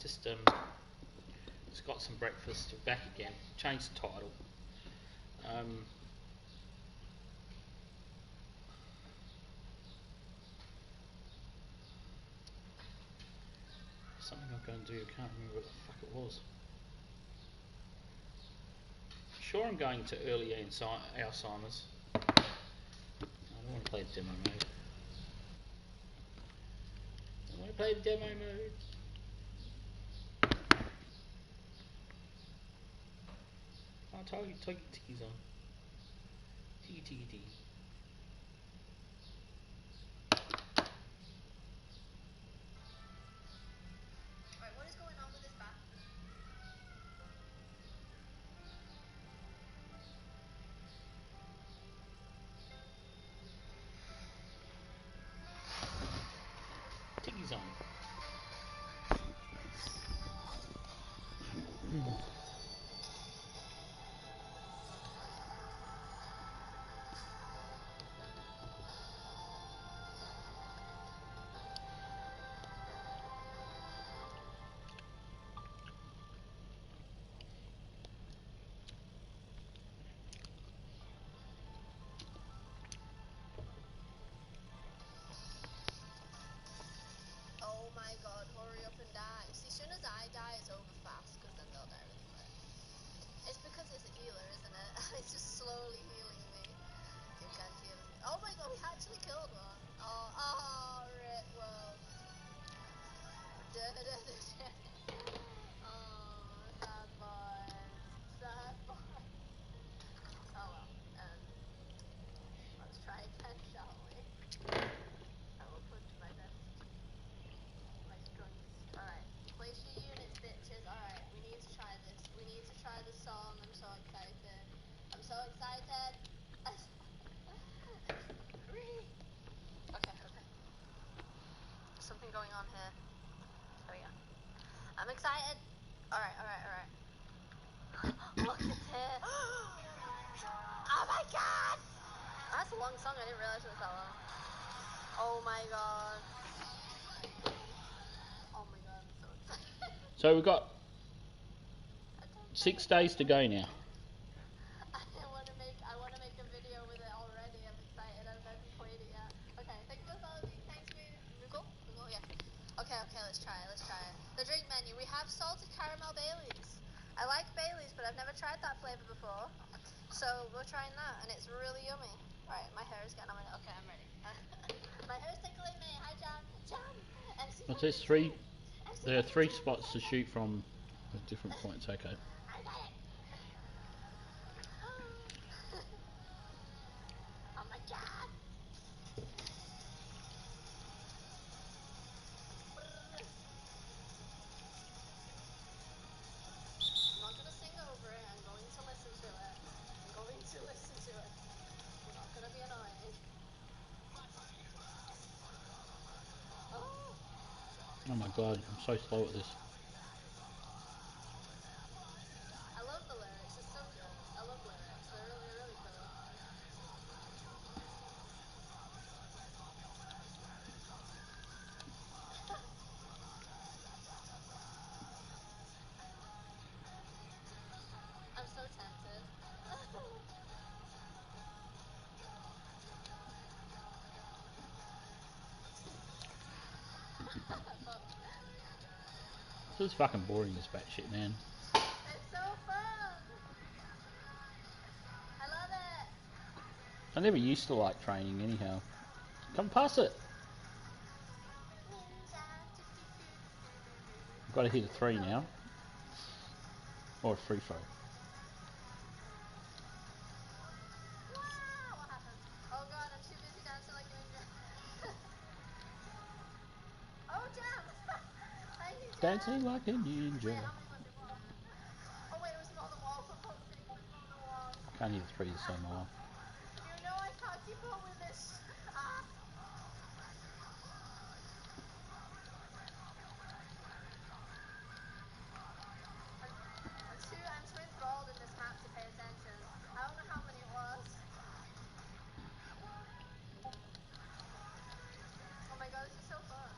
Just got some breakfast. Back again. Changed the title. Something I'm going to do. I can't remember what the fuck it was. Sure, I'm going to early Alzheimer's. I don't want to play the demo mode. I want to play the demo mode. Oh, take your tickies on. Tiki. Right, what is going on with this bathroom? Tickies on. Oh my god, hurry up and die. See, as soon as I die, it's over fast, because then they'll die really quick. It's because it's a healer, isn't it? It's just slowly healing me. You can't heal me. Oh my god, we actually killed one. Oh, rip world. Oh, sad boys. Sad boys. Oh well. Let's try again, shall we? I will put my best, my strongest. Alright, place your units, bitches. Alright, we need to try this. We need to try this song. I'm so excited. I'm so excited. Okay. Something going on here. There we go. I'm excited. Alright. Look at it. Oh my god! That's a long song. I didn't realize it was that long. Oh my god. Oh my god, I'm so excited. So we've got 6 days to go now. I want to make a video with it already. I'm excited. I haven't played it yet. Okay, thank you for following. Thanks for Google, yeah. Okay, let's try it. The drink menu. We have salted caramel Baileys. I like Baileys, but I've never tried that flavor before. So we're trying that, and it's really yummy. Right, my hair is getting on my. Okay, I'm ready. My hair's tickling me. Hi, Jam. But there's three. There are 3 spots to shoot from at different points. Okay. I got it. Oh my god. I'm not gonna sing over it. I'm going to listen to it. I'm not gonna be annoying. Oh. Oh my god, I'm so slow at this. I love the lyrics. It's so good. I love lyrics. They're really cool. I'm so tempted. This is fucking boring, this batshit, man. It's so fun. I love it. I never used to like training anyhow. Come pass it. I've got to hit a 3 now. Or a free throw. Wow, what happened? Oh god, I'm too busy dancing like a ninja. Oh, Jam! Thank you, Jam! Dancing like a ninja. Wait, how many was it? One. Oh wait, it was more than one. For fuck's sake, it was more than one. Can't hit a 3 the same way. You know I can't keep up with this. Ah. I'm too enthralled in this map to pay attention. I don't know how many it was. Oh my god, this is so fun.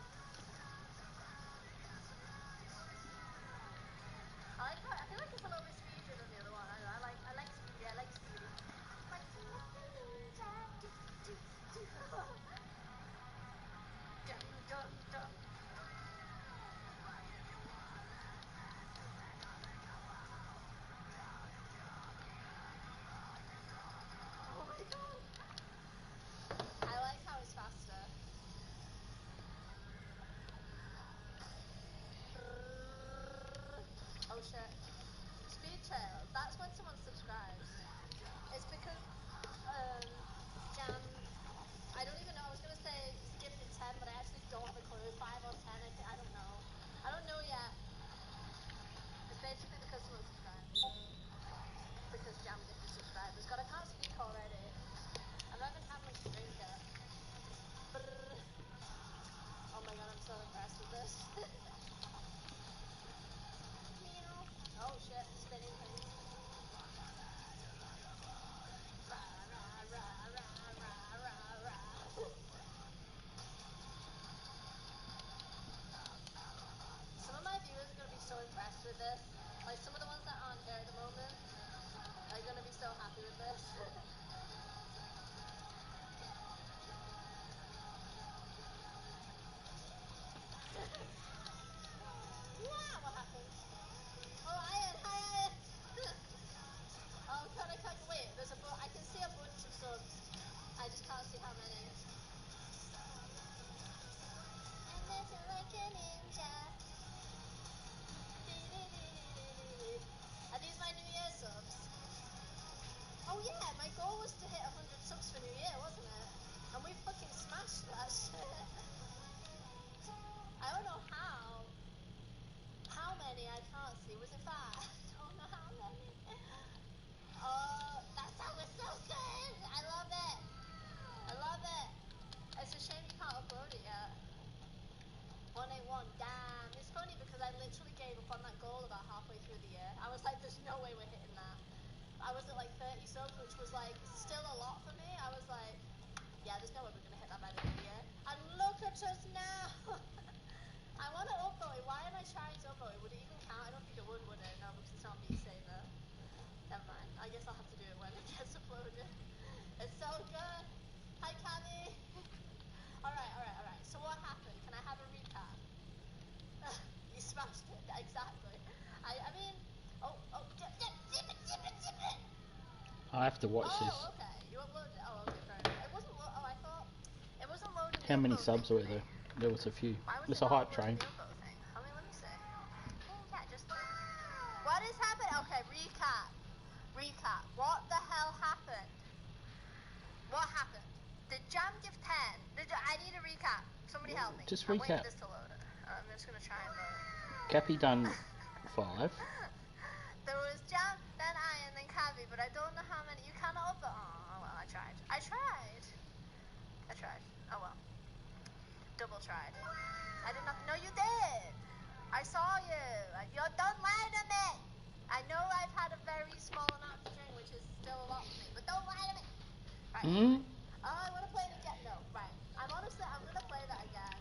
Oh yeah, my goal was to hit 100 subs for New Year, wasn't it? And we fucking smashed that shit. I don't know how. How many? I can't see. Was it 5? I don't know how many. Oh, that song was so good. I love it. I love it. It's a shame you can't upload it yet. 181. Damn. It's funny because I literally gave up on that goal about halfway through the year. I was like, there's no way we're hitting that. I was at like 30 subs, which was like still a lot for me. I was like, yeah, there's no way we're gonna hit that by the end of the year. And look at us now. I want to upvote it. Why am I trying to upvote it? Would it even count? I don't think it would it? No, because it's not me saver. Never mind. I guess I'll have to do it when it gets uploaded. It's so good. Hi, Cammy. Alright. So what happened? Can I have a recap? You smashed it. Exactly. I mean, zip it. I have to watch this. Oh, okay. You uploaded it. Oh, okay, fair enough. It wasn't. I thought it wasn't loading. How the many upload subs thing were for me. there? There was a few. Why was It's it a not hype uploading train. the upload thing? Let me see. Yeah, just. What is happening? Okay, recap. What the hell happened? What happened? Did Jam give 10? I need a recap. Somebody help me. Just I'm waiting recap. for this to load. I'm just gonna try and load. Cappy done 5. There was Jam, then I, and then Cavi, but I don't know how many. You cannot upload. Oh well, I tried. Oh well. Double tried. I did not. No, you did. I saw you. You don't lie to me. I know I've had a very small amount to drink, which is still a lot for me, but don't lie to me. Right. Hmm? Oh, I want to play it again. No, right. I'm gonna play that again.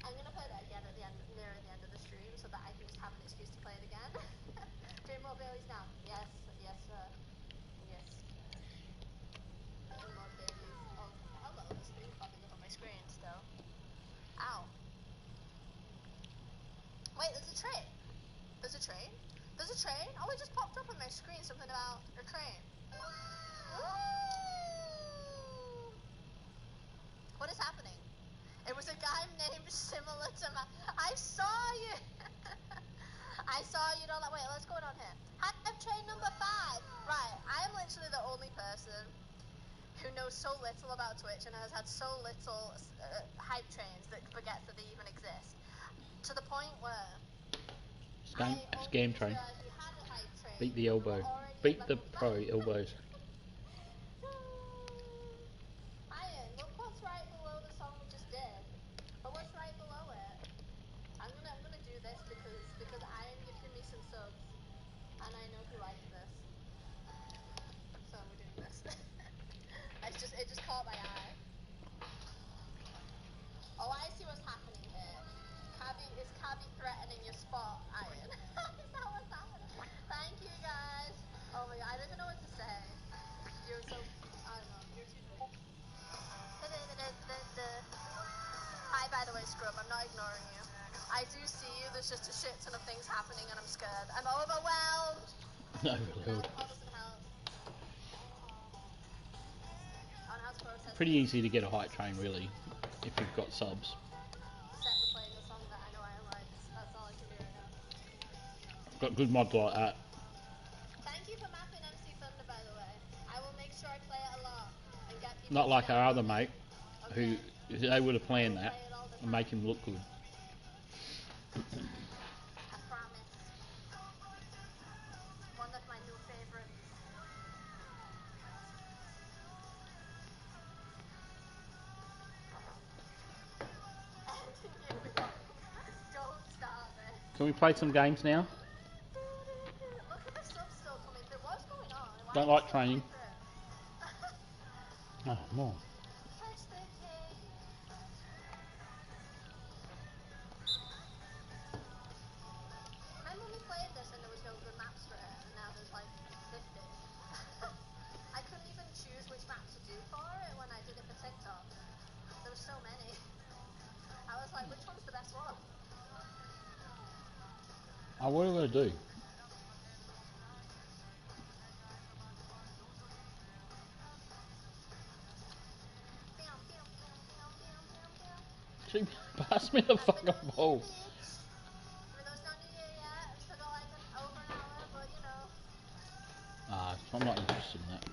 I'm gonna play that again at the end, near the end of the stream, so that I can just have an excuse to play it again. Doing more Baileys now. Yes, sir. Yes. Doing more Baileys. Oh, hello. This thing popping up on my screen still. Ow. Wait, there's a train. There's a train? Oh, it just popped up on my screen. Something about a train. Woo! What is happening? It was a guy named similar to my... I saw you! I saw you. Don't wait, let's go on here. Hype train number 5. Right, I am literally the only person who knows so little about Twitch and has had so little hype trains that forgets that they even exist. To the point where... It's game train. We had a hype train. Beat the elbow. Beat the pro elbows. Ian, look what's right below the song we just did. But what's right below it? I'm gonna do this because Ian gifted me some subs, and I know he likes this. So we're doing this. it just caught my eye. Oh, I see what's happening here. Is Cabby threatening your spot, Ian? Is that what's happening? Thank you guys. Oh my god, I don't even know what to say. You're so, I don't know, you're too nice. Hi, by the way, Scrub, I'm not ignoring you. I do see you, there's just a shit ton of things happening and I'm scared. I'm overwhelmed! Overload. Pretty Pretty easy to get a hype train, really, if you've got subs. Except for playing the song that I know I like. That's all I can do right now. Got good mods like that. Thank you for mapping MC Thunder, by the way. I will make sure I play it a lot and get people Not to like our download other it. mate, Okay. who they would have planned I will that play it all the and time. make him look good. I promise. One of my new favorites. Don't stop it. Can we play some games now? Look at the subs still coming through. What's going on? Why Don't are they like still training. coming through? Oh, more. Touch the cake. Remember when we played this and there was no good maps for it, and now there's like 50. I couldn't even choose which map to do for it when I did it for TikTok. There were so many. I was like, which one's the best one? Oh, what are we going to do? She passed me the fucking ball. Even though it's not New Year yet, I've still got like over an hour, but you know. Ah, I'm not interested in that.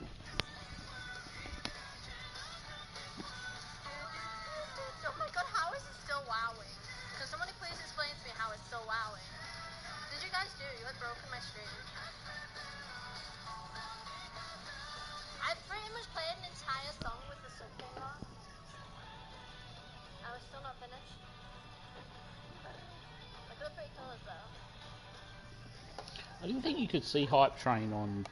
Oh my god, how is it still wowing? Can somebody please explain to me how it's still wowing? Did you guys do? You like broken my stream. I pretty much played an entire song with the sub thing on. I was still not finished. Look at the pretty colours though. I didn't think you could see Hype Train on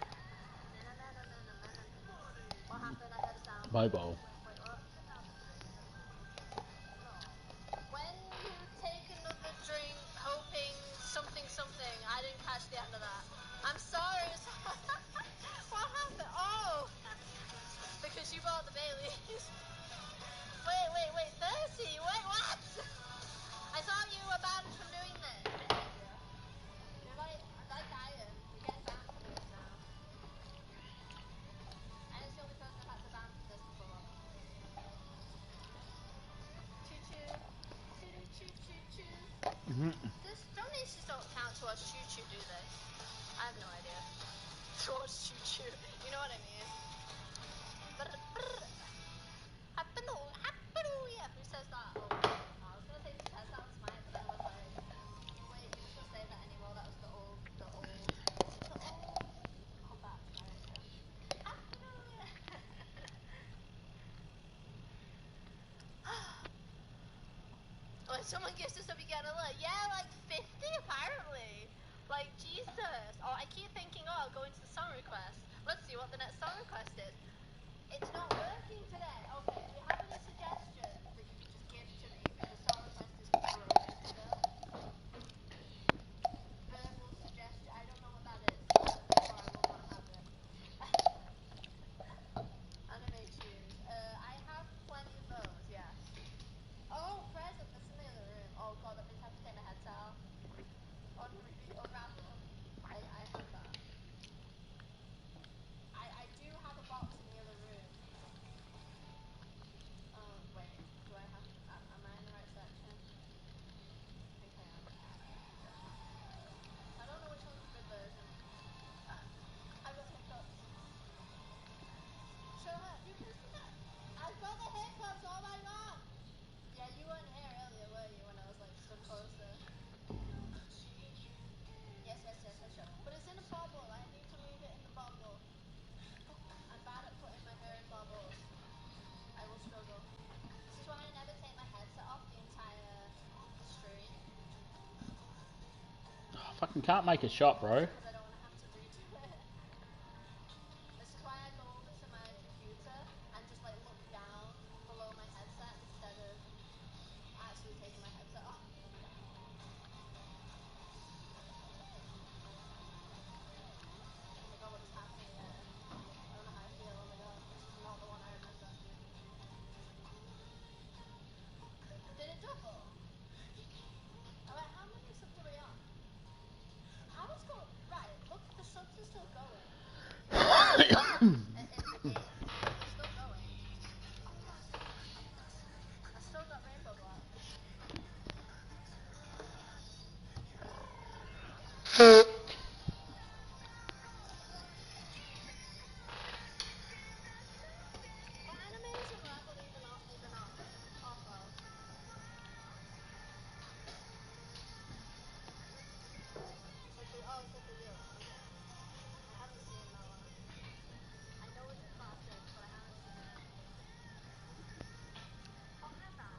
What happened? I heard a sound. mobile. Wait, what? When you take another drink, hoping something something. I didn't catch the end of that. I'm sorry. What happened? Oh, because you bought the Baileys. Wait, Thirsty. Wait, what? I thought you were banned from doing this. You're like Iron. You're getting banned for this now. And it's the only person I've had to ban from this before. Choo choo. Choo choo choo choo. This donations don't count towards choo choo, do they? I have no idea. Towards choo choo. You know what I mean? Brr, brr. Yeah, who says that? Oh, I was gonna say who says that was mine, but then I was like, wait, you just don't say that anymore. That was the old. Oh, that's right, yeah. When someone gives us a we get a look. Yeah, like 50 apparently. Like, Jesus. Oh, I keep thinking, oh, I'll go into the song request. Let's see what the next song request is. It's not working today. Okay, do you have any suggestions that you could just give to me? Because the song request is broken still. Verbal suggestion. I don't know what that is. Therefore, I will not have it. Anime tunes. I have plenty of those, yes. Oh, present. That's in the other room. Oh god, that means I have to take my headset off. Unwrap them. I have that. I do have a box in the other room. Wait. Do I have... am I in the right section? I think I am. I don't know which one's the good version. I've got hiccups. Show her. You can see that. I've got the hiccups. Oh my god. Yeah, you weren't here earlier, were you? When I was like stood closer. Yes, sure. But it's in a bubble. I need to leave it in the bubble. I'm bad at putting my hair in bubbles. I will struggle. This is why I never take my headset off the entire stream. I fucking can't make a shot, bro. Because I don't want to have to redo it. This is why I go over to my computer and just like look down below my headset instead of actually taking my headset off. Oh my god, what just happened again? I don't know how I feel. Oh my god, this is not the one I remember. Did it double? Alright, how many subs are we on? How is going? Right, look, the subs are still going. In the game. They're still going. I still got rainbow black. What animes am I even off of? It's like a wheel. Okay. I haven't seen that one. I know it's a classic, but I haven't seen it. Oh, have I?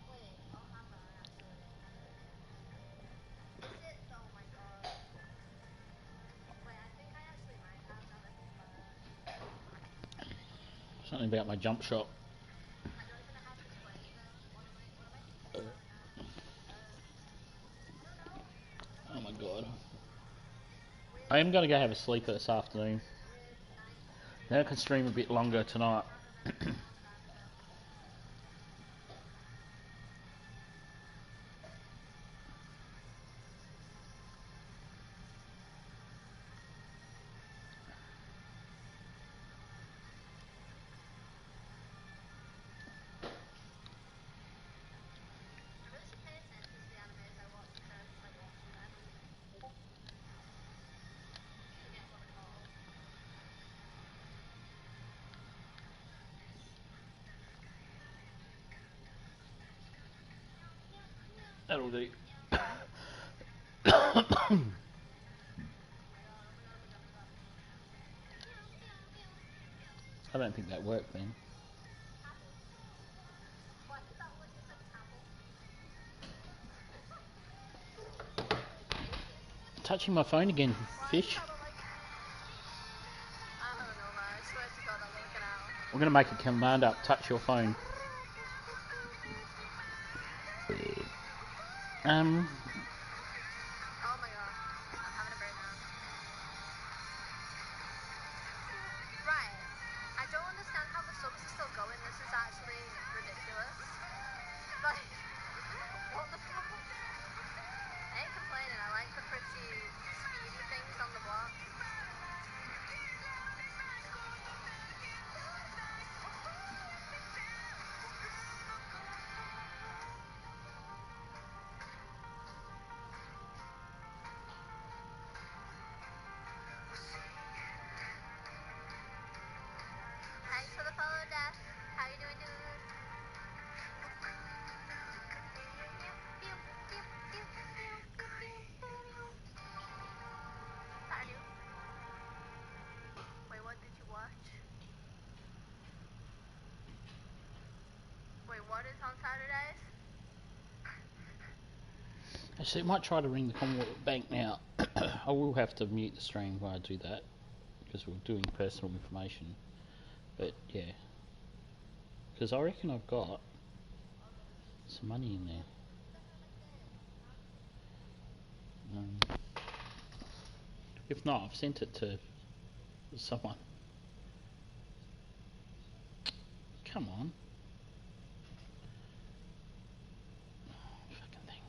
Wait, oh, have I actually? Is it? Oh my god. Wait, I think I actually might have, now that I think about it. Something about my jump shot. I don't even know how to explain it though. What am I thinking about now? I don't know. Oh my god. With I am going to go have a sleep this afternoon. 9 Then I can stream a bit longer tonight. I really should pay attention to the animes I watch instead of just like watching them. Forget what they're called. That'll do. I don't think that worked then. Touching my phone again, fish. I don't know, man. I swear to God, I'm working out. We're gonna make a command up. Touch your phone. Oh my God, I'm having a breakdown. Right, I don't understand how the subs are still going. This is actually ridiculous. Like, what the fuck? I ain't complaining. I like the pretty speedy things on the block. Thanks for the follow, Dad. How you doing, dude? Pardon? Wait, what did you watch? Wait, what is on Saturdays? Actually, I might try to ring the Commonwealth Bank now. I will have to mute the stream while I do that because we're doing personal information. But yeah, because I reckon I've got some money in there. If not, I've sent it to someone. Come on. Fucking thing.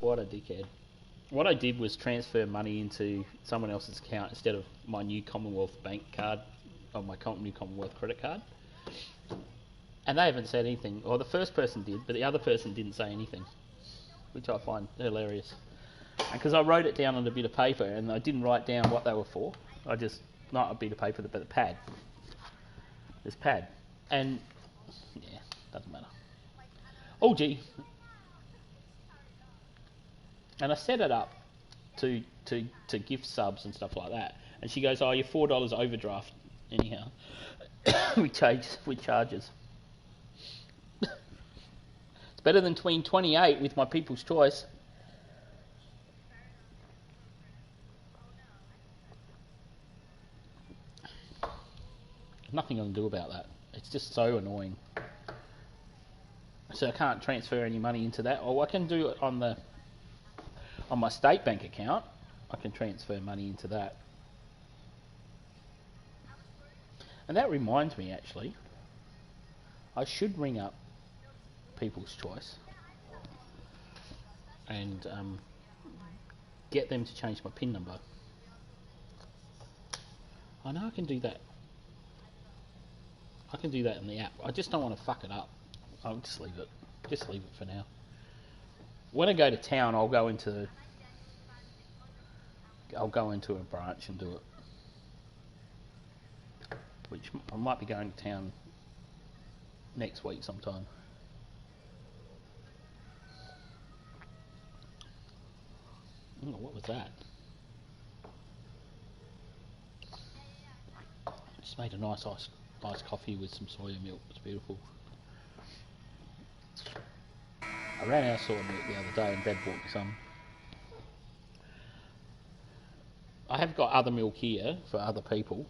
What a dickhead. What I did was transfer money into someone else's account instead of my new Commonwealth bank card, or my new Commonwealth credit card. And they haven't said anything. Or the first person did, but the other person didn't say anything, which I find hilarious. Because I wrote it down on a bit of paper, and I didn't write down what they were for. I just, not a bit of paper, but a pad. This pad. And, yeah, doesn't matter. Oh, gee. And I set it up to gift subs and stuff like that. And she goes, oh, you're $4 overdraft anyhow. with charges. It's better than 28 with my People's Choice. Nothing I can do about that. It's just so annoying. So I can't transfer any money into that. Or I can do it on my state bank account. I can transfer money into that. And that reminds me, actually, I should ring up People's Choice and get them to change my PIN number. I know I can do that. I can do that in the app. I just don't want to fuck it up. I'll just leave it. Just leave it for now. When I go to town, I'll go into a branch and do it. Which I might be going to town next week sometime. Oh, what was that? Just made a nice iced coffee with some soya milk. It's beautiful. I ran out of soya milk the other day and Dad bought me some. I have got other milk here for other people.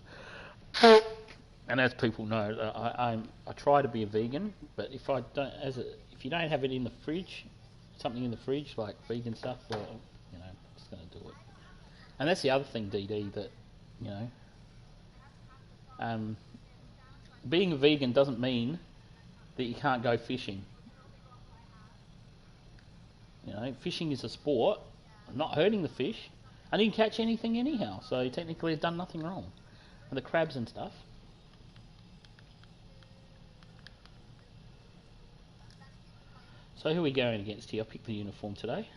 And as people know, I try to be a vegan, but if you don't have it in the fridge, something in the fridge like vegan stuff, well, you know, I'm just going to do it. And that's the other thing, DD, that, you know, being a vegan doesn't mean that you can't go fishing. You know, fishing is a sport. I'm not hurting the fish. I didn't catch anything anyhow, so technically I've done nothing wrong. And the crabs and stuff. So who are we going against here? I picked the uniform today.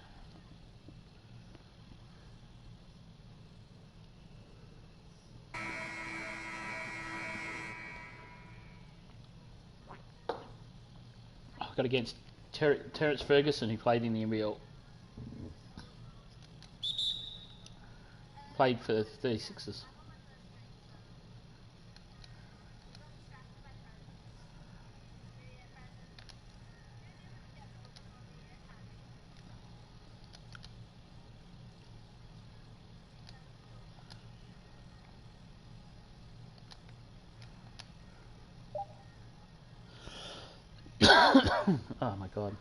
I got against Terence Ferguson, who played in the NBL. Played for the 36ers. Oh my god.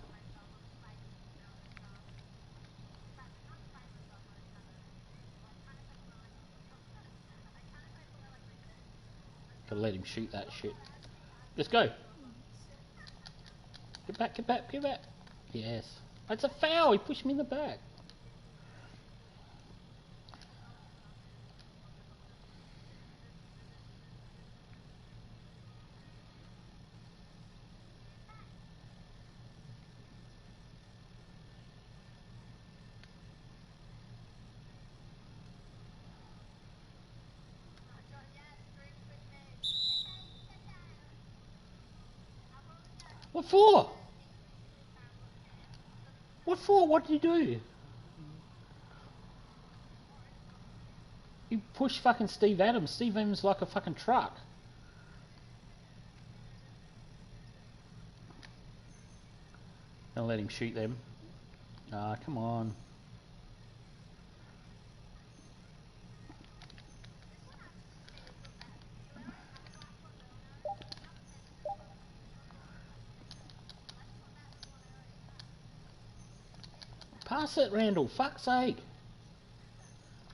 Gotta let him shoot that shit. Let's go. Get back, get back, get back. Yes. That's a foul. He pushed me in the back. What for? What for? What did you do? You pushed fucking Steve Adams. Steve Adams is like a fucking truck. Gonna let him shoot them. Ah, come on. Pass it, Randall. Fuck's sake.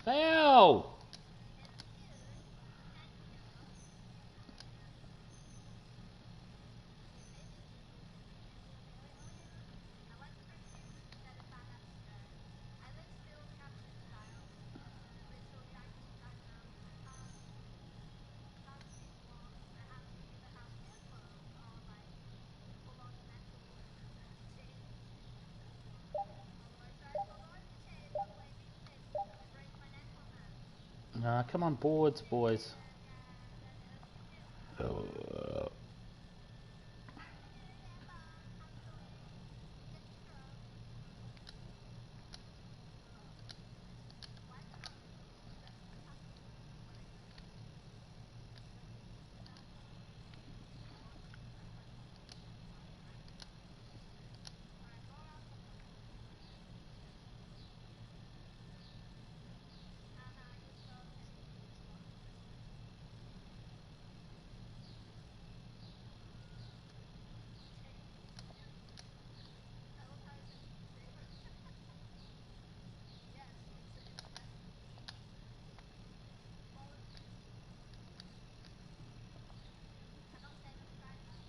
Foul. Come on, boards, boys.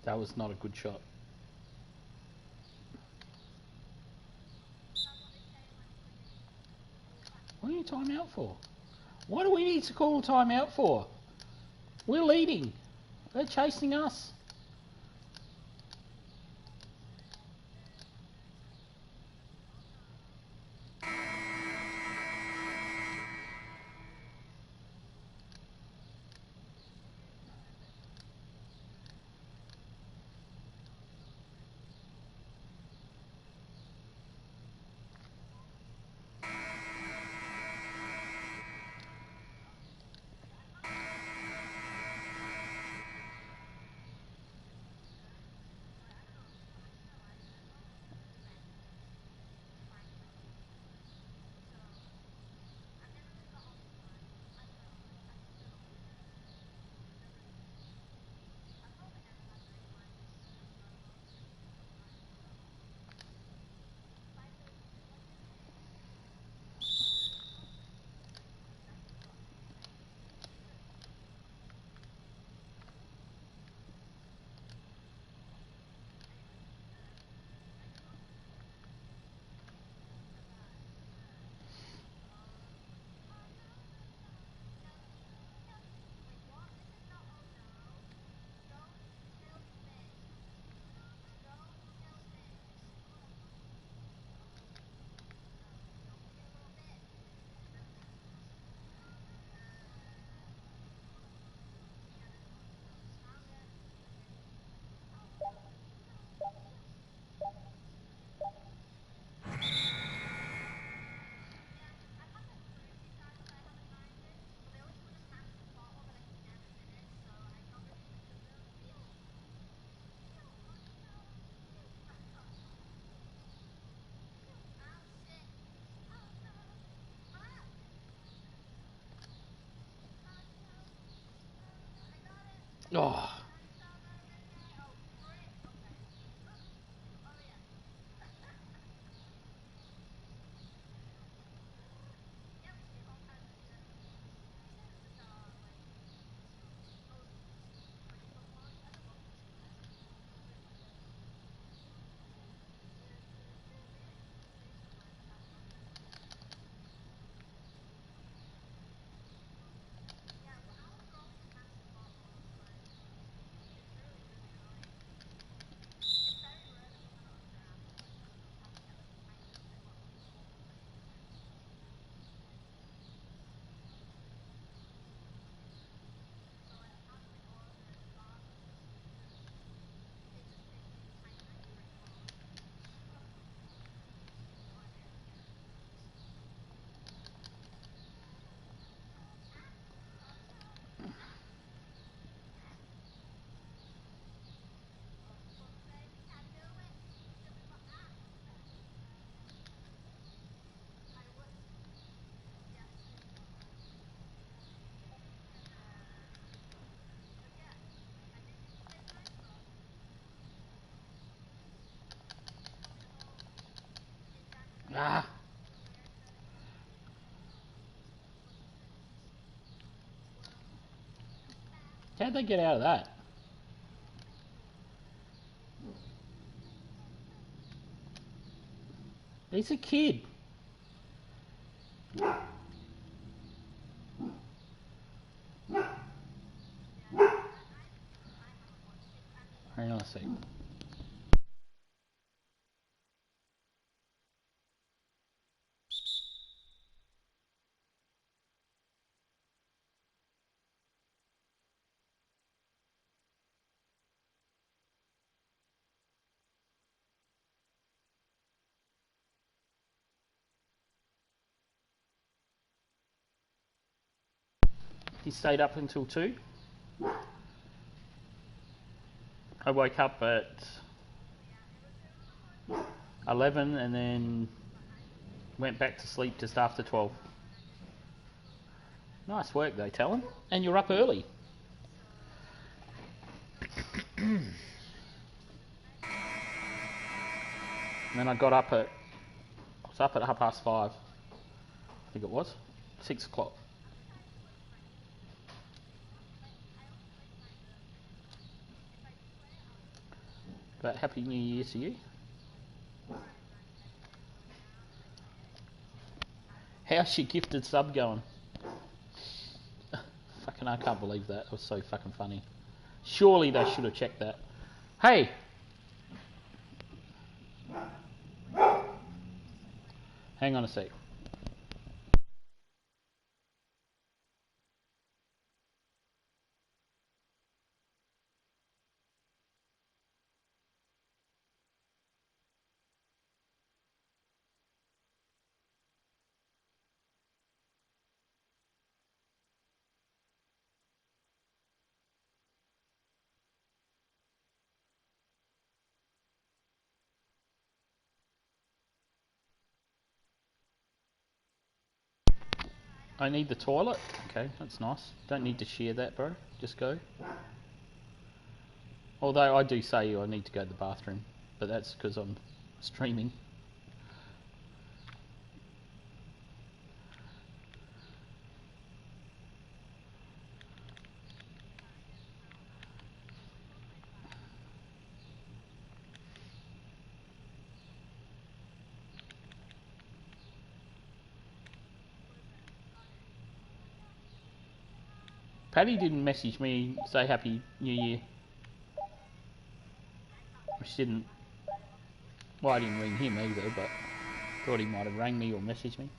That was not a good shot. What are you time out for? What do we need to call a timeout for? We're leading. They're chasing us. Oh. Ah. How'd they get out of that? He's a kid. Hang on a sec. He stayed up until 2. I woke up at 11 and then went back to sleep just after 12. Nice work though, Talon. And you're up early. And then I got up at... I was up at 5:30. I think it was. 6 o'clock. But Happy New Year to you. How's your gifted sub going? Fucking, I can't believe that. It was so fucking funny. Surely they should have checked that. Hey! Hang on a sec. I need the toilet. Okay, that's nice. Don't need to share that, bro. Just go. Although I do say I need to go to the bathroom, but that's because I'm streaming. Paddy didn't message me, say Happy New Year. She didn't. Well, I didn't ring him either, but thought he might have rang me or messaged me.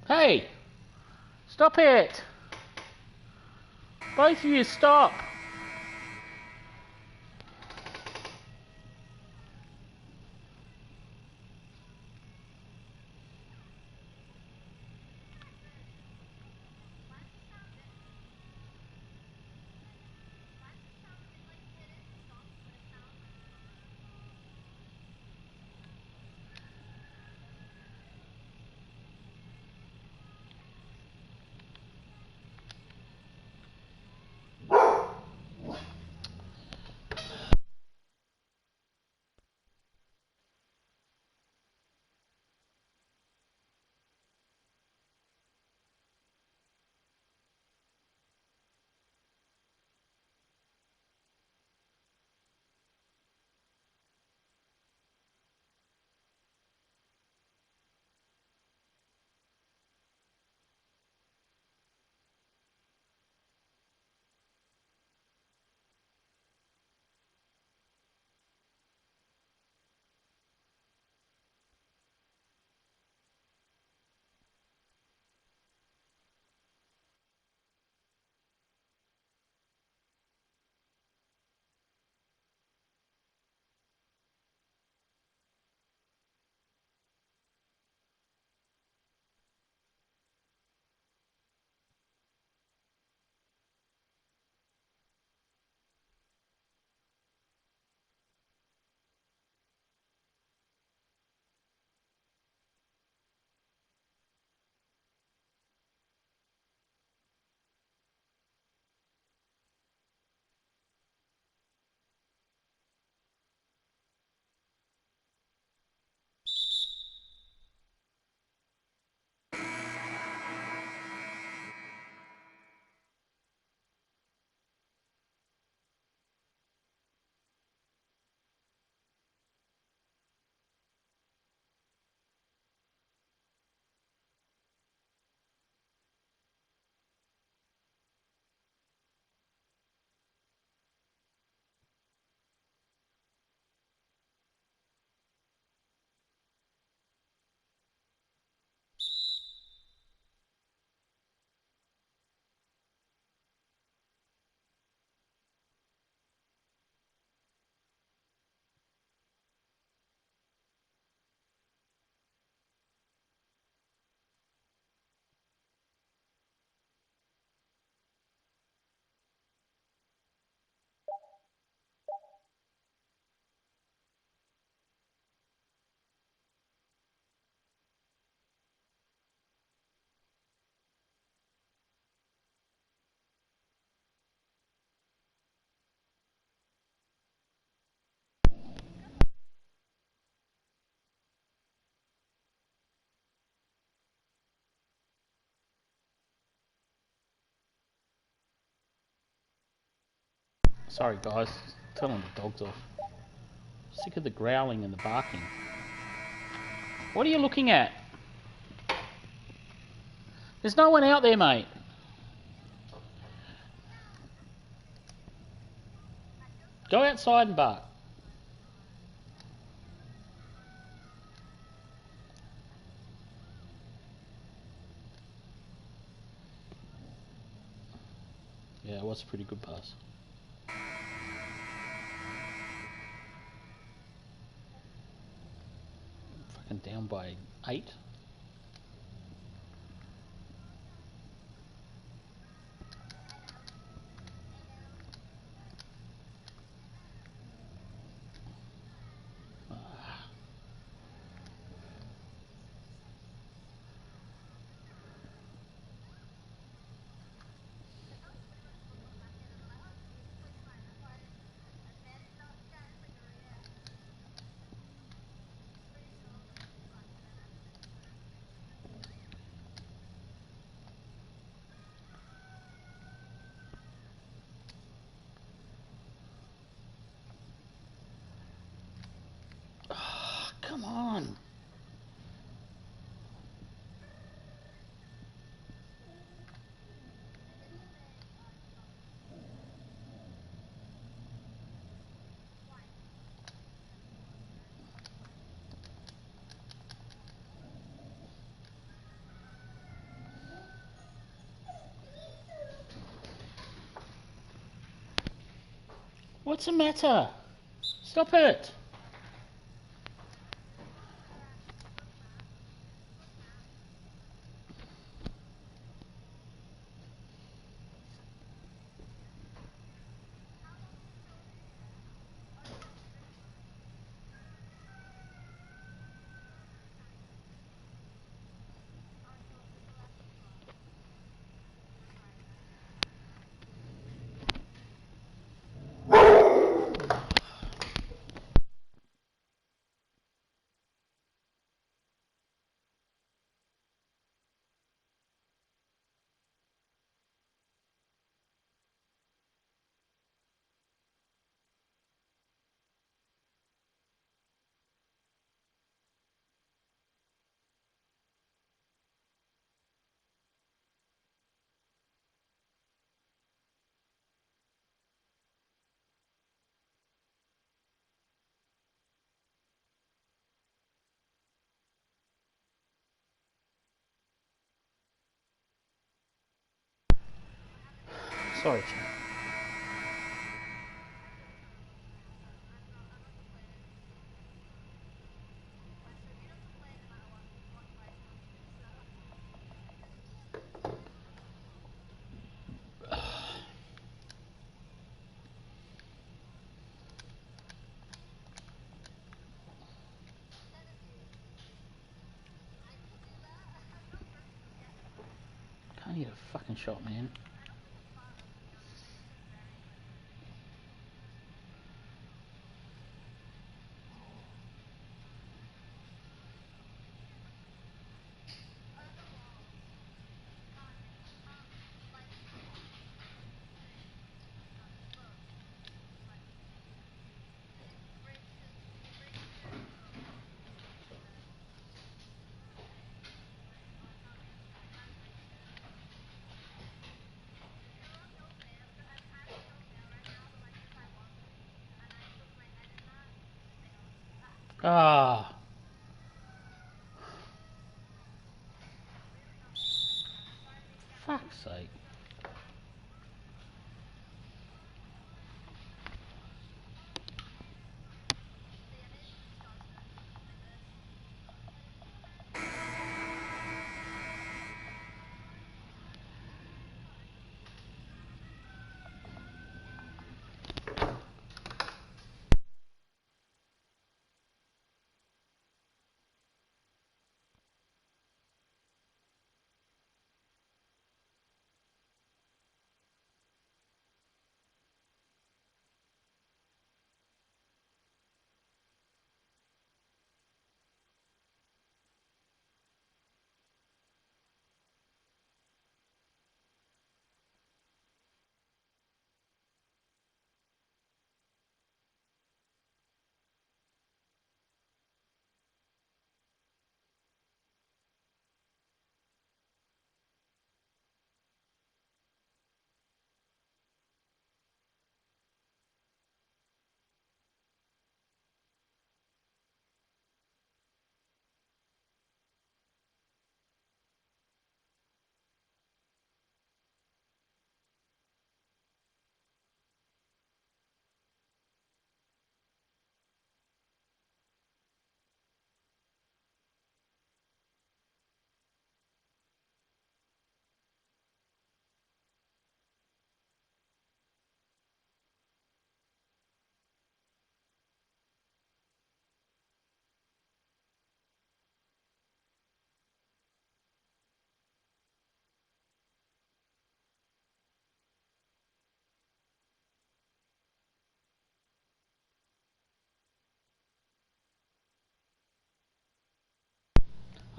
Hey! Stop it! Both of you, stop! Sorry guys, telling the dogs off. Sick of the growling and the barking. What are you looking at? There's no one out there, mate. Go outside and bark. Yeah, it was a pretty good pass. Fucking down by 8. Come on. What's the matter? Stop it. Sorry, champ. Can't get a fucking shot, man. Ah. Fuck's sake.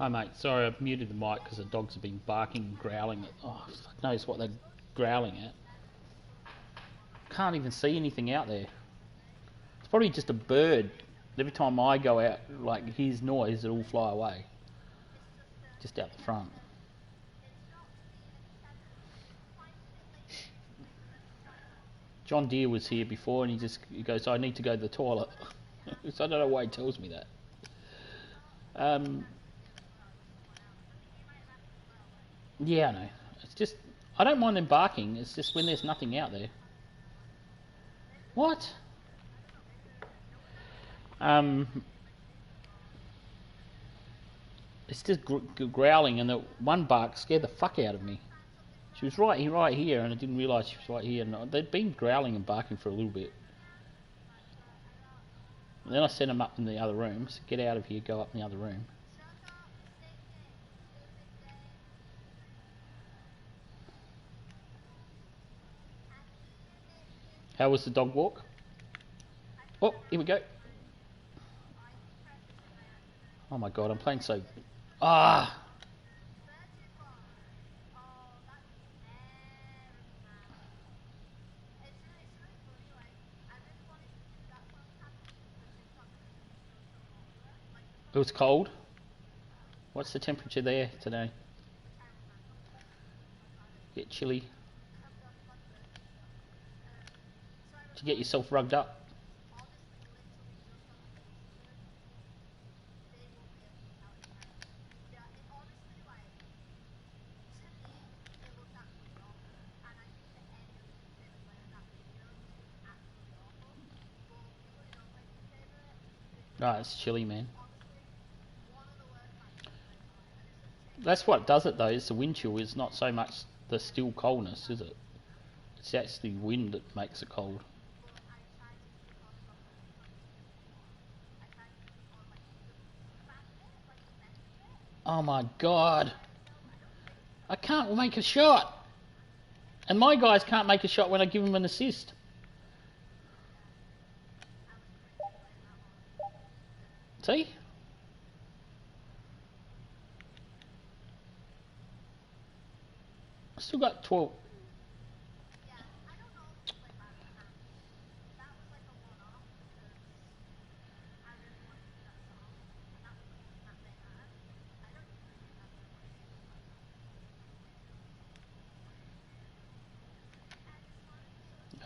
Hi mate, sorry I've muted the mic because the dogs have been barking and growling at... Oh, fuck knows what they're growling at. Can't even see anything out there. It's probably just a bird. Every time I go out, like, hears noise, it'll fly away. Just out the front. John Deere was here before and he goes, I need to go to the toilet. So I don't know why he tells me that. Yeah, I know. It's just, I don't mind them barking, it's just when there's nothing out there. What? It's just growling, and the one bark scared the fuck out of me. She was right here, and I didn't realise she was right here. And they'd been growling and barking for a little bit. And then I sent them up in the other room. So get out of here, go up in the other room. How was the dog walk? Oh, here we go. Oh my god, I'm playing so... Ah! It was cold. What's the temperature there today? Get chilly. Did you get yourself rugged up? No, it's chilly, man. That's what does it though, it's the wind chill. It's not so much the still coldness, is it? It's actually wind that makes it cold. Oh my god. I can't make a shot. And my guys can't make a shot when I give them an assist. See? I still got 12.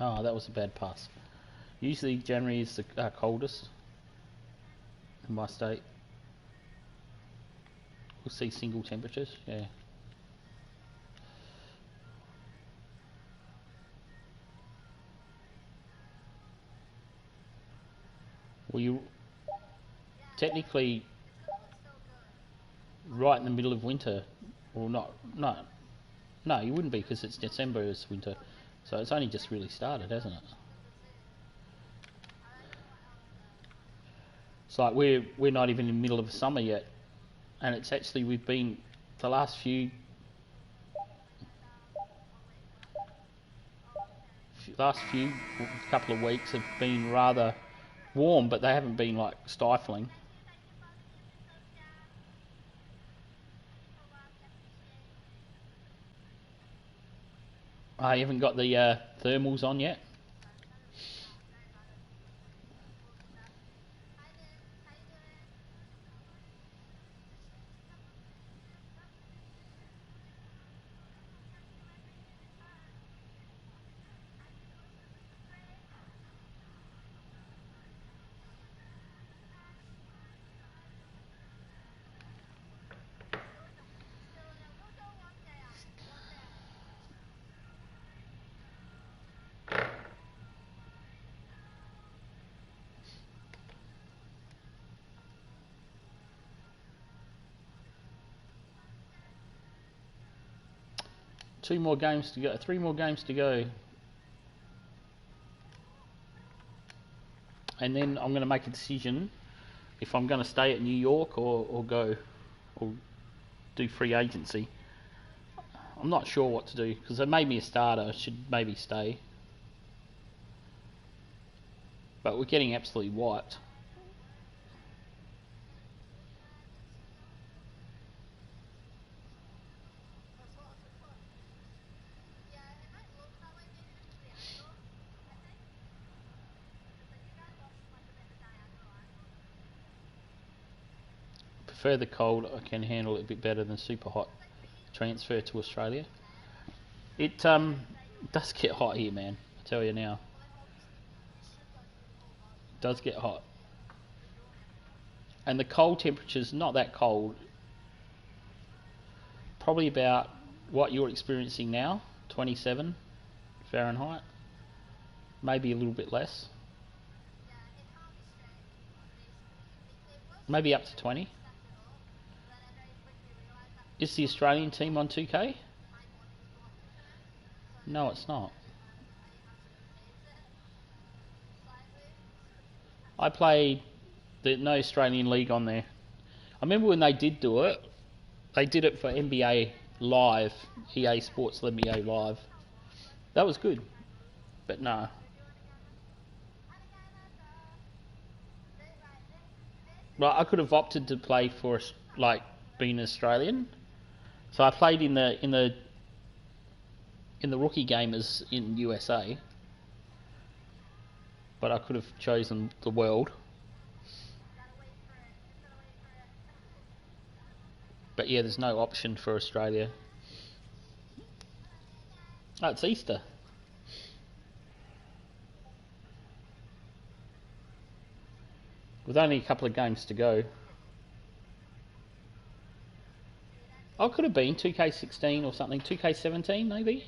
Oh, that was a bad pass. Usually January is the coldest in my state. We'll see single temperatures, yeah. Well, you technically right in the middle of winter, or not? No, you wouldn't be because it's December is winter, so it's only just really started, hasn't it? It's like we're not even in the middle of summer yet, and it's actually we've been the last few couple of weeks have been rather warm, but they haven't been like stifling. I haven't got the thermals on yet. Three more games to go. And then I'm going to make a decision if I'm going to stay at New York or go or do free agency. I'm not sure what to do because they made me a starter. I should maybe stay. But we're getting absolutely wiped. further cold, I can handle it a bit better than super hot. Transfer to Australia. It does get hot here, man. I tell you now. It does get hot. And the cold temperature's not that cold. Probably about what you're experiencing now, 27 Fahrenheit. Maybe a little bit less. Maybe up to 20. Is the Australian team on 2K? No, it's not. I played no Australian league on there. I remember when they did do it. They did it for NBA Live, EA Sports NBA Live. That was good, but no. Well, I could have opted to play for like being Australian. So I played in the rookie game as in USA, but I could have chosen the world. But yeah, there's no option for Australia. Oh, it's Easter. With only a couple of games to go. I could have been 2K16 or something, 2K17 maybe.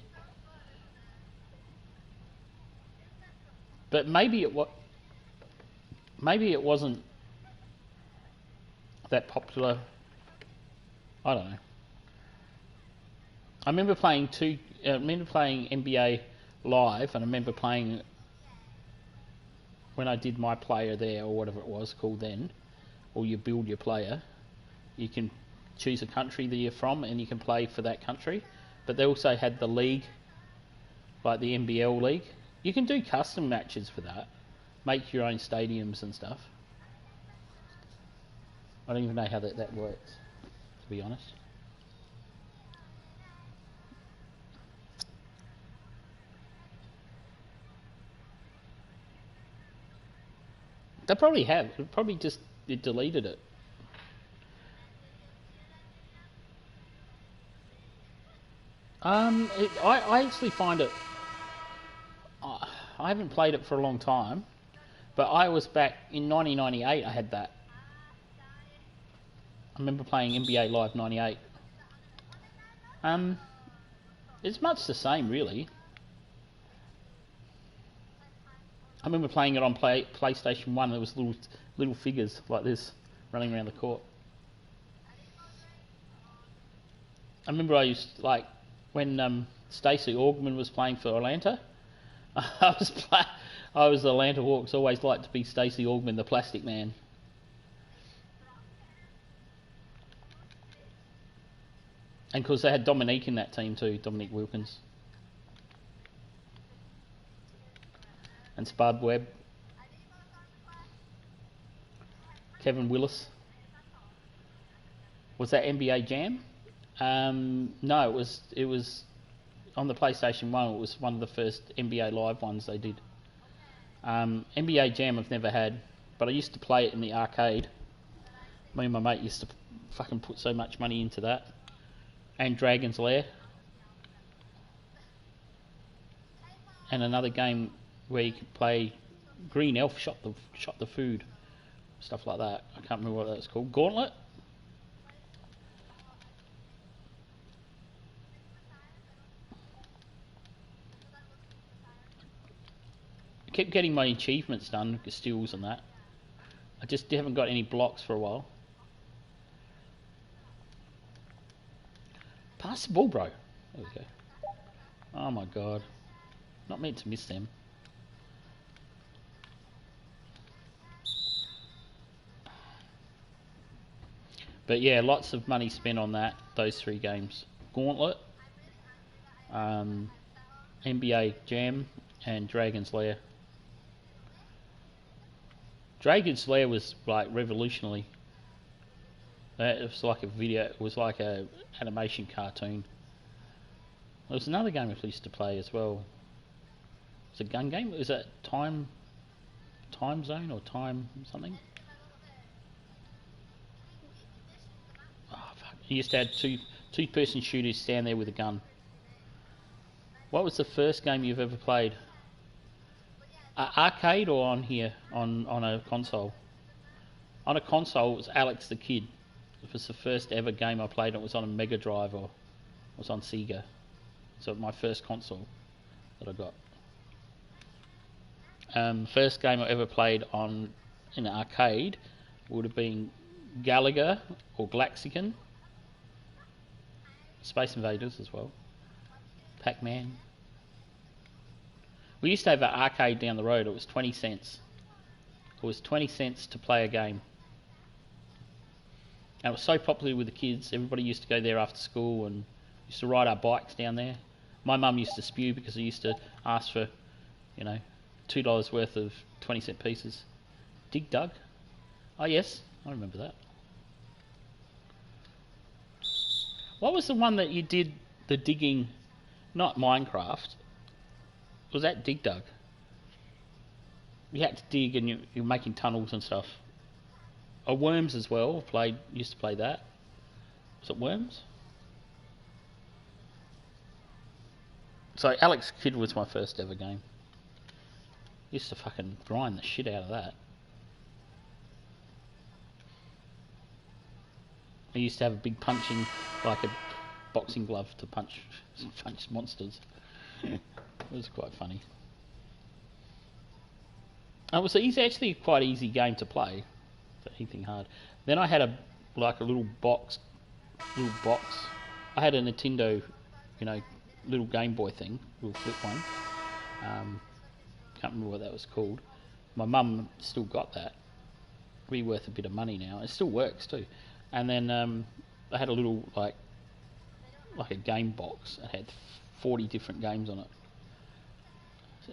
But maybe it wasn't that popular. I don't know. I remember playing NBA Live, and I remember playing when I did myplayer there, or whatever it was called then, or you build your player. You can choose a country that you're from, and you can play for that country. But they also had the league, like the NBL league. You can do custom matches for that, make your own stadiums and stuff. I don't even know how that works, to be honest. They probably have. It probably just deleted it. I actually find it. I haven't played it for a long time, but I was back in 1998. I had that. I remember playing NBA Live 98. It's much the same, really. I remember playing it on PlayStation 1. There was little figures like this running around the court. I remember I used, like, when Stacey Augman was playing for Atlanta. I was the Atlanta Hawks. Always liked to be Stacey Augman, the Plastic Man. And of course they had Dominique in that team too, Dominique Wilkins. And Spud Webb. Kevin Willis. Was that NBA Jam? No, it was on the PlayStation 1. It was one of the first NBA Live ones they did. NBA Jam I've never had, but I used to play it in the arcade. Me and my mate used to fucking put so much money into that. And Dragon's Lair. And another game where you could play Green Elf shot the food, stuff like that. I can't remember what that's called. Gauntlet. I kept getting my achievements done, stills and that. I just haven't got any blocks for a while. Pass the ball, bro. There we go. Oh my god. Not meant to miss them. But yeah, lots of money spent on those 3 games. Gauntlet, NBA Jam, and Dragon's Lair. Dragon's Lair was like revolutionary. It was like a video. It was like a animation cartoon. There was another game we used to play as well. It was a gun game. Was that time zone or time something? You used to have two-person shooters stand there with a gun. What was the first game you've ever played? Arcade or on here on a console? On a console, it was Alex the Kid. It was the first ever game I played. It was on a Mega Drive or it was on Sega. So my first console that I got. First game I ever played in an arcade would have been Galaga or Glaxican. Space Invaders as well. Pac-Man. We used to have an arcade down the road. It was 20 cents. It was 20 cents to play a game. And it was so popular with the kids. Everybody used to go there after school and used to ride our bikes down there. My mum used to spew because I used to ask for, $2 worth of 20-cent pieces. Dig Dug? Oh yes, I remember that. What was the one that you did the digging, not Minecraft? Was that Dig Dug? You had to dig and you're making tunnels and stuff. Oh, Worms as well. Used to play that. Was it Worms? So Alex Kidd was my first ever game. Used to fucking grind the shit out of that. I used to have a big punching, like a boxing glove to punch monsters. It was quite funny. It was actually quite easy game to play. Anything hard. Then I had a little box. I had a Nintendo, little Game Boy thing, little flip one. Can't remember what that was called. My mum still got that. Be worth a bit of money now. It still works too. And then I had a little like a game box. It had 40 different games on it,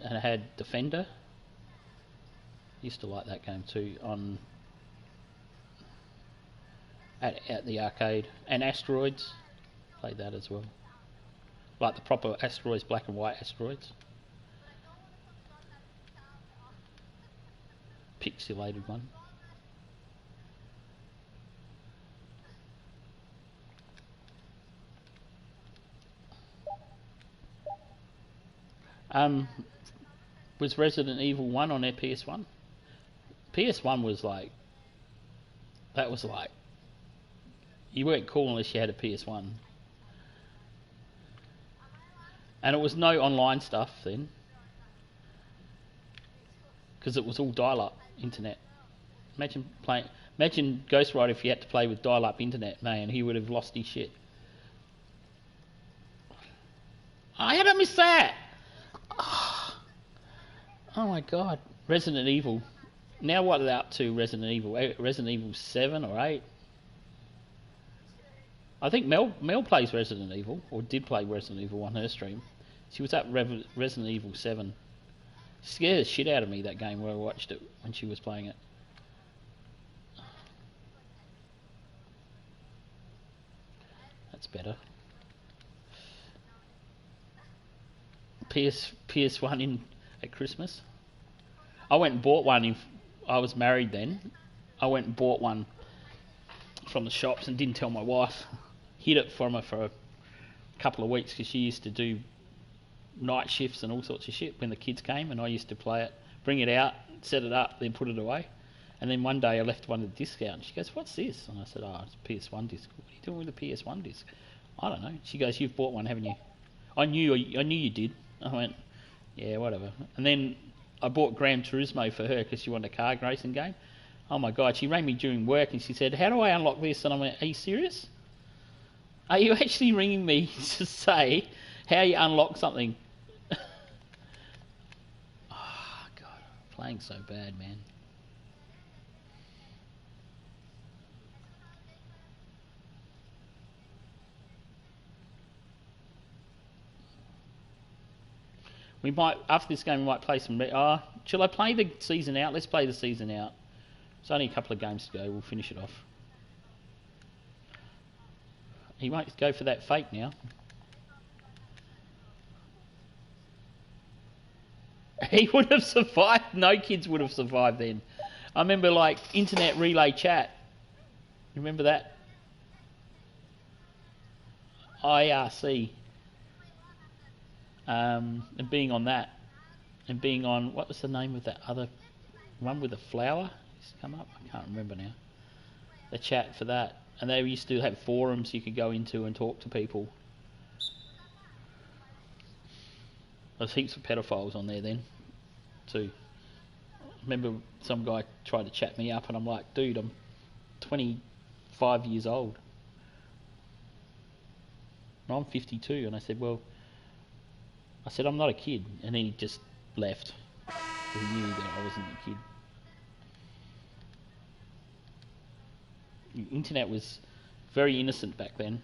and it had Defender. Used to like that game too at the arcade. And Asteroids, played that as well. Like the proper Asteroids, black and white Asteroids. Pixelated one. Was Resident Evil 1 on their PS1? PS1 was like, you weren't cool unless you had a PS1. And it was no online stuff then, because it was all dial-up internet. Imagine Ghost Rider if you had to play with dial-up internet, man. He would have lost his shit. I had to miss that. Oh my god. Resident Evil. Now what are they up to? Resident Evil 7 or 8. I think Mel plays Resident Evil, or did play Resident Evil on her stream. She was at Resident Evil 7. Scared the shit out of me, that game, where I watched it when she was playing it. That's better. PS1 at Christmas. I went and bought one. I was married then. I went and bought one from the shops and didn't tell my wife. Hid it from her for a couple of weeks because she used to do night shifts and all sorts of shit when the kids came, and I used to play it, bring it out, set it up, then put it away. And then one day I left one of the discs out and she goes, "What's this?" And I said, "Oh, it's a PS1 disc." "What are you doing with a PS1 disc?" "I don't know." She goes, "You've bought one, haven't you?" I knew you did. I went, "Yeah, whatever." And then I bought Gran Turismo for her because she wanted a car racing game. Oh my god, she rang me during work and she said, "How do I unlock this?" And I went, "Are you serious? Are you actually ringing me to say how you unlock something?" Oh god, playing so bad, man. We might, after this game, we might play some... shall I play the season out? Let's play the season out. It's only a couple of games to go. We'll finish it off. He won't go for that fake now. He would have survived. No kids would have survived then. I remember, like, internet relay chat. Remember that? IRC, and being on that, and being on what was the name of that other one with the flower? It's come up. I can't remember now. The chat for that, and they used to have forums you could go into and talk to people. There's heaps of pedophiles on there then, too. Remember some guy tried to chat me up, and I'm like, dude, I'm 25 years old. And I'm 52, and I said, well, I'm not a kid, and then he just left. He knew that I wasn't a kid. The internet was very innocent back then.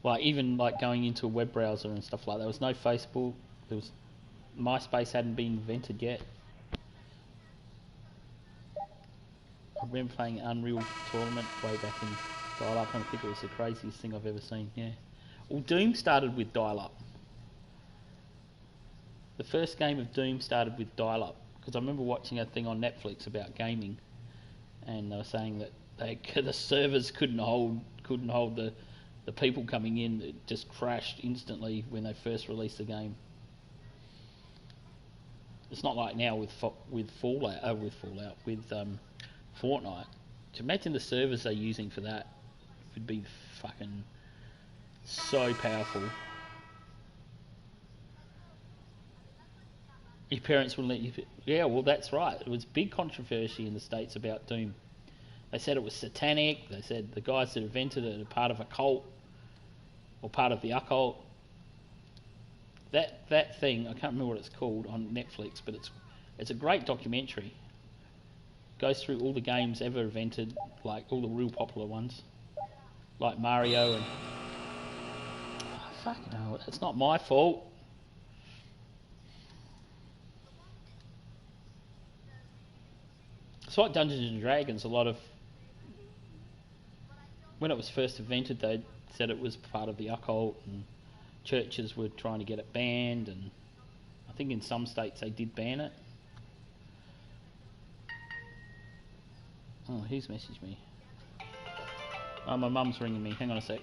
Like even like going into a web browser and stuff like that. There was no Facebook. There was MySpace hadn't been invented yet. I remember playing Unreal Tournament way back in dial-up, and I think it was the craziest thing I've ever seen. Yeah. Well, Doom started with dial-up. The first game of Doom started with dial-up because I remember watching a thing on Netflix about gaming, and they were saying that the servers couldn't hold the people coming in. It just crashed instantly when they first released the game. It's not like now with Fallout with Fortnite. To imagine the servers they're using for that would be fucking so powerful. Your parents wouldn't let you. Yeah, well, that's right. It was big controversy in the States about Doom. They said it was satanic. They said the guys that invented it are part of a cult or part of the occult. That thing, I can't remember what it's called on Netflix, but it's a great documentary. It goes through all the games ever invented, like all the real popular ones, like Mario and. Oh, fucking hell, it's not my fault. It's like Dungeons and Dragons. A lot of when it was first invented, they said it was part of the occult, and churches were trying to get it banned, and I think in some states they did ban it. Oh, who's messaged me? Oh, my mum's ringing me. Hang on a sec.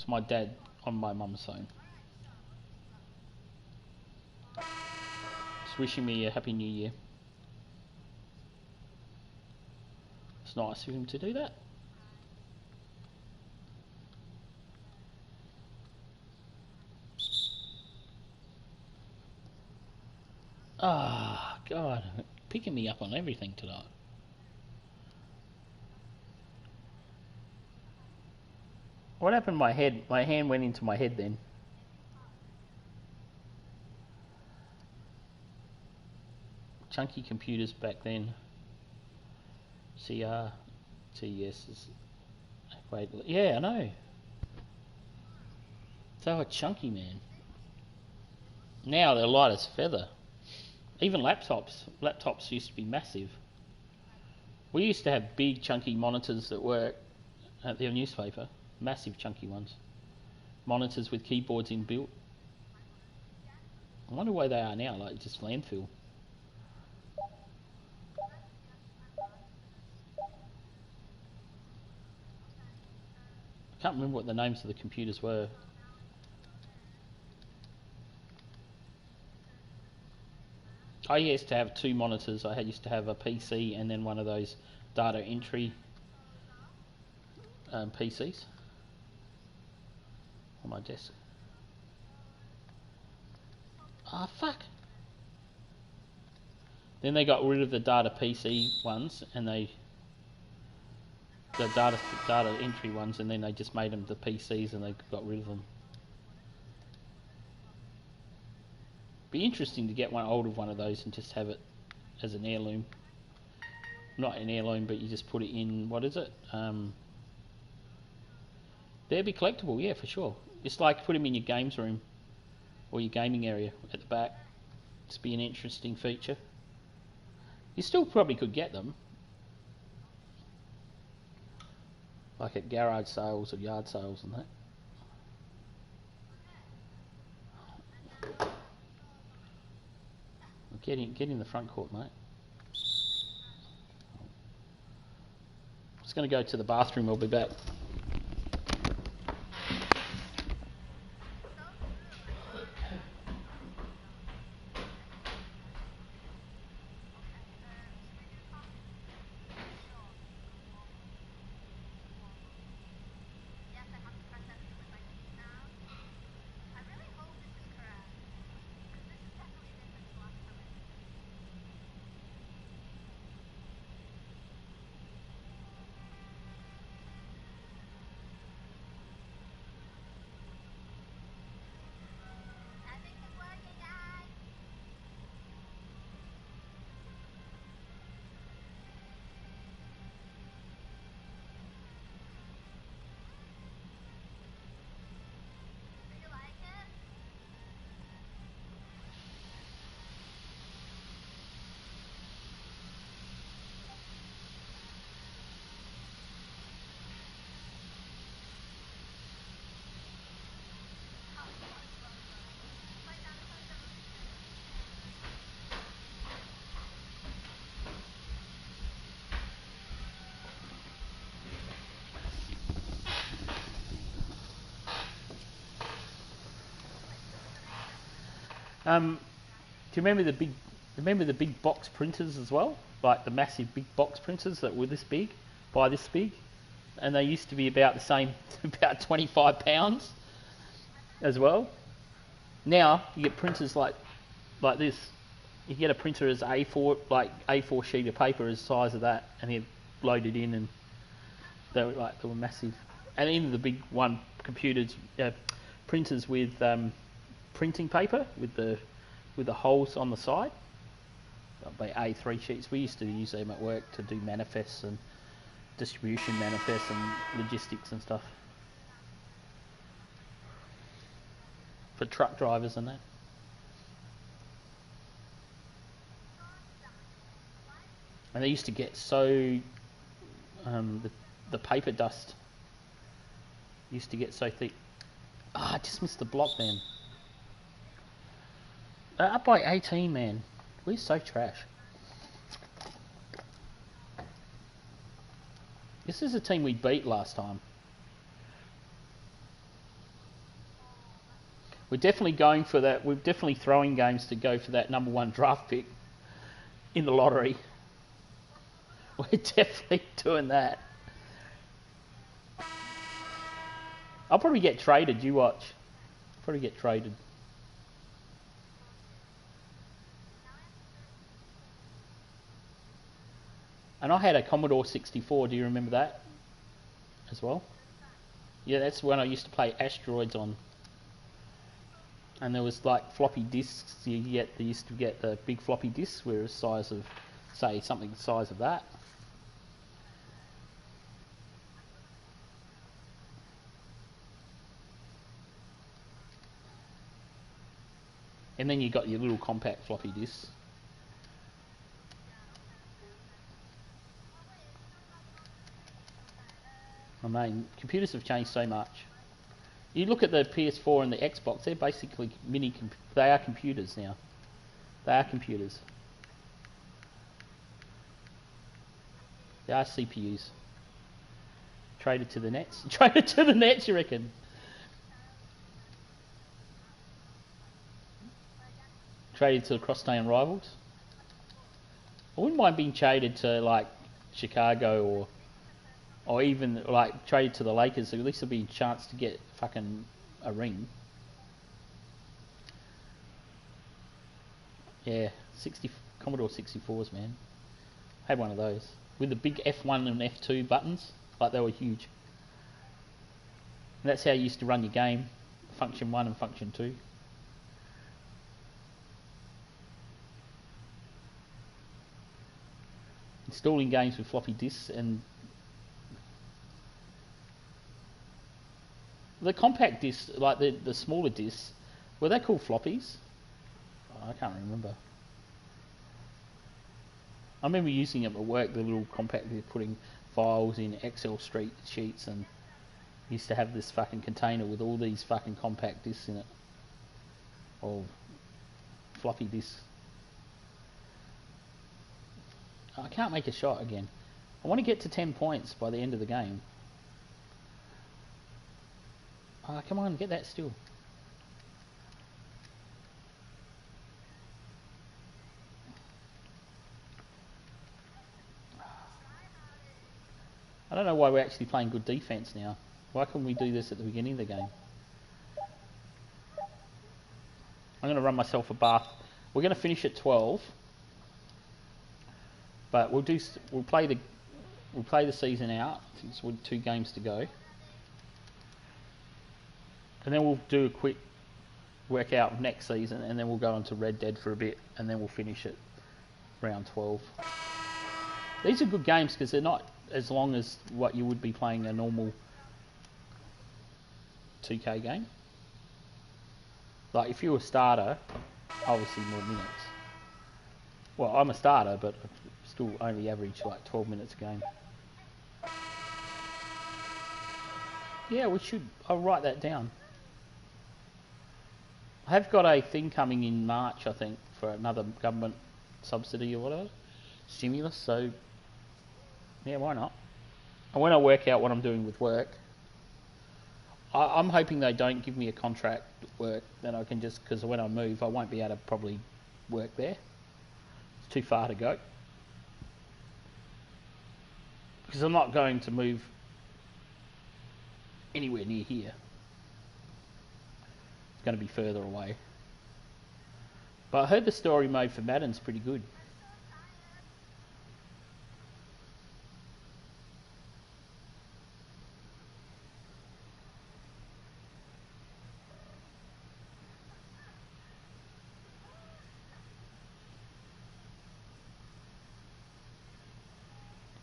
It's my dad on my mum's phone. Just wishing me a happy new year. It's nice of him to do that. Ah, God, picking me up on everything tonight. What happened to my head? My hand went into my head then. Chunky computers back then. CR, TS is... Wait, yeah, I know. They were chunky, man. Now they're light as feather. Even laptops used to be massive. We used to have big chunky monitors that work at the newspaper. Massive chunky ones. Monitors with keyboards inbuilt. I wonder where they are now, like just landfill. I can't remember what the names of the computers were. I used to have two monitors. I used to have a PC and then one of those data entry PCs on my desk. Ah, fuck. Then they got rid of the data PC ones and the data entry ones, and then they just made them the PCs and they got rid of them. Be interesting to get one one of those and just have it as an heirloom. Not an heirloom, but you just put it in, what is it? They'd be collectible, yeah, for sure. It's like put them in your games room or your gaming area at the back. Just be an interesting feature. You still probably could get them, like at garage sales or yard sales and that. Get in the front court, mate. Just going to go to the bathroom. I'll be back. Do you remember the big box printers as well? Like the massive big box printers that were this big, by this big, and they used to be about the same, about 25 pounds as well. Now you get printers like this. You get a printer as A4, like A4 sheet of paper as size of that, and you load it in, and they were massive. And even the big one computers, printers with printing paper with the holes on the side, by A3 sheets. We used to use them at work to do manifests and distribution manifests and logistics and stuff for truck drivers and that. And they used to get so the paper dust used to get so thick. I just missed the block, man. Up by 18, man. We're so trash. This is a team we beat last time. We're definitely going for that. We're definitely throwing games to go for that number 1 draft pick in the lottery. We're definitely doing that. I'll probably get traded. You watch. Probably get traded. And I had a Commodore 64. Do you remember that as well? Yeah, that's when I used to play Asteroids on. And there was like floppy disks. You used to get the big floppy disks, were the size of, say, something the size of that. And then you got your little compact floppy disks. I mean, computers have changed so much. You look at the PS4 and the Xbox; they're basically they are computers now. They are computers. They are CPUs. Traded to the nets. Traded to the nets, you reckon? Traded to the crosstown rivals. I wouldn't mind being traded to like Chicago or even like traded to the Lakers. So at least there'll be a chance to get fucking a ring. Yeah, Commodore 64s, man. Had one of those with the big F1 and F2 buttons. Like they were huge. And that's how you used to run your game, function 1 and function 2. Installing games with floppy disks and the compact discs, like the smaller discs, were they called floppies? Oh, I can't remember. I remember using them at work, the little compact, putting files in Excel sheets, and used to have this fucking container with all these fucking compact discs in it, or floppy disks. I can't make a shot again. I want to get to 10 points by the end of the game. Oh, come on, get that still. I don't know why we're actually playing good defense now. Why couldn't we do this at the beginning of the game? I'm going to run myself a bath. We're going to finish at 12, but we'll play the season out since we're 2 games to go, and then we'll do a quick workout of next season, and then we'll go on to Red Dead for a bit, and then we'll finish at round 12. These are good games because they're not as long as what you would be playing a normal 2K game. Like if you're a starter, obviously more minutes. Well, I'm a starter, but I still only average like 12 minutes a game. Yeah, we should. I'll write that down. I have got a thing coming in March, I think, for another government subsidy or whatever, stimulus. So, yeah, why not? And when I work out what I'm doing with work, I'm hoping they don't give me a contract work. Then I can just, because when I move, I won't be able to probably work there. It's too far to go. Because I'm not going to move anywhere near here. It's going to be further away. But I heard the story mode for Madden's pretty good.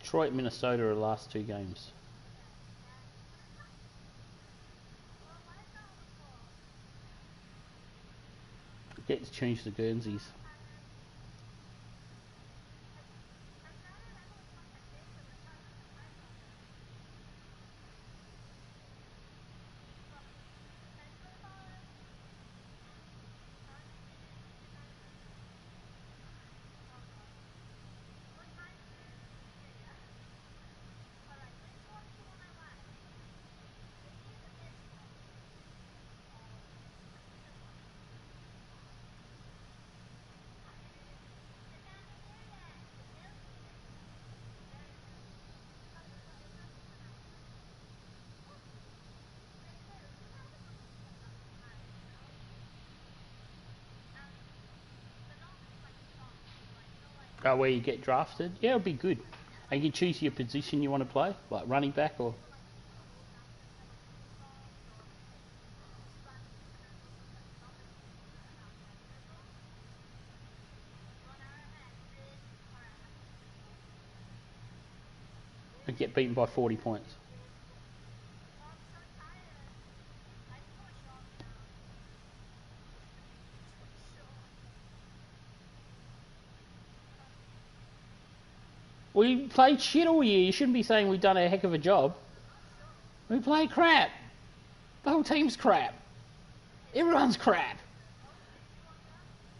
Detroit, Minnesota are the last 2 games. Get to change the Guernseys. Oh, where you get drafted? Yeah, it'll be good. And you can choose your position you want to play, like running back or... and get beaten by 40 points. We played shit all year. You shouldn't be saying we've done a heck of a job. We played crap. The whole team's crap. Everyone's crap.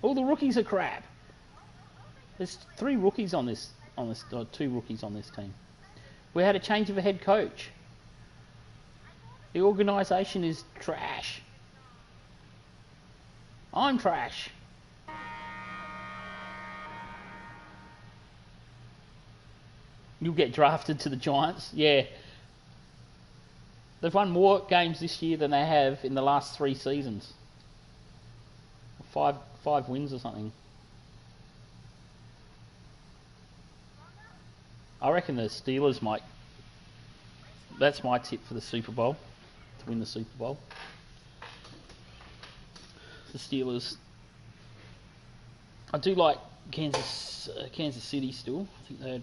All the rookies are crap. There's 3 rookies on this, or 2 rookies on this team. We had a change of a head coach. The organisation is trash. I'm trash. You'll get drafted to the Giants. Yeah. They've won more games this year than they have in the last 3 seasons. 5 wins or something. I reckon the Steelers might... That's my tip for the Super Bowl. To win the Super Bowl. The Steelers... I do like Kansas City still. I think they'd...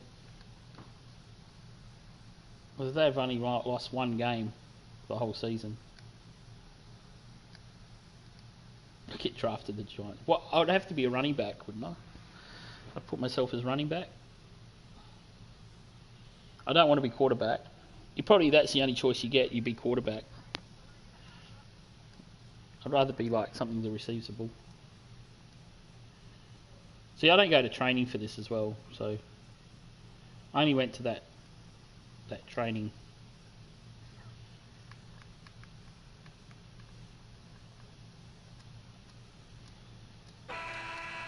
Well, they've only lost 1 game the whole season. I get drafted the Giants. Well, I would have to be a running back, wouldn't I? I'd put myself as running back. I don't want to be quarterback. That's the only choice you get. You'd be quarterback. I'd rather be like something that receives the ball. See, I don't go to training for this as well, so I only went to that training.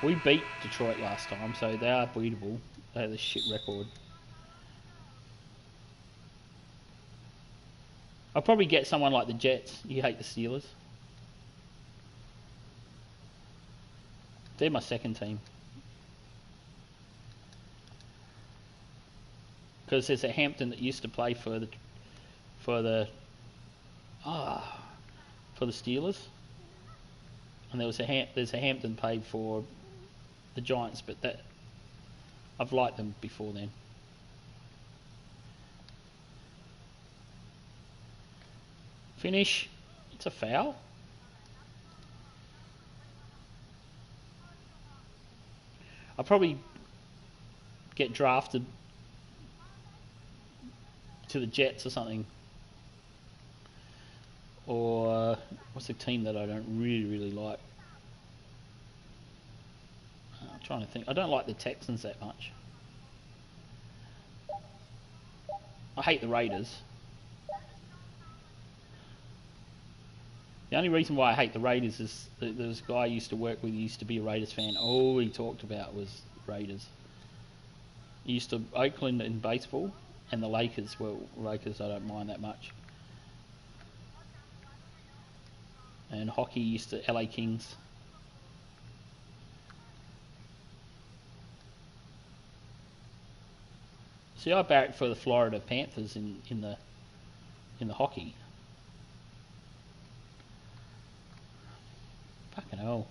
We beat Detroit last time, so they are beatable. They have a shit record. I'll probably get someone like the Jets. You hate the Steelers. They're my second team. Because there's a Hampton that used to play for the Steelers, and there's a Hampton played for the Giants, but that I've liked them before then. Finish. It's a foul. I'll probably get drafted to the Jets or something. Or what's a team that I don't really like? I'm trying to think. I don't like the Texans that much. I hate the Raiders. The only reason why I hate the Raiders is that there's a guy I used to work with who used to be a Raiders fan. All he talked about was Raiders. He used to Oakland in baseball, and the Lakers. Well, Lakers I don't mind that much. And hockey used to LA Kings. See, I barracked for the Florida Panthers in the hockey. Fucking hell.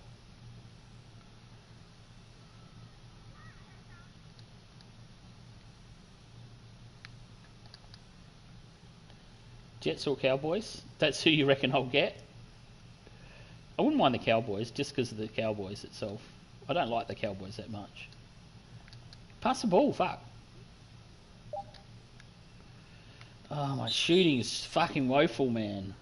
Jets or Cowboys? That's who you reckon I'll get? I wouldn't mind the Cowboys just because of the Cowboys itself. I don't like the Cowboys that much. Pass the ball, fuck. Oh, my shooting is fucking woeful, man.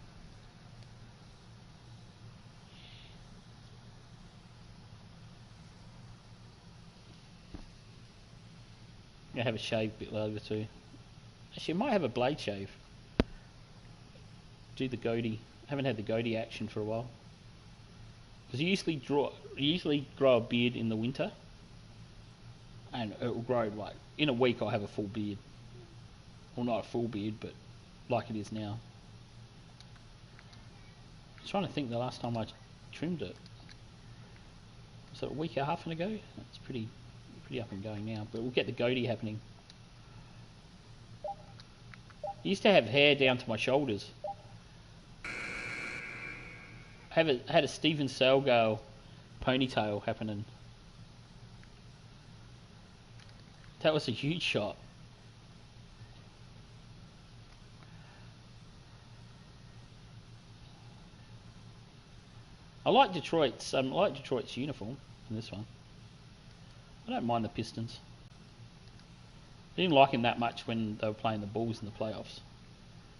I'm gonna have a shave a bit later too. Actually, I might have a blade shave. Do the goatee. I haven't had the goatee action for a while. Because you usually grow a beard in the winter, and it will grow like in a week. I'll have a full beard. Well, not a full beard, but like it is now. I was trying to think the last time I trimmed it. Was it a week and a half ago? That's pretty pretty up and going now, but we'll get the goatee happening. I used to have hair down to my shoulders. Had a Steven Seagal ponytail happening. That was a huge shot. I like Detroit's uniform in this one. I don't mind the Pistons. I didn't like him that much when they were playing the Bulls in the playoffs,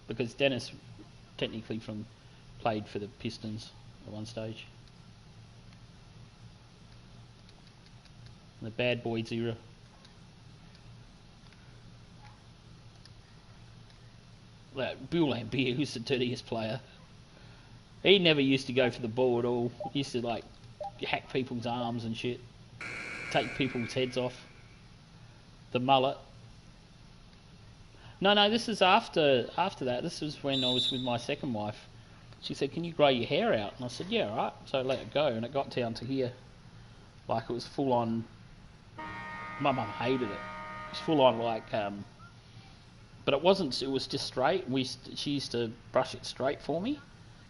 because Dennis technically played for the Pistons at one stage. In the Bad Boys era. Bill Lambier, who's the dirtiest player. He never used to go for the ball at all. He used to like hack people's arms and shit, take people's heads off. The mullet. No, this is after that. This was when I was with my second wife. She said, "Can you grow your hair out?" And I said, "Yeah, all right." So I let it go, and it got down to here. Like it was full on. My mum hated it. It was full on like, but it wasn't. It was just straight. She used to brush it straight for me,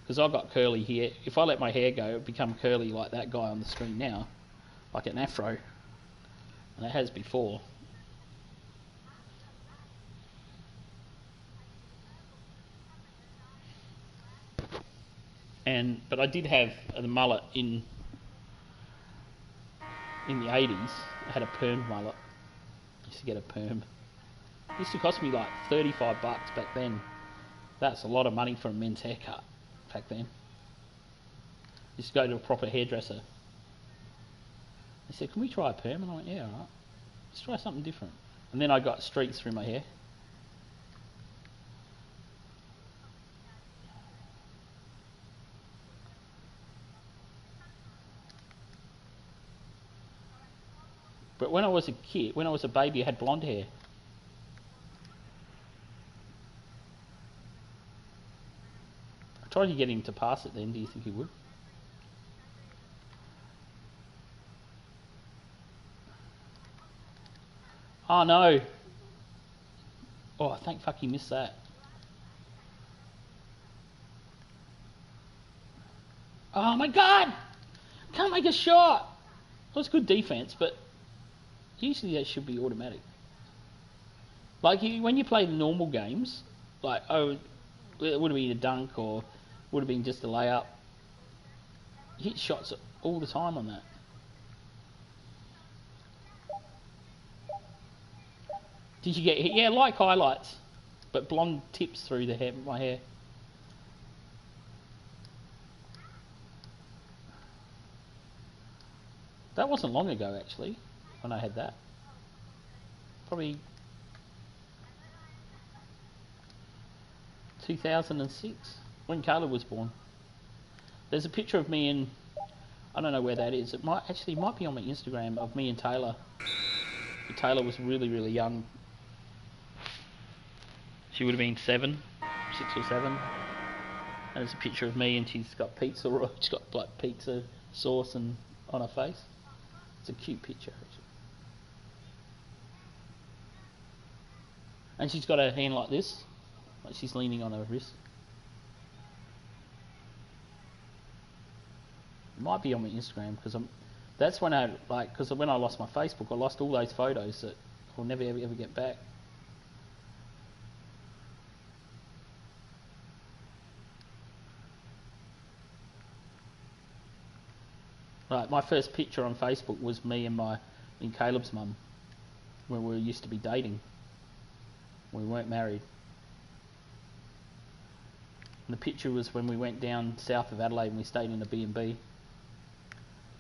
because I've got curly hair. If I let my hair go, it would become curly like that guy on the screen now, like an afro, and it has before. But I did have the mullet in the 80s. I had a perm mullet. I used to get a perm. It used to cost me like $35 back then. That's a lot of money for a men's haircut back then. I used to go to a proper hairdresser. They said, "Can we try a perm?" And I went, "Yeah, alright. Let's try something different." And then I got streaks through my hair. But when I was a kid, when I was a baby, I had blonde hair. I tried to get him to pass it then. Do you think he would? Oh no! Oh, thank fuck he missed that. Oh my god! Can't make a shot! Well, it's good defense, but usually that should be automatic. Like when you play the normal games, like it would have been a dunk or would have been just a layup. You hit shots all the time on that. Did you get hit? Yeah, like highlights, but blonde tips through my hair. That wasn't long ago actually, when I had that. Probably 2006, when Caleb was born. There's a picture of me and I don't know where that is. It might be on my Instagram, of me and Taylor. Taylor was really, really young. She would have been 6 or 7. And there's a picture of me and she's got pizza like pizza sauce and on her face. It's a cute picture actually. And she's got her hand like this, like she's leaning on her wrist. It might be on my Instagram because that's when because when I lost my Facebook, I lost all those photos that I'll never ever get back. Like my first picture on Facebook was me and Caleb's mum when we used to be dating. We weren't married. And the picture was when we went down south of Adelaide and we stayed in a B&B.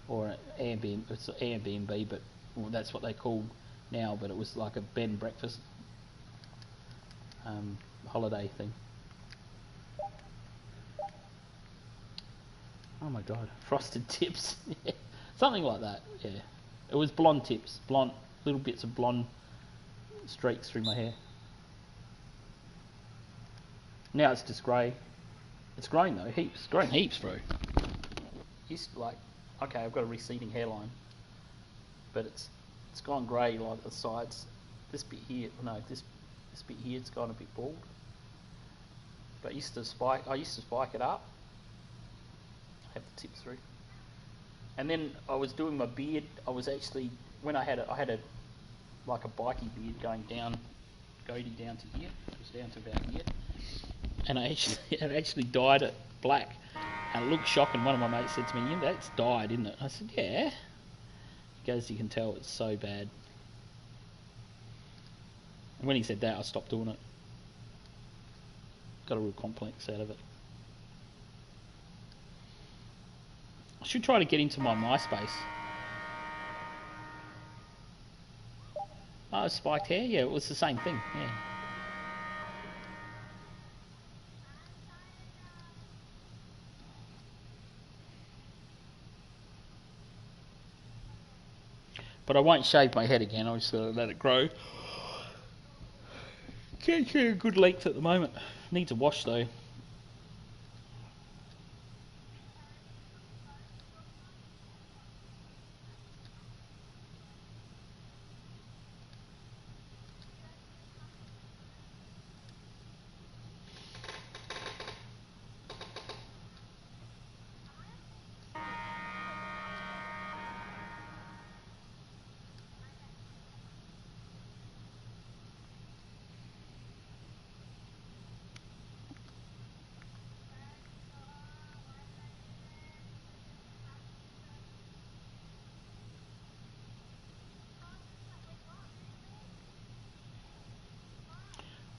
Or an Airbnb. It's an Airbnb, but that's what they call now, but it was like a bed and breakfast holiday thing. Oh my god, frosted tips. Something like that, yeah. It was blonde tips, little bits of blonde streaks through my hair. Now it's just grey. It's growing though, heaps. It's growing heaps, bro. Used to okay, I've got a receding hairline, but it's It's gone grey, like the sides. This bit here, no, this bit here, it's gone a bit bald. But I used to spike it up, have the tip through. And then I was doing my beard. I was actually, when I had a like a bikey beard going down, goatee down to here. It was down to about here. And I actually dyed it black. And it looked shocking. One of my mates said to me, "Yeah, that's dyed, isn't it?" I said, "Yeah." He goes, "You can tell it's so bad." And when he said that, I stopped doing it. Got a real complex out of it. I should try to get into my MySpace. Oh, spiked hair? Yeah, it was the same thing, yeah. But I won't shave my head again, I'll just let it grow. Can't see a good length at the moment. Needs a wash though.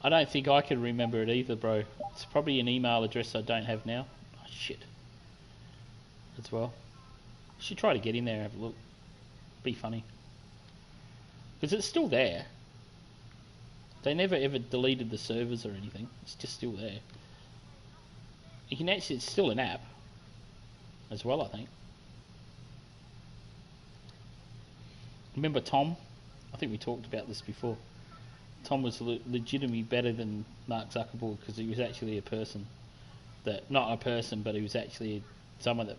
I don't think I can remember it either, bro. It's probably an email address I don't have now. Oh, shit. As well. I should try to get in there and have a look. Be funny. Because it's still there. They never ever deleted the servers or anything. It's just still there. You can actually, it's still an app as well, I think. Remember Tom? I think we talked about this before. Tom was legitimately better than Mark Zuckerberg because he was actually a person. Not a person, but he was actually someone that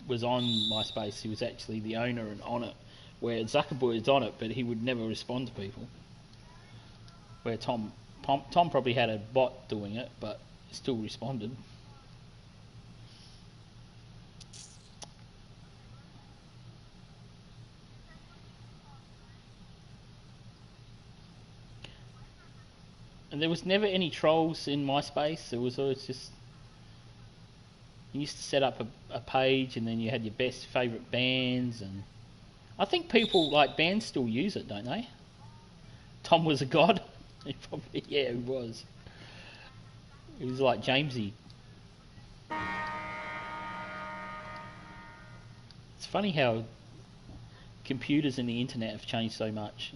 was on MySpace. He was actually the owner and on it. Where Zuckerberg is on it, but he would never respond to people. Where Tom probably had a bot doing it, but still responded. And there was never any trolls in MySpace. It was always just, you used to set up a page and then you had your best favourite bands, and I think people like bands still use it, don't they? Tom was a god. He probably, yeah, he was. He was like Jamesy. It's funny how computers and the internet have changed so much,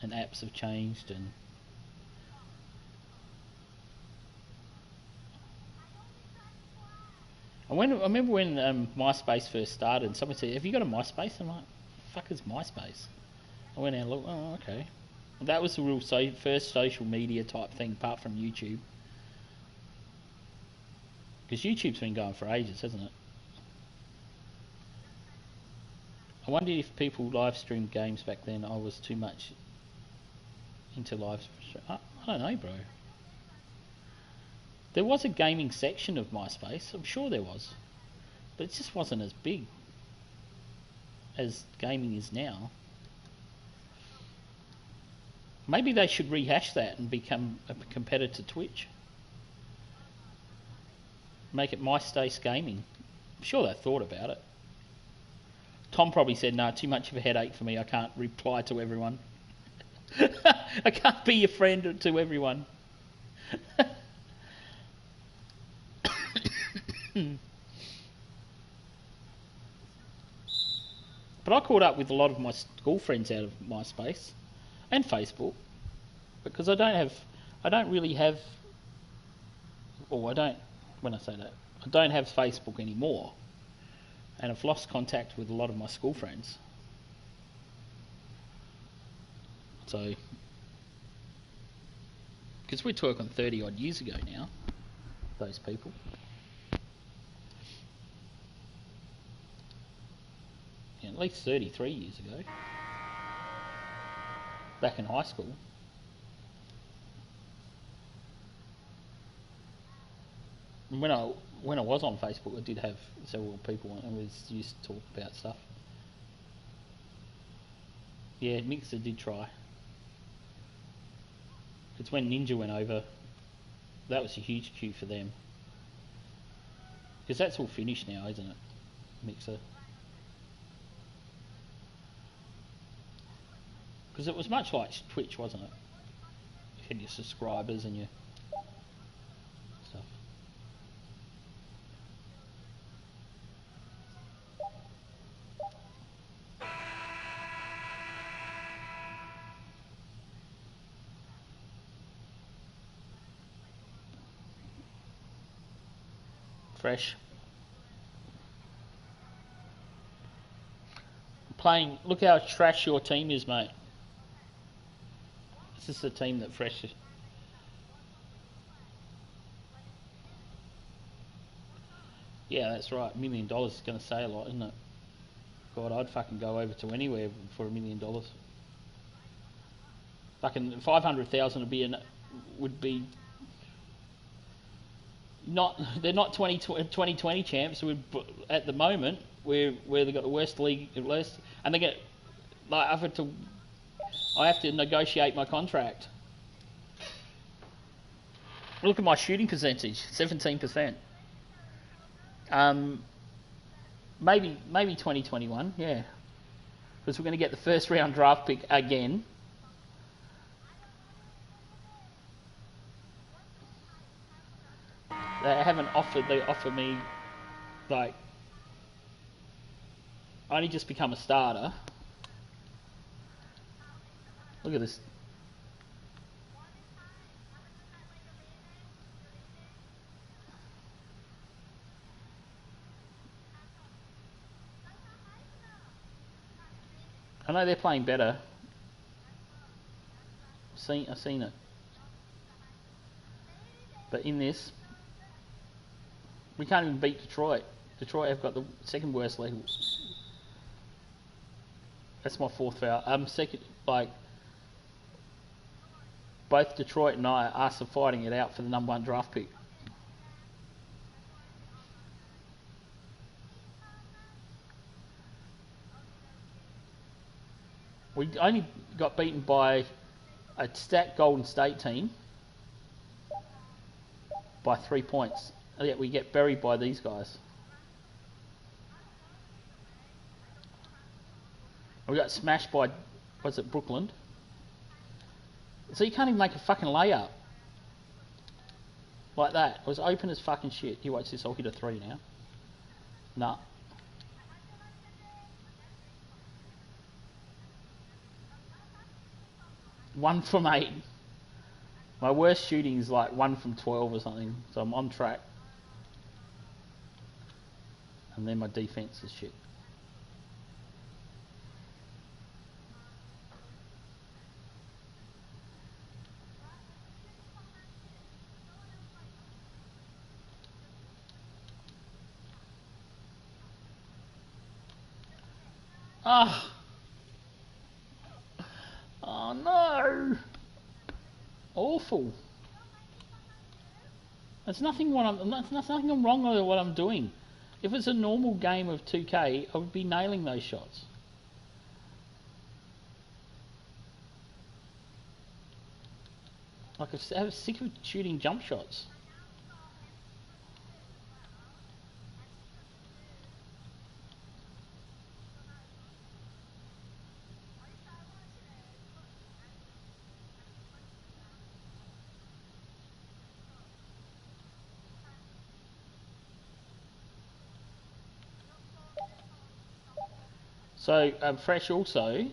and apps have changed, and I remember when MySpace first started, and someone said, "Have you got a MySpace?" I'm like, "Fuck is MySpace?" I went out and looked. Oh, okay. And that was the real first social media type thing, apart from YouTube. Because YouTube's been going for ages, hasn't it? I wondered if people live streamed games back then. I was too much into live stream. I don't know, bro. There was a gaming section of MySpace. I'm sure there was. But it just wasn't as big as gaming is now. Maybe they should rehash that and become a competitor to Twitch. Make it MySpace Gaming. I'm sure they thought about it. Tom probably said, "No, too much of a headache for me. I can't reply to everyone. I can't be your friend to everyone." But I caught up with a lot of my school friends out of MySpace and Facebook, because I don't really have, or I don't, when I say that, I don't have Facebook anymore, and I've lost contact with a lot of my school friends. So, because we're talking 30 odd years ago now, those people. Yeah, at least 33 years ago. back in high school. And when I was on Facebook, I did have several people and was used to talk about stuff. Yeah, Mixer did try. It's when Ninja went over. That was a huge queue for them. Because that's all finished now, isn't it? Mixer. Because it was much like Twitch, wasn't it? You had your subscribers and your stuff. Fresh. Playing. Look how trash your team is, mate. This is the team that Fresh is. Yeah, that's right. $1 million is going to say a lot, isn't it? God, I'd fucking go over to anywhere for $1 million. Fucking 500,000 would be not. They're not 2020 champs. At the moment, where they got the worst league, and they get like I have to negotiate my contract. Look at my shooting percentage, 17%. Maybe 2021, yeah, because we're going to get the first round draft pick again. They haven't offered. They offer me like I only just become a starter. Look at this. I know they're playing better. I've seen it. But in this, we can't even beat Detroit. Detroit have got the second worst league. That's my fourth foul. Second, like both Detroit and us are fighting it out for the #1 draft pick. We only got beaten by a stacked Golden State team by 3 points. And yet we get buried by these guys. We got smashed by, what's it, Brooklyn? So you can't even make a fucking layup. Like that. It was open as fucking shit. You watch this, I'll hit a 3 now. Nah. One from 8. My worst shooting is like 1 from 12 or something. So I'm on track. And then my defense is shit. Ah. Oh no. Awful. There's nothing wrong with what I'm doing. If it's a normal game of 2K, I would be nailing those shots. Like I was sick of shooting jump shots. So, Fresh also,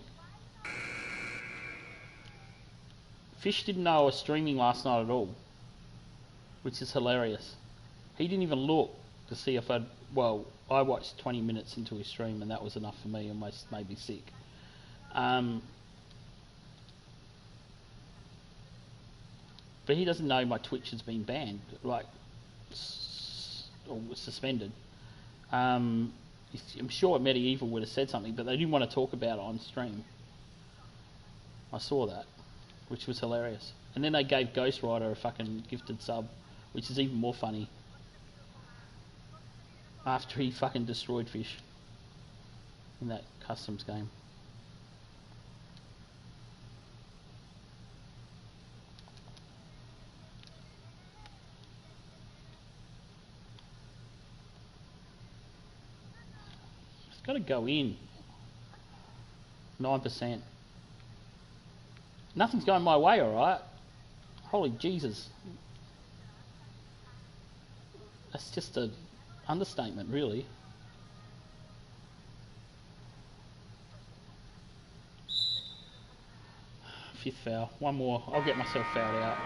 Fish didn't know I was streaming last night at all, which is hilarious. He didn't even look to see if I'd, well, I watched 20 minutes into his stream and that was enough for me, almost made me sick. But he doesn't know my Twitch has been banned, like, or suspended. I'm sure Medieval would have said something, but they didn't want to talk about it on stream. I saw that, which was hilarious. And then they gave Ghost Rider a fucking gifted sub, which is even more funny. After he fucking destroyed Fish in that customs game. It's got to go in. 9%. Nothing's going my way, alright? Holy Jesus. That's just an understatement, really. Fifth foul. One more. I'll get myself fouled out.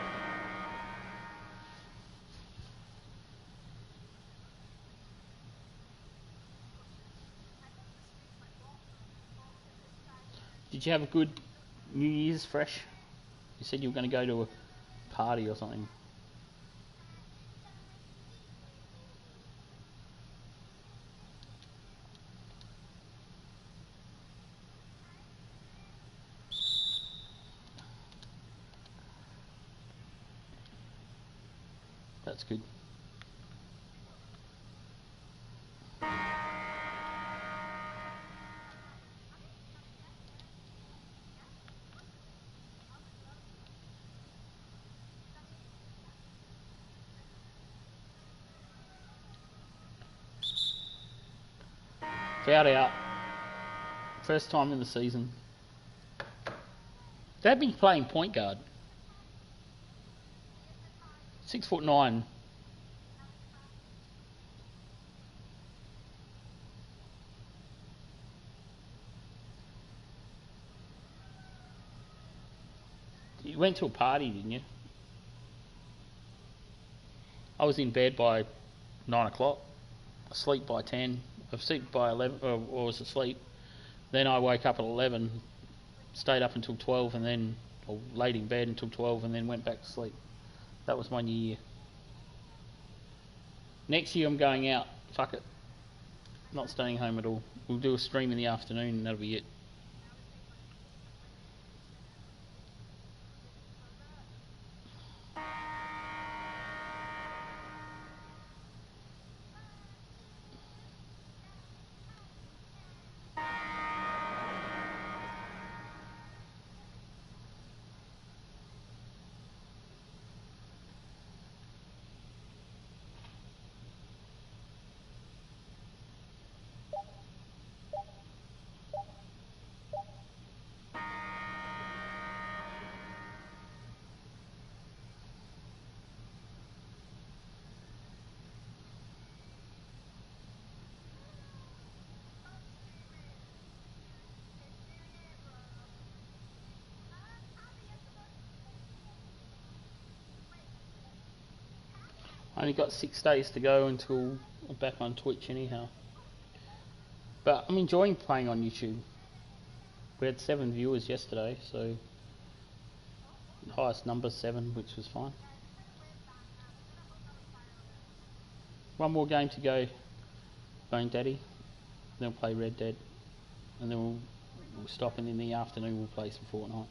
Did you have a good New Year's fresh? You said you were going to go to a party or something. That's good. Fouled out. First time in the season. They've been playing point guard. 6'9". You went to a party, didn't you? I was in bed by 9 o'clock. Asleep by 10. Asleep by 11, or was asleep. Then I woke up at 11, stayed up until 12, and then, or laid in bed until 12, and then went back to sleep. That was my new year. Next year I'm going out. Fuck it. Not staying home at all. We'll do a stream in the afternoon, and that'll be it. I only got 6 days to go until I'm back on Twitch anyhow. But I'm enjoying playing on YouTube. We had 7 viewers yesterday, so the highest number 7, which was fine. One more game to go, Bone Daddy. Then we'll play Red Dead, and then we'll stop, and in the afternoon we'll play some Fortnite.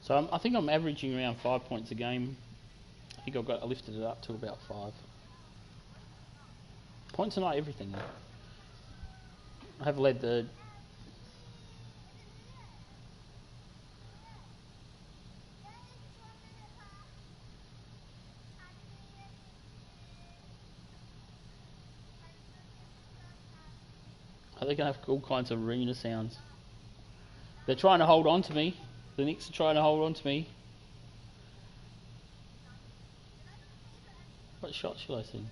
So I think I'm averaging around 5 points a game. I think I lifted it up to about 5. Points are not everything though. I have led the... Are they going to have all kinds of arena sounds? They're trying to hold on to me. The Knicks are trying to hold on to me. What shot should I see?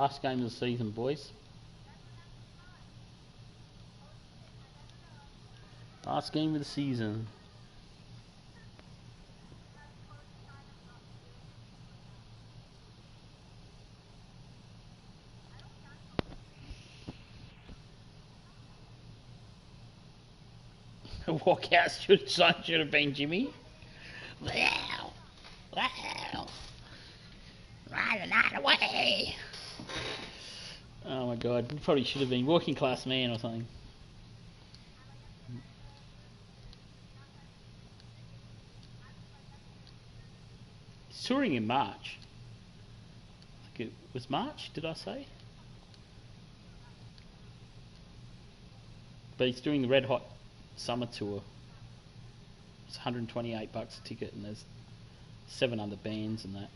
Last game of the season, boys. Last game of the season. Walkout should have been Jimmy. Wow. Wow. Run another way. Oh my god, probably should have been working class man or something. He's touring in March. Like it was March, did I say? But he's doing the Red Hot Summer Tour. It's $128 a ticket, and there's 7 other bands and that.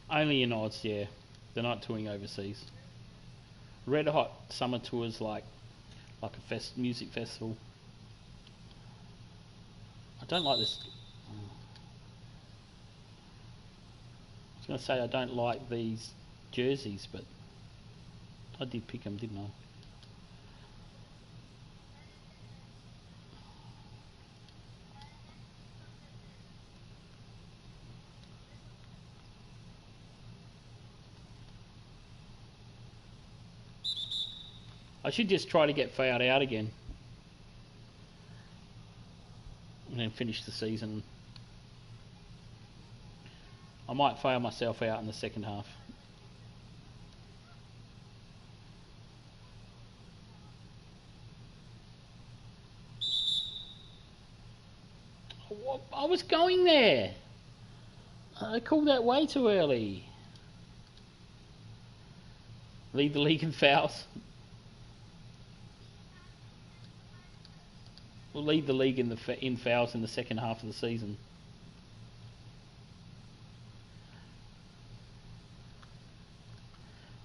Only in Oz, yeah. They're not touring overseas. Red Hot Summer Tours like a music festival. I don't like this. I was going to say I don't like these jerseys, but I did pick them, didn't I? I should just try to get fouled out again and then finish the season. I might foul myself out in the second half. I was going there. I called that way too early. Lead the league in fouls. We'll lead the league in fouls in the second half of the season.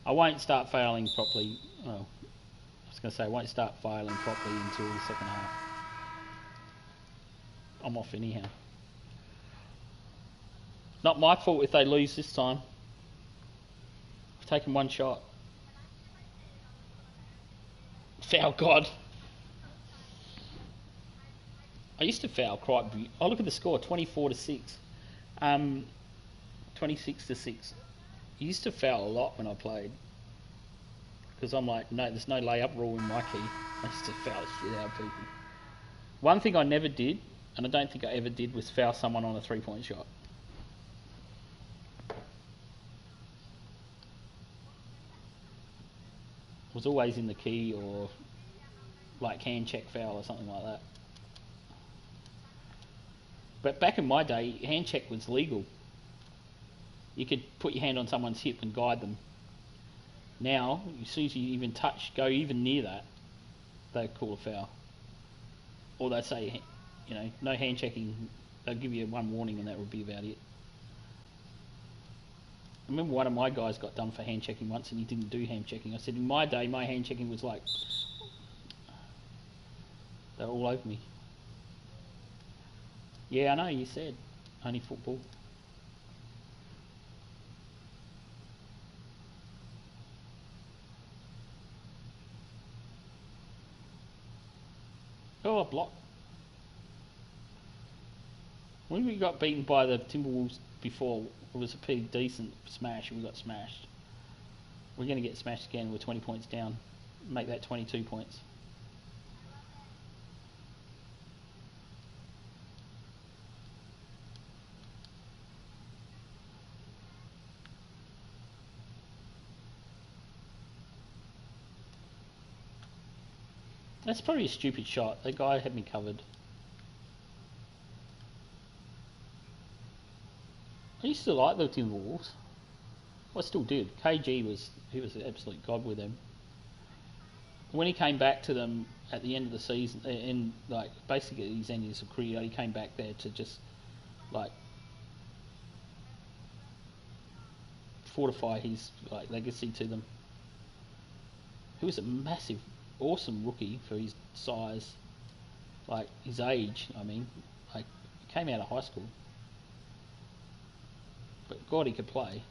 I won't start fouling properly. Well, I was going to say I won't start fouling properly until the second half. I'm off anyhow. Not my fault if they lose this time. I've taken one shot. Foul God. I used to foul quite. Oh, look at the score, 24-6. 26-6. I used to foul a lot when I played. Because I'm like, no, there's no layup rule in my key. I used to foul shit out of people. One thing I never did, and I don't think I ever did, was foul someone on a 3-point shot. It was always in the key or like hand check foul or something like that. But back in my day, hand check was legal. You could put your hand on someone's hip and guide them. Now, as soon as you even go even near that, they call a foul. Or they say, no hand checking. They'll give you one warning and that would be about it. I remember one of my guys got done for hand checking once and he didn't do hand checking. I said, in my day, my hand checking was like, they were all over me. Yeah, I know, you said. Only football. Oh, a block. When we got beaten by the Timberwolves before, it was a pretty decent smash and we got smashed. We're going to get smashed again. We're 20 points down. Make that 22 points. That's probably a stupid shot. The guy had me covered. I used to like the Timberwolves. I still did. KG was an absolute god with them. when he came back to them at the end of the season, in like basically his end of his career, he came back there to just like fortify his like legacy to them. He was a massive, awesome rookie for his size, like his age. I mean, like he came out of high school, but God, he could play.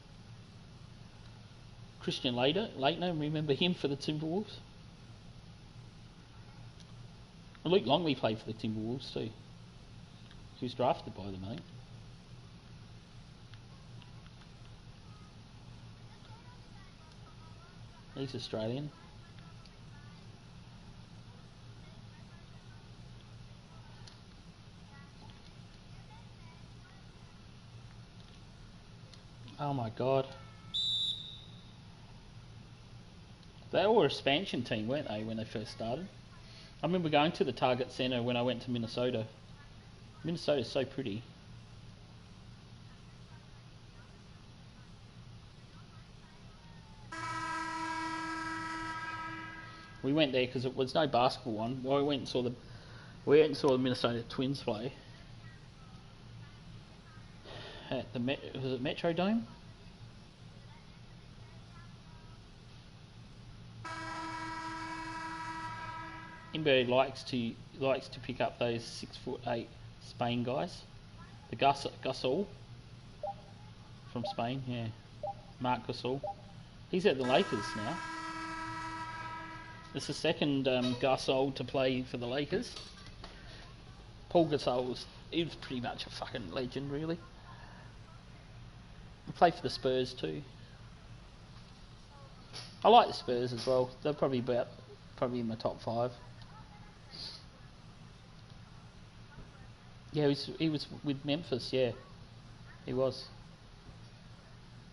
Christian Leitner, remember him for the Timberwolves? Luke Longley played for the Timberwolves too. He was drafted by them, I think. He's Australian. Oh my God. They were an expansion team, weren't they, when they first started? I remember going to the Target Centre when I went to Minnesota. Minnesota's so pretty. We went there because it was no basketball one. Well, we went and saw the Minnesota Twins play at the was it Metrodome? Imber likes to pick up those 6'8" Spain guys. The Gasol from Spain, yeah. Marc Gasol. He's at the Lakers now. It's the second Gasol to play for the Lakers. Paul Gasol he was pretty much a fucking legend, really. He played for the Spurs too. I like the Spurs as well. They're probably in my top 5. Yeah, he was with Memphis. Yeah, he was.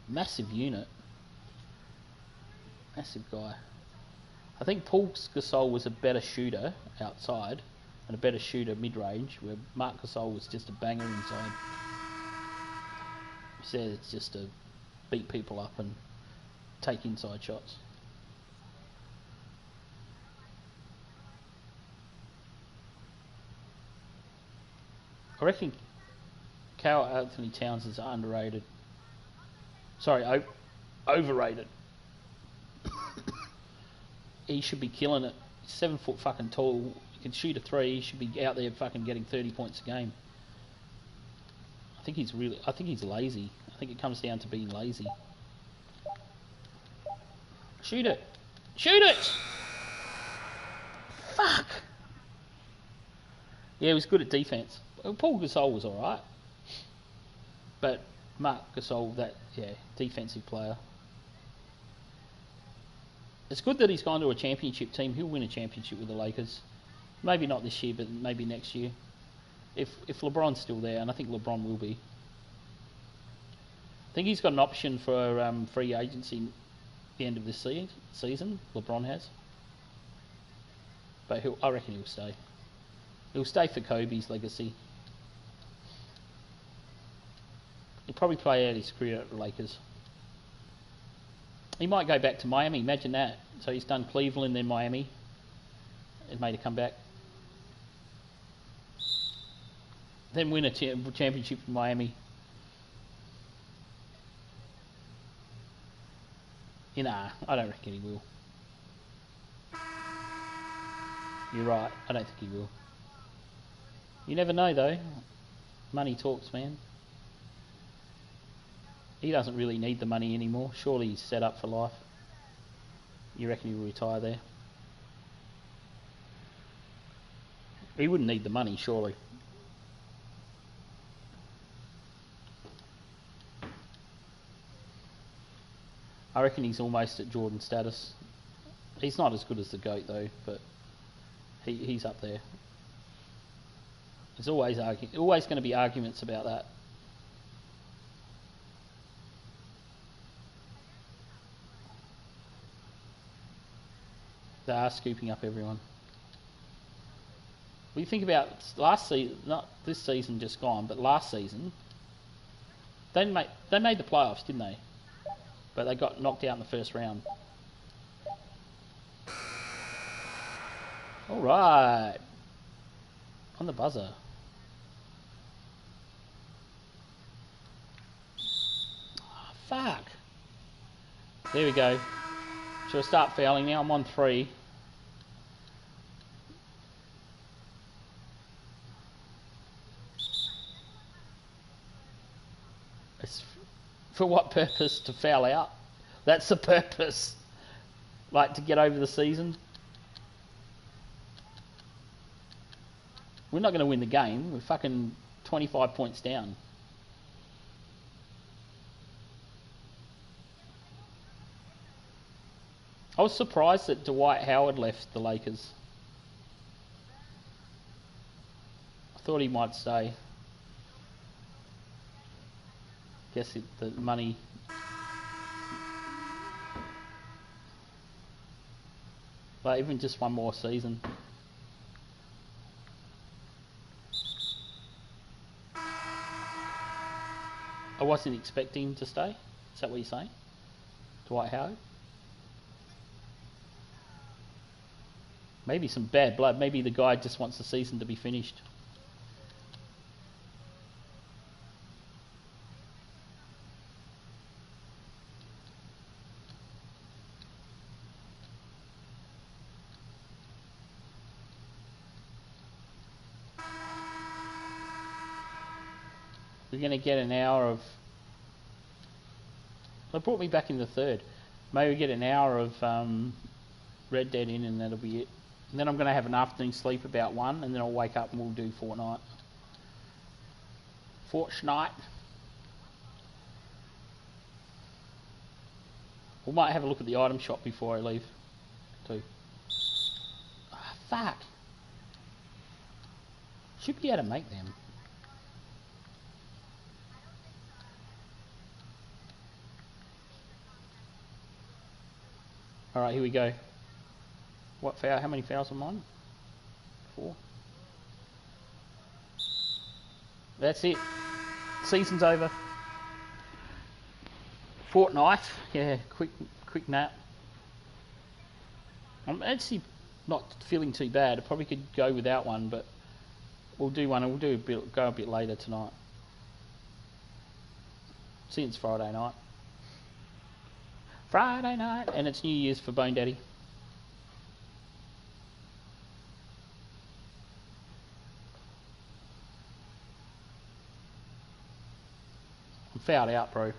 Massive unit. Massive guy. I think Paul Gasol was a better shooter outside and a better shooter mid-range, where Marc Gasol was just a banger inside. He said it's just to beat people up and take inside shots. I reckon Karl Anthony Towns is underrated. Sorry, overrated. He should be killing it. He's 7 foot fucking tall. He can shoot a 3. He should be out there fucking getting 30 points a game. I think he's lazy. I think it comes down to being lazy. Shoot it! Shoot it! Fuck! Yeah, he was good at defense. Paul Gasol was alright. But Marc Gasol, defensive player. It's good that he's gone to a championship team. He'll win a championship with the Lakers. Maybe not this year, but maybe next year. If LeBron's still there, and I think LeBron will be. I think he's got an option for free agency at the end of this season. LeBron has. But I reckon he'll stay. He'll stay for Kobe's legacy. He'll probably play out his career at the Lakers. He might go back to Miami. Imagine that. So he's done Cleveland, then Miami, and made a comeback. Then win a championship in Miami. Nah, I don't reckon he will. You're right. I don't think he will. You never know, though. Money talks, man. He doesn't really need the money anymore. Surely he's set up for life. You reckon he'll retire there? He wouldn't need the money, surely. I reckon he's almost at Jordan status. He's not as good as the GOAT, though, but he's up there. There's always going to be arguments about that. They are scooping up everyone. Well, you think about last season, not this season just gone, but last season, they made the playoffs, didn't they? But they got knocked out in the first round. All right. On the buzzer. Oh, fuck. There we go. Shall I start fouling now? I'm on 3. It's for what purpose? To foul out? That's the purpose. Like to get over the season. We're not going to win the game. We're fucking 25 points down. I was surprised that Dwight Howard left the Lakers. I thought he might stay. Guess the money. But even just one more season. I wasn't expecting him to stay. Is that what you're saying? Dwight Howard? Maybe some bad blood. Maybe the guy just wants the season to be finished. We're going to get an hour of... They brought me back in the third. Maybe we get an hour of Red Dead in and that'll be it. And then I'm going to have an afternoon sleep about 1 and then I'll wake up and we'll do Fortnite. Fortnite. We might have a look at the item shop before I leave too. Ah, fuck. Should be able to make them. Alright, here we go. What foul? How many fouls am I on? 4. That's it. Season's over. Fortnite. Yeah, quick nap. I'm actually not feeling too bad. I probably could go without one, but we'll do one and we'll go a bit later tonight. Since Friday night. Friday night, and it's New Year's for Bone Daddy. I'm fouled out, bro.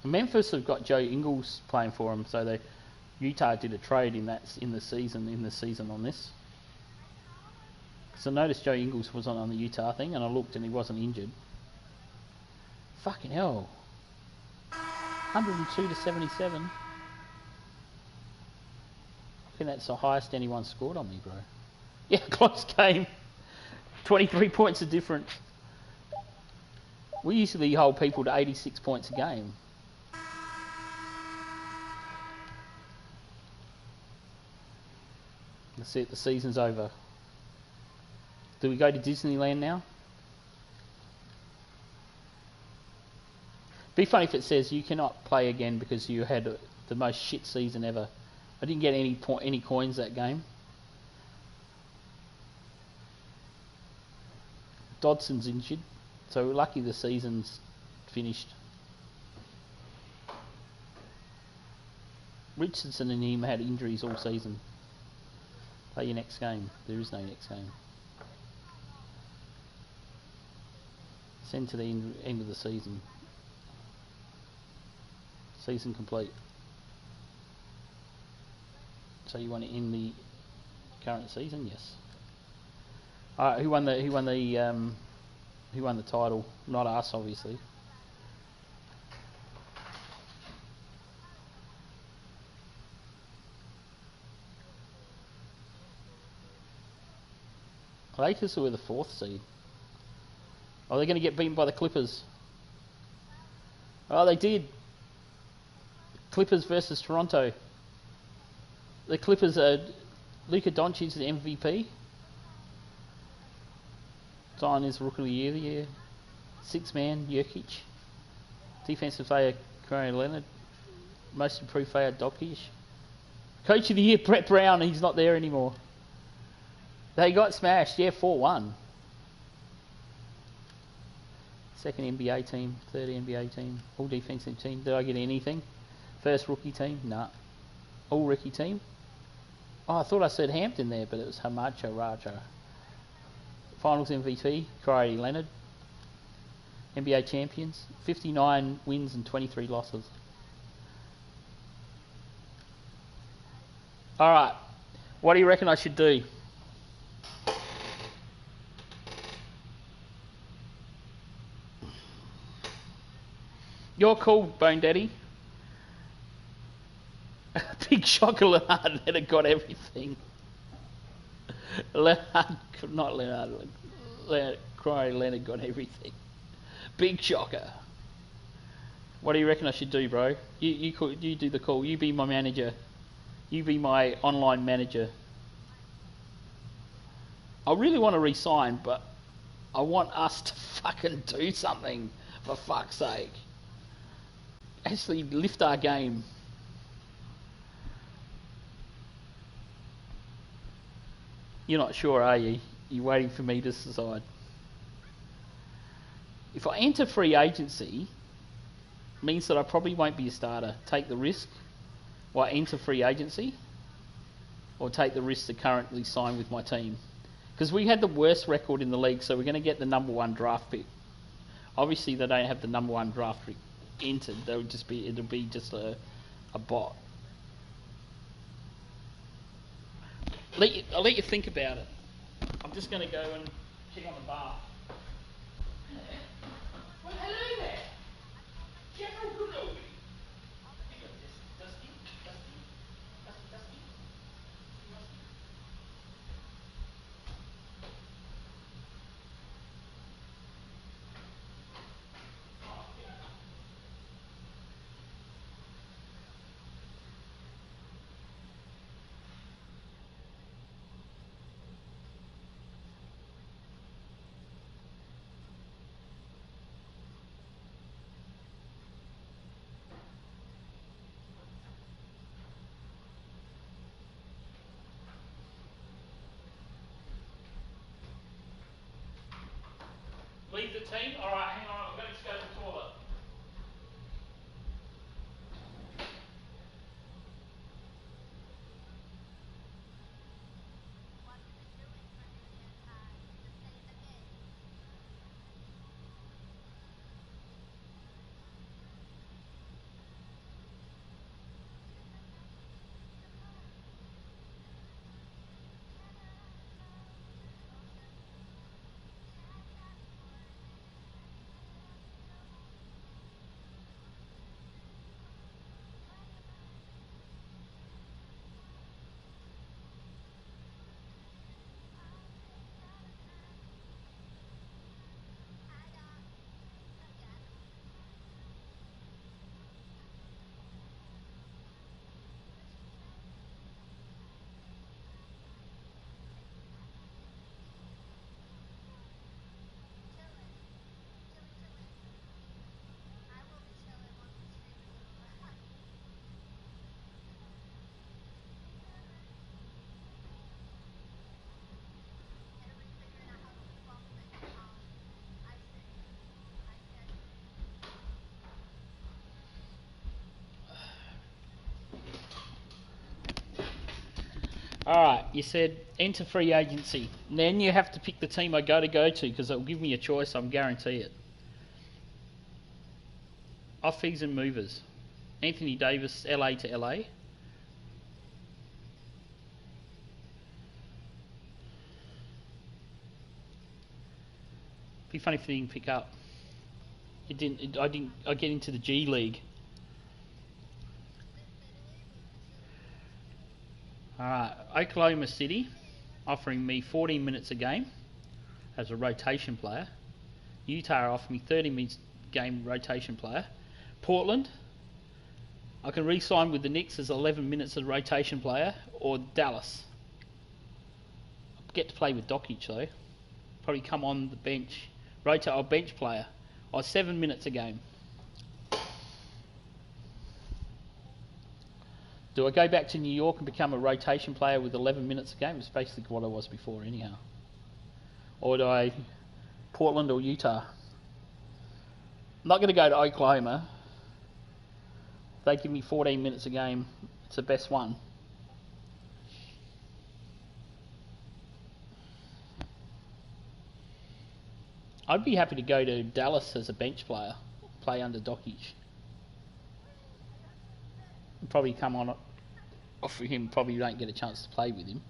Memphis have got Joe Ingles playing for them, so Utah did a trade in the season on this. So I noticed Joe Ingles was on the Utah thing, and I looked and he wasn't injured. Fucking hell. 102 to 77. I think that's the highest anyone scored on me, bro. Yeah, close game. 23 points of difference. We usually hold people to 86 points a game. That's it, the season's over. Do we go to Disneyland now? Be funny if it says you cannot play again because you had the most shit season ever. I didn't get any coins that game. Dodson's injured, so we're lucky the season's finished. Richardson and him had injuries all season. Play your next game. There is no next game. Send to the end of the season. Season complete. So you want to end the current season? Yes. Alright, who won the title? Not us, obviously. Lakers were the 4th seed. Oh, they're going to get beaten by the Clippers. Oh, they did. Clippers versus Toronto. The Clippers are... Luka Doncic is the MVP. Zion is Rookie of the Year. 6-man, Jokic. Defensive player, Kawhi Leonard. Most improved player, Dokic. Coach of the Year, Brett Brown. He's not there anymore. They got smashed. Yeah, 4-1. Second NBA team, third NBA team, all defensive team. Did I get anything? First rookie team? Nah. All rookie team? Oh, I thought I said Hampton there, but it was Hamacha Raja. Finals MVP, Kawhi Leonard. NBA champions, 59 wins and 23 losses. Alright, what do you reckon I should do? You're cool, Bone Daddy. Big shocker, Leonard got everything. Not Leonard. Leonard got everything. Big shocker. What do you reckon I should do, bro? You do the call. You be my manager. You be my online manager. I really want to resign, but I want us to fucking do something, for fuck's sake. Actually lift our game. You're not sure, are you? You're waiting for me to decide. If I enter free agency, means that I probably won't be a starter. Take the risk. Or I enter free agency, or take the risk to currently sign with my team. Because we had the worst record in the league, so we're going to get the number 1 draft pick. Obviously, they don't have the number 1 draft pick entered. It'll be just a bot. I'll let you think about it. I'm just going to go and check on the bar. Well, hello there. General Goodall. Dusty. Leave the team? Alright, hang on, I'm going to just go to the toilet. Alright, you said enter free agency. Then you have to pick the team I go to because it will give me a choice, I guarantee it. Off fees and movers. Anthony Davis, LA to LA. Be funny if they didn't pick up. I get into the G League. Alright, Oklahoma City offering me 14 minutes a game as a rotation player. Utah offered me 30 minutes game rotation player. Portland, I can re-sign with the Knicks as 11 minutes as a rotation player. Or Dallas. I get to play with Dokic though. probably come on the bench, rotate a bench player. 7 minutes a game. Do I go back to New York and become a rotation player with 11 minutes a game? It's basically what I was before anyhow. Or do I Portland or Utah? I'm not going to go to Oklahoma. If they give me 14 minutes a game, it's the best one. I'd be happy to go to Dallas as a bench player, play under Doncic. Probably come on off of him, probably don't get a chance to play with him.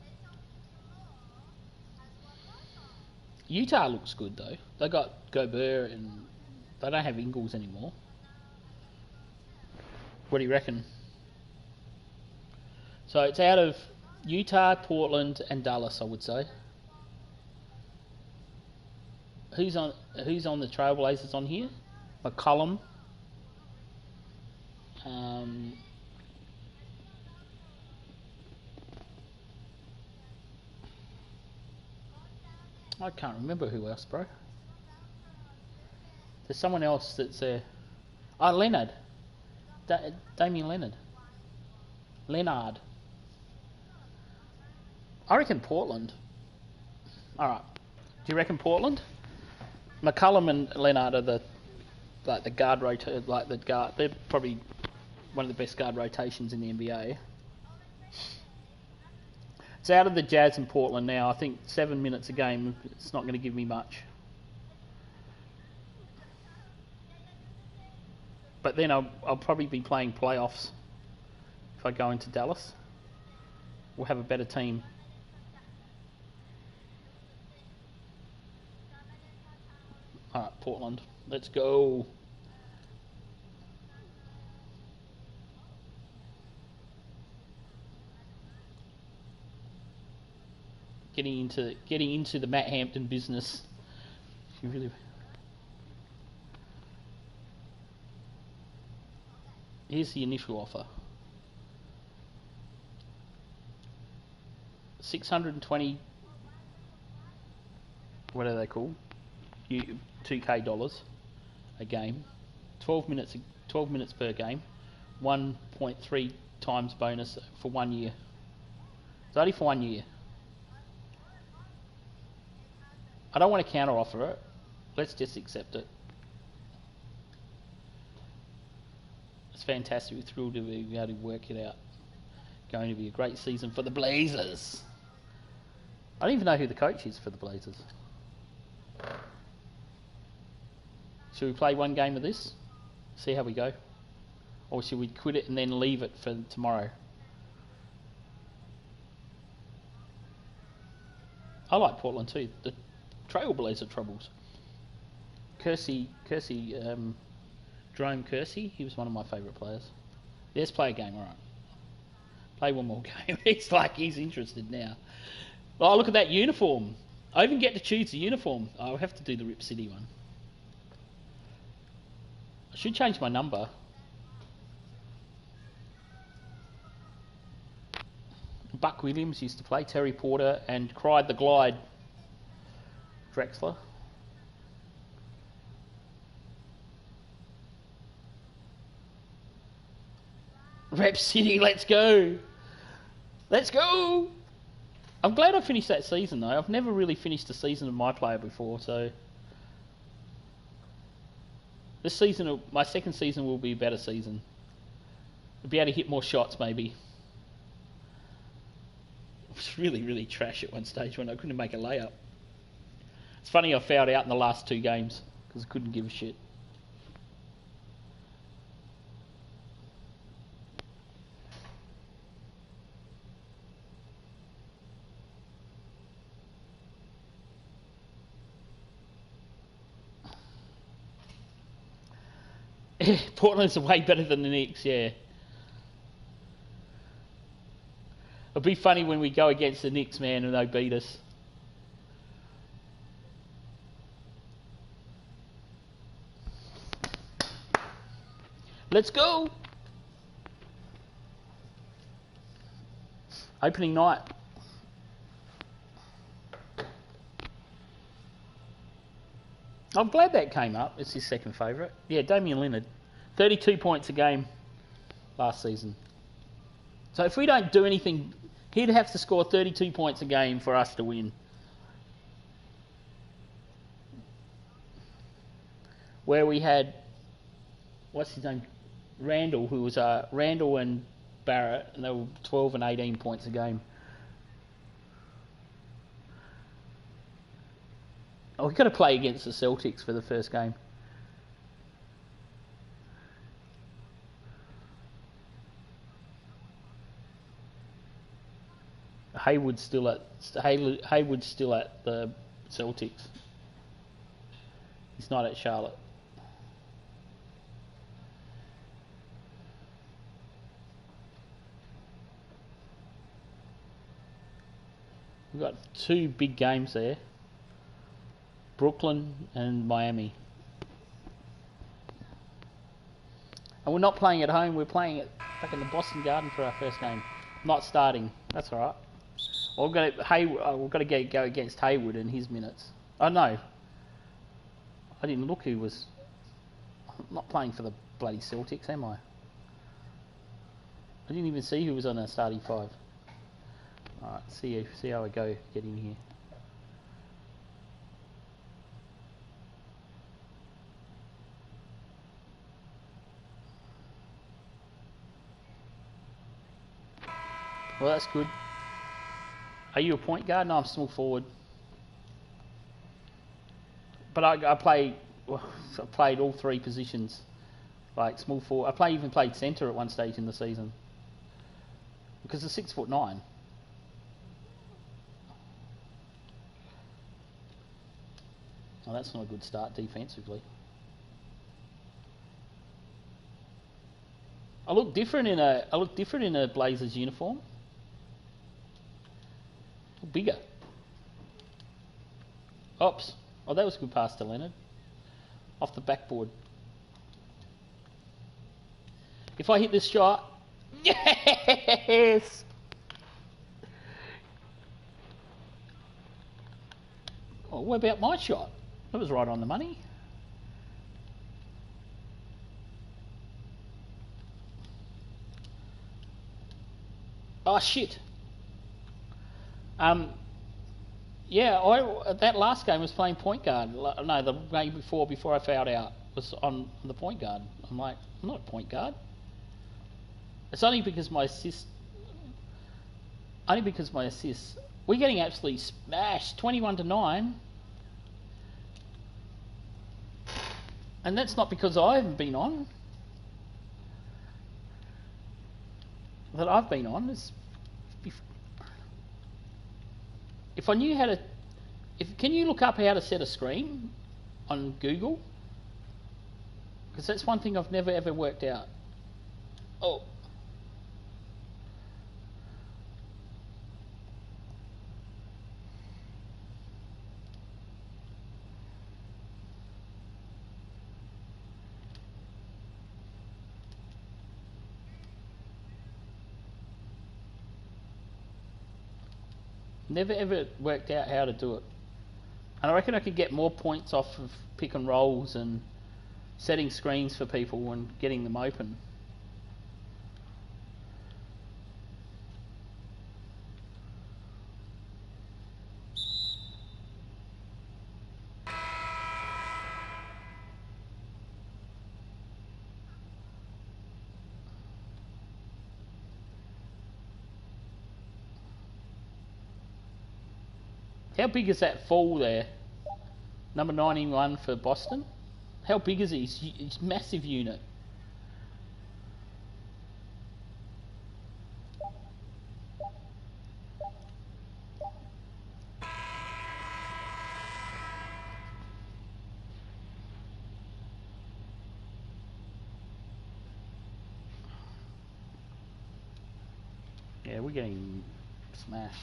Utah looks good though. They got Gobert and they don't have Ingles anymore. What do you reckon? So it's out of Utah, Portland and Dallas, I would say. Who's on the Trailblazers on here? McCollum. I can't remember who else, bro. There's someone else that's there. Oh, Leonard. Damian Leonard. Leonard. I reckon Portland. Alright. Do you reckon Portland? McCullum and Leonard are the guard guard. They're probably one of the best guard rotations in the NBA. It's out of the Jazz and Portland now. I think 7 minutes a game. It's not going to give me much. But then I'll probably be playing playoffs if I go into Dallas. We'll have a better team. Alright, Portland. Let's go. Getting into the Matt Hampton business. You really. Here's the initial offer. 620. What are they called? $2K a game. 12 minutes per game. 1.3 times bonus for 1 year. It's only for 1 year. I don't want to counter offer it. Let's just accept it. It's fantastic. We're thrilled to be able to work it out. Going to be a great season for the Blazers. I don't even know who the coach is for the Blazers. Should we play one game of this? See how we go? Or should we quit it and then leave it for tomorrow? I like Portland too. The Trailblazer troubles. Jerome Kersey, he was one of my favourite players. Let's play a game, alright. Play one more game. It's like he's interested now. Oh, look at that uniform. I even get to choose the uniform. I'll have to do the Rip City one. I should change my number. Buck Williams used to play, Terry Porter, and Cried the Glide. Drexler. Rep City, let's go! Let's go! I'm glad I finished that season though. I've never really finished a season of myplayer before, so this season, my second season, will be a better season. I'll be able to hit more shots maybe. I was really, really trash at one stage when I couldn't make a layup. It's funny I fouled out in the last 2 games because I couldn't give a shit. Portland's way better than the Knicks, yeah. It'll be funny when we go against the Knicks, man, and they beat us. Let's go! Opening night. I'm glad that came up. It's his second favourite. Yeah, Damian Lillard. 32 points a game last season. So if we don't do anything, he'd have to score 32 points a game for us to win. Where we had, what's his name? Randall, who was Randall and Barrett, and they were 12 and 18 points a game. Oh, we've got to play against the Celtics for the first game. Hayward's still at the Celtics. He's not at Charlotte. We've got two big games there. Brooklyn and Miami. And we're not playing at home, we're playing back in the Boston Garden for our first game. Not starting. That's alright. We've got to go against Hayward in his minutes. Oh no. I didn't look who was. I'm not playing for the bloody Celtics, am I? I didn't even see who was on our starting five. Alright, see how I go getting here. Well, that's good. Are you a point guard? No, I'm small forward. But I played all three positions, like small forward. I even played centre at one stage in the season because of 6'9". Oh, that's not a good start defensively. I look different in a Blazers uniform. Bigger. Oops. Oh, that was a good pass to Leonard. Off the backboard. If I hit this shot... Yes! Oh, what about my shot? That was right on the money. Oh, shit. Yeah, that last game was playing point guard. No, the game before I fouled out, was on the point guard. I'm like, I'm not a point guard. It's only because my assists. We're getting absolutely smashed, 21-9. And that's not because I haven't been on. That I've been on. If I knew how to... Can you look up how to set a screen on Google? Because that's one thing I've never ever worked out. Oh. Never ever worked out how to do it. And I reckon I could get more points off of pick and rolls and setting screens for people and getting them open. How big is that fall there? Number 91 for Boston. How big is he? He's massive unit. Yeah, we're getting smashed.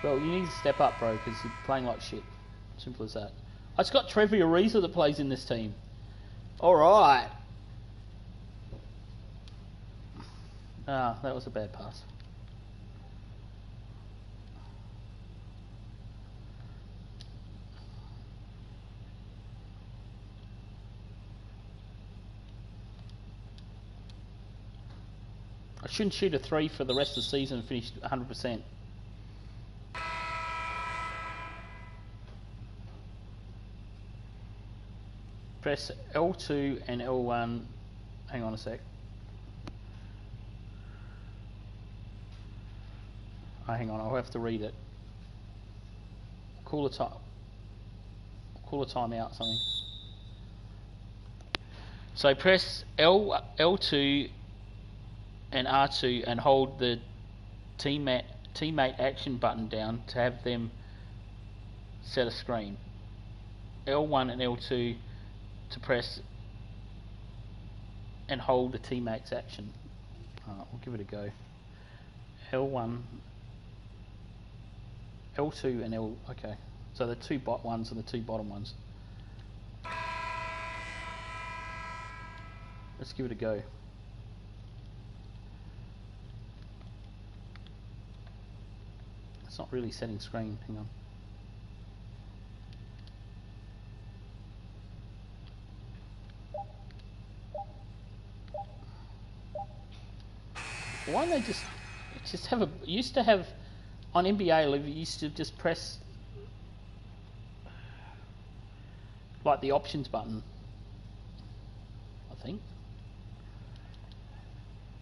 Well, you need to step up, bro, because you're playing like shit. Simple as that. It's got Trevor Ariza that plays in this team. Alright. Ah, that was a bad pass. I shouldn't shoot a 3 for the rest of the season and finish 100%. Press L2 and L1. Hang on a sec. Oh, hang on, I'll have to read it. Call a timeout, something. So press L2 and R2 and hold the teammate action button down to have them set a screen. L1 and L2 to press and hold the teammate's action. We'll give it a go. L1, L2 and L. Okay, so the two bot ones and the two bottom ones. Let's give it a go. It's not really setting screen. Hang on. Why don't they just have a? Used to have on NBA Live. You used to just press like the options button. I think.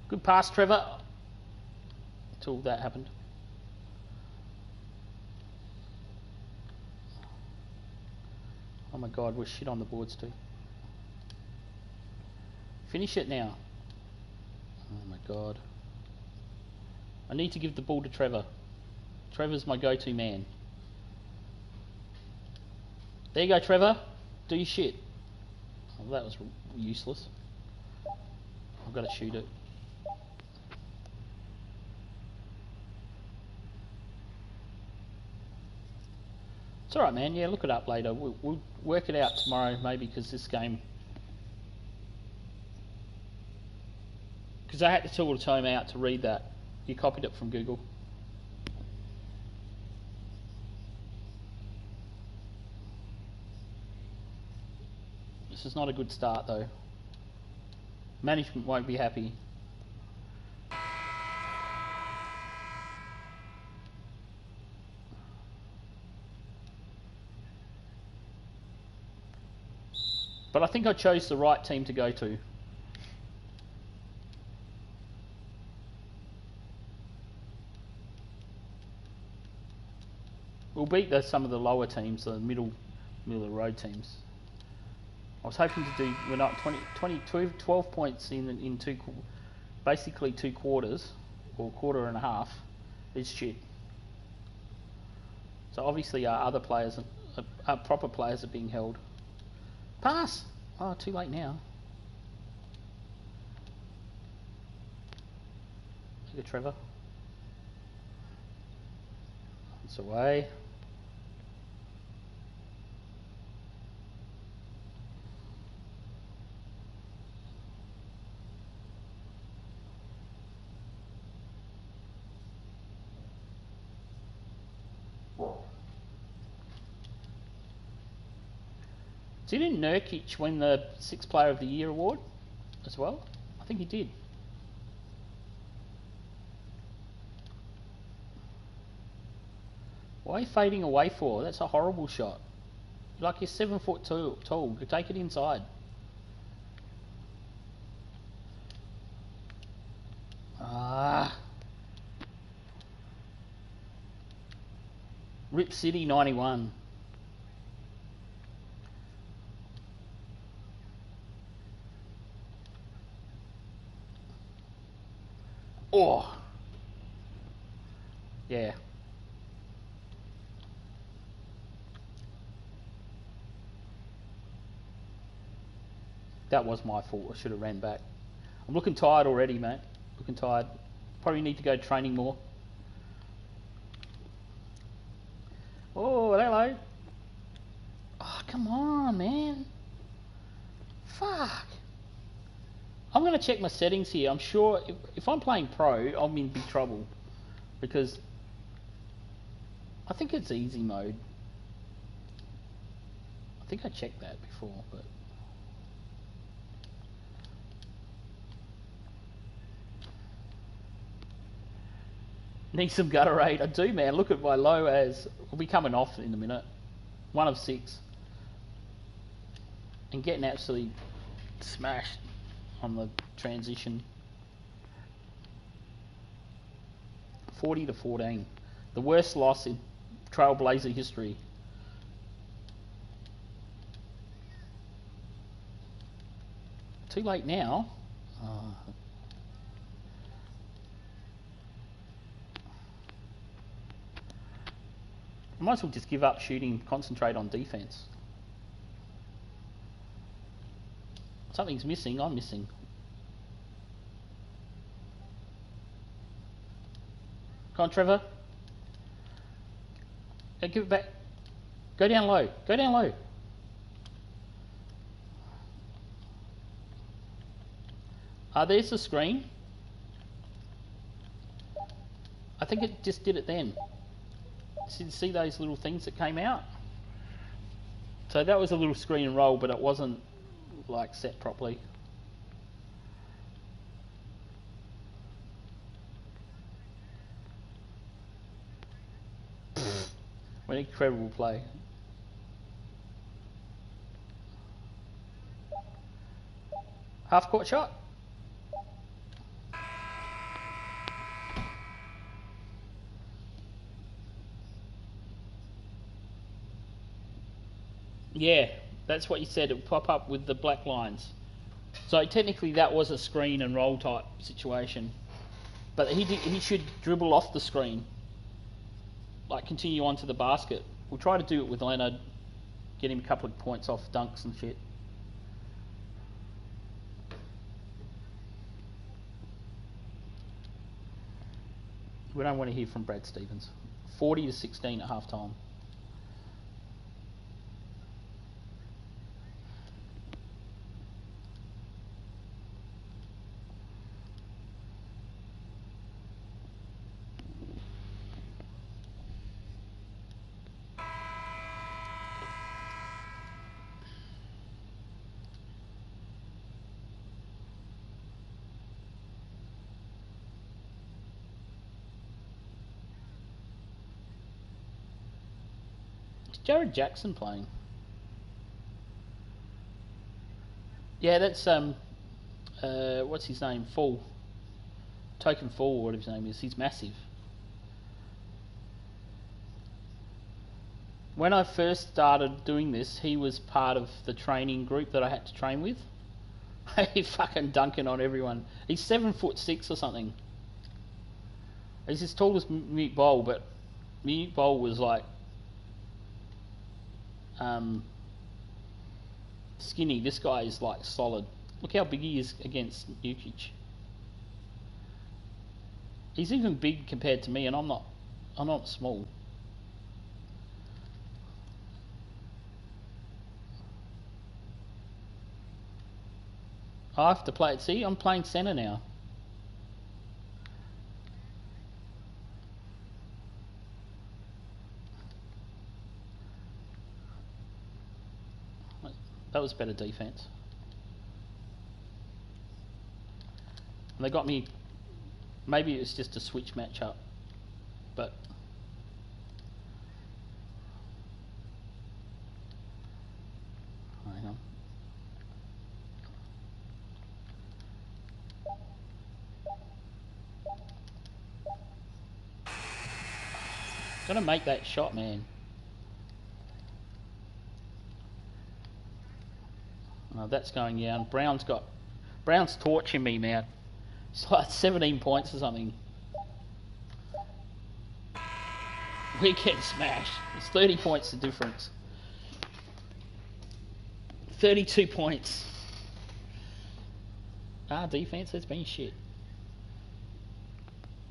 Good pass, Trevor. Until that happened. Oh my God, we're shit on the boards too. Finish it now. Oh my God. I need to give the ball to Trevor. Trevor's my go-to man. There you go, Trevor. Do your shit. Oh, that was useless. I've got to shoot it. It's alright, man. Yeah, look it up later. We'll work it out tomorrow, maybe, because this game... Because I had to tell the time out to read that. You copied it from Google. This is not a good start, though. Management won't be happy. But I think I chose the right team to go to. We'll beat some of the lower teams, the middle of the road teams. I was hoping to do, we're not 12 points in basically 2 quarters, or quarter and a half, is shit. So obviously our other players, our proper players are being held. Pass! Oh, too late now. Look at Trevor. It's away. Didn't Nurkic win the 6th Player of the Year award as well? I think he did. Why are you fading away for? That's a horrible shot. Like, you're 7 foot tall. Take it inside. Ah. Rip City 91. Oh. Yeah. That was my fault. I should have ran back. I'm looking tired already, mate. Looking tired. Probably need to go training more. Oh, hello. Oh, come on, man. Fuck. I'm going going to check my settings here. I'm sure if I'm playing pro, I'm in big trouble because I think it's easy mode. I think I checked that before, but need some Gutterade. I do, man. Look at my low as will be coming off in a minute. 1 of 6, and getting absolutely smashed on the transition. 40-14, the worst loss in Trailblazer history. Too late now. I might as well just give up shooting, concentrate on defense. Something's missing. I'm missing. Come on, Trevor. Go, give it back. Go down low. Go down low. There's the screen. I think it just did it then. See those little things that came out? So that was a little screen and roll, but it wasn't like set properly. What an incredible play. Half court shot. Yeah, that's what you said. It would pop up with the black lines. So technically that was a screen and roll type situation. But he should dribble off the screen. Like continue on to the basket. We'll try to do it with Leonard. Get him a couple of points off dunks and shit. We don't want to hear from Brad Stevens. 40-16 at half time. Jared Jackson playing? Yeah, that's what's his name? Fall. Token Fall, whatever his name is. He's massive. When I first started doing this, he was part of the training group that I had to train with. He's fucking dunking on everyone. He's 7'6" or something. He's as tall as Mute Bowl, but Mute Bowl was like skinny. This guy is like solid. Look how big he is against Nukic. He's even big compared to me, and I'm not small. I have to play it. See, I'm playing center now. That was better defense. And they got me. Maybe it was just a switch matchup, but hang on. Gotta make that shot, man. Oh, that's going down. Brown's torching me, man. It's like 17 points or something. We get smashed. It's 30 points the difference. 32 points. Our defense has been shit.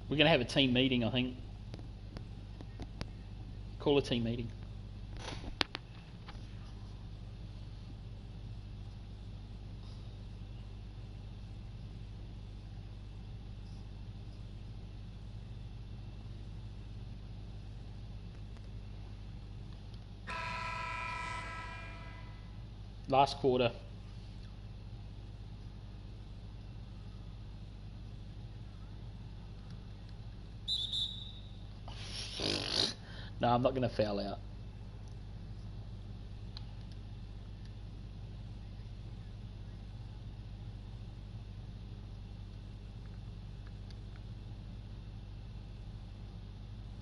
We're going to have a team meeting, I think. Call a team meeting. Last quarter. No, I'm not going to foul out.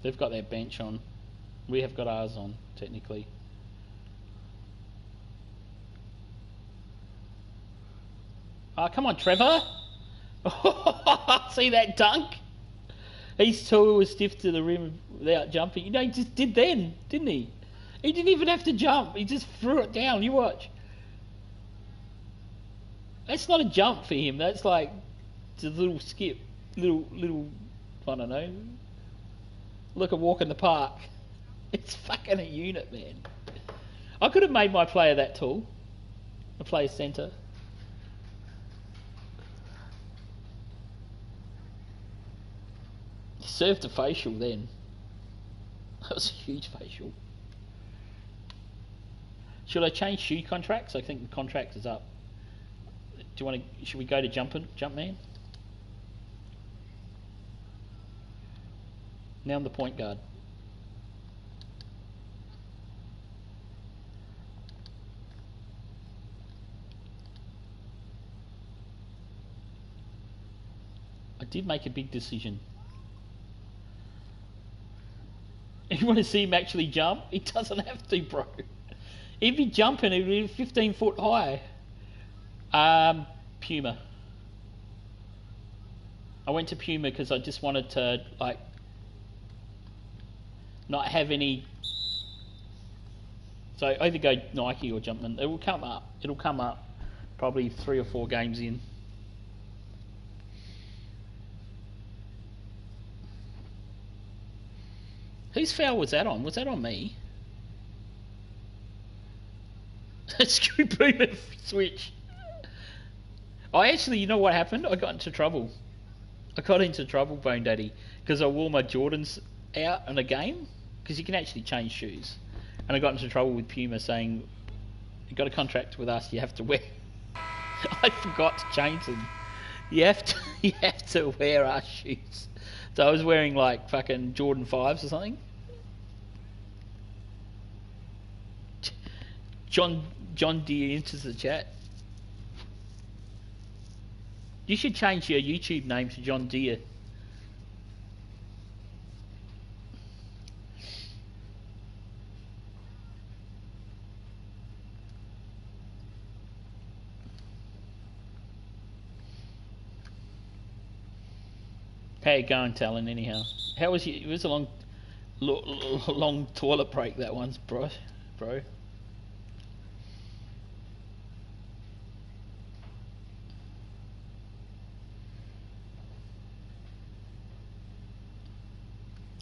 They've got their bench on. We have got ours on, technically. Oh, come on, Trevor. See that dunk? He's too stiff to the rim without jumping. You know, he just did then, didn't he? He didn't even have to jump. He just threw it down. You watch. That's not a jump for him. That's like just a little skip. Little, I don't know. Look, a walk in the park. It's fucking a unit, man. I could have made my player that tall. I play centre. He served a facial then. That was a huge facial. Should I change shoe contracts? I think the contract is up. Do you want to? Should we go to jump man? Now I'm the point guard. I did make a big decision. You want to see him actually jump? He doesn't have to, bro. He'd be jumping, he'd be 15 foot high. Puma. I went to Puma because I just wanted to, like, not have any. So either go Nike or Jumpman. It will come up. It'll come up probably 3 or 4 games in. Whose foul was that on? Was that on me? Screw Puma switch. I actually, you know what happened? I got into trouble. Bone Daddy, because I wore my Jordans out in a game, because you can actually change shoes, and I got into trouble with Puma saying, "You got a contract with us, you have to wear." I forgot to change them. You have to wear our shoes. So I was wearing like fucking Jordan 5s or something. John Deere enters the chat. You should change your YouTube name to John Deere. How you going, Talon, anyhow? How was you? It was a long toilet break that once, bro.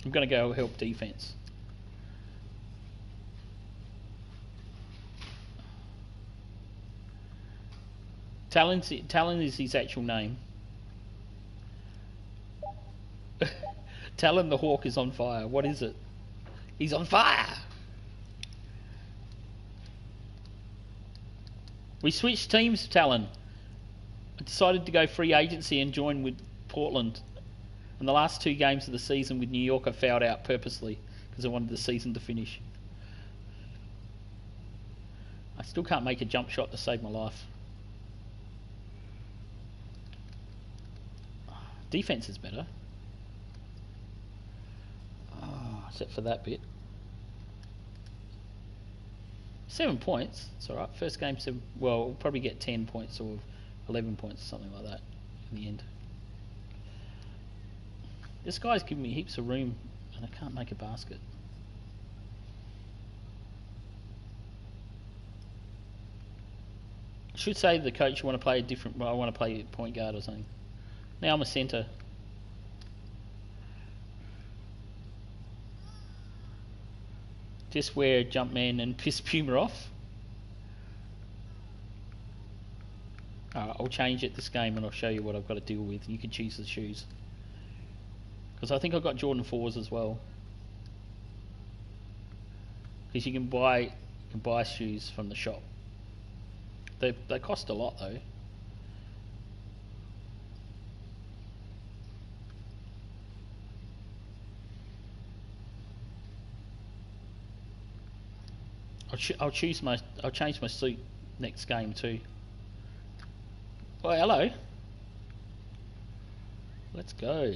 I'm going to go help defense. Talon is his actual name. Talon the Hawk is on fire. What is it? He's on fire! We switched teams, Talon. I decided to go free agency and join with Portland. And the last 2 games of the season with New York, I fouled out purposely because I wanted the season to finish. I still can't make a jump shot to save my life. Defense is better. Oh, except for that bit. 7 points. It's alright. First game, 7. Well, we'll probably get 10 points or 11 points or something like that in the end. This guy's giving me heaps of room and I can't make a basket. I should say to the coach, you want to play a different. Well, I want to play point guard or something. Now I'm a centre. Just wear Jumpman and piss Puma off. Alright, I'll change it this game and I'll show you what I've got to deal with. You can choose the shoes. Because I think I've got Jordan 4s as well. Because you can buy shoes from the shop. They cost a lot though. I'll change my suit next game too. Well, hello. Let's go.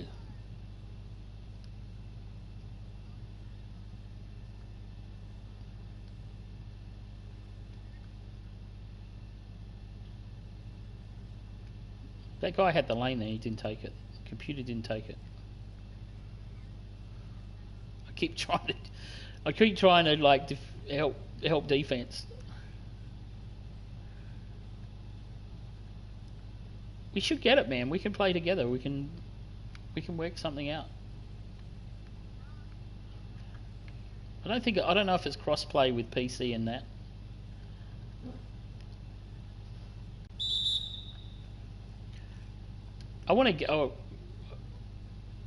That guy had the lane there. He didn't take it. The computer didn't take it. I keep trying to like help defense. We should get it, man. We can play together. We can work something out. I don't know if it's cross-play with PC and that. I want to get. Oh,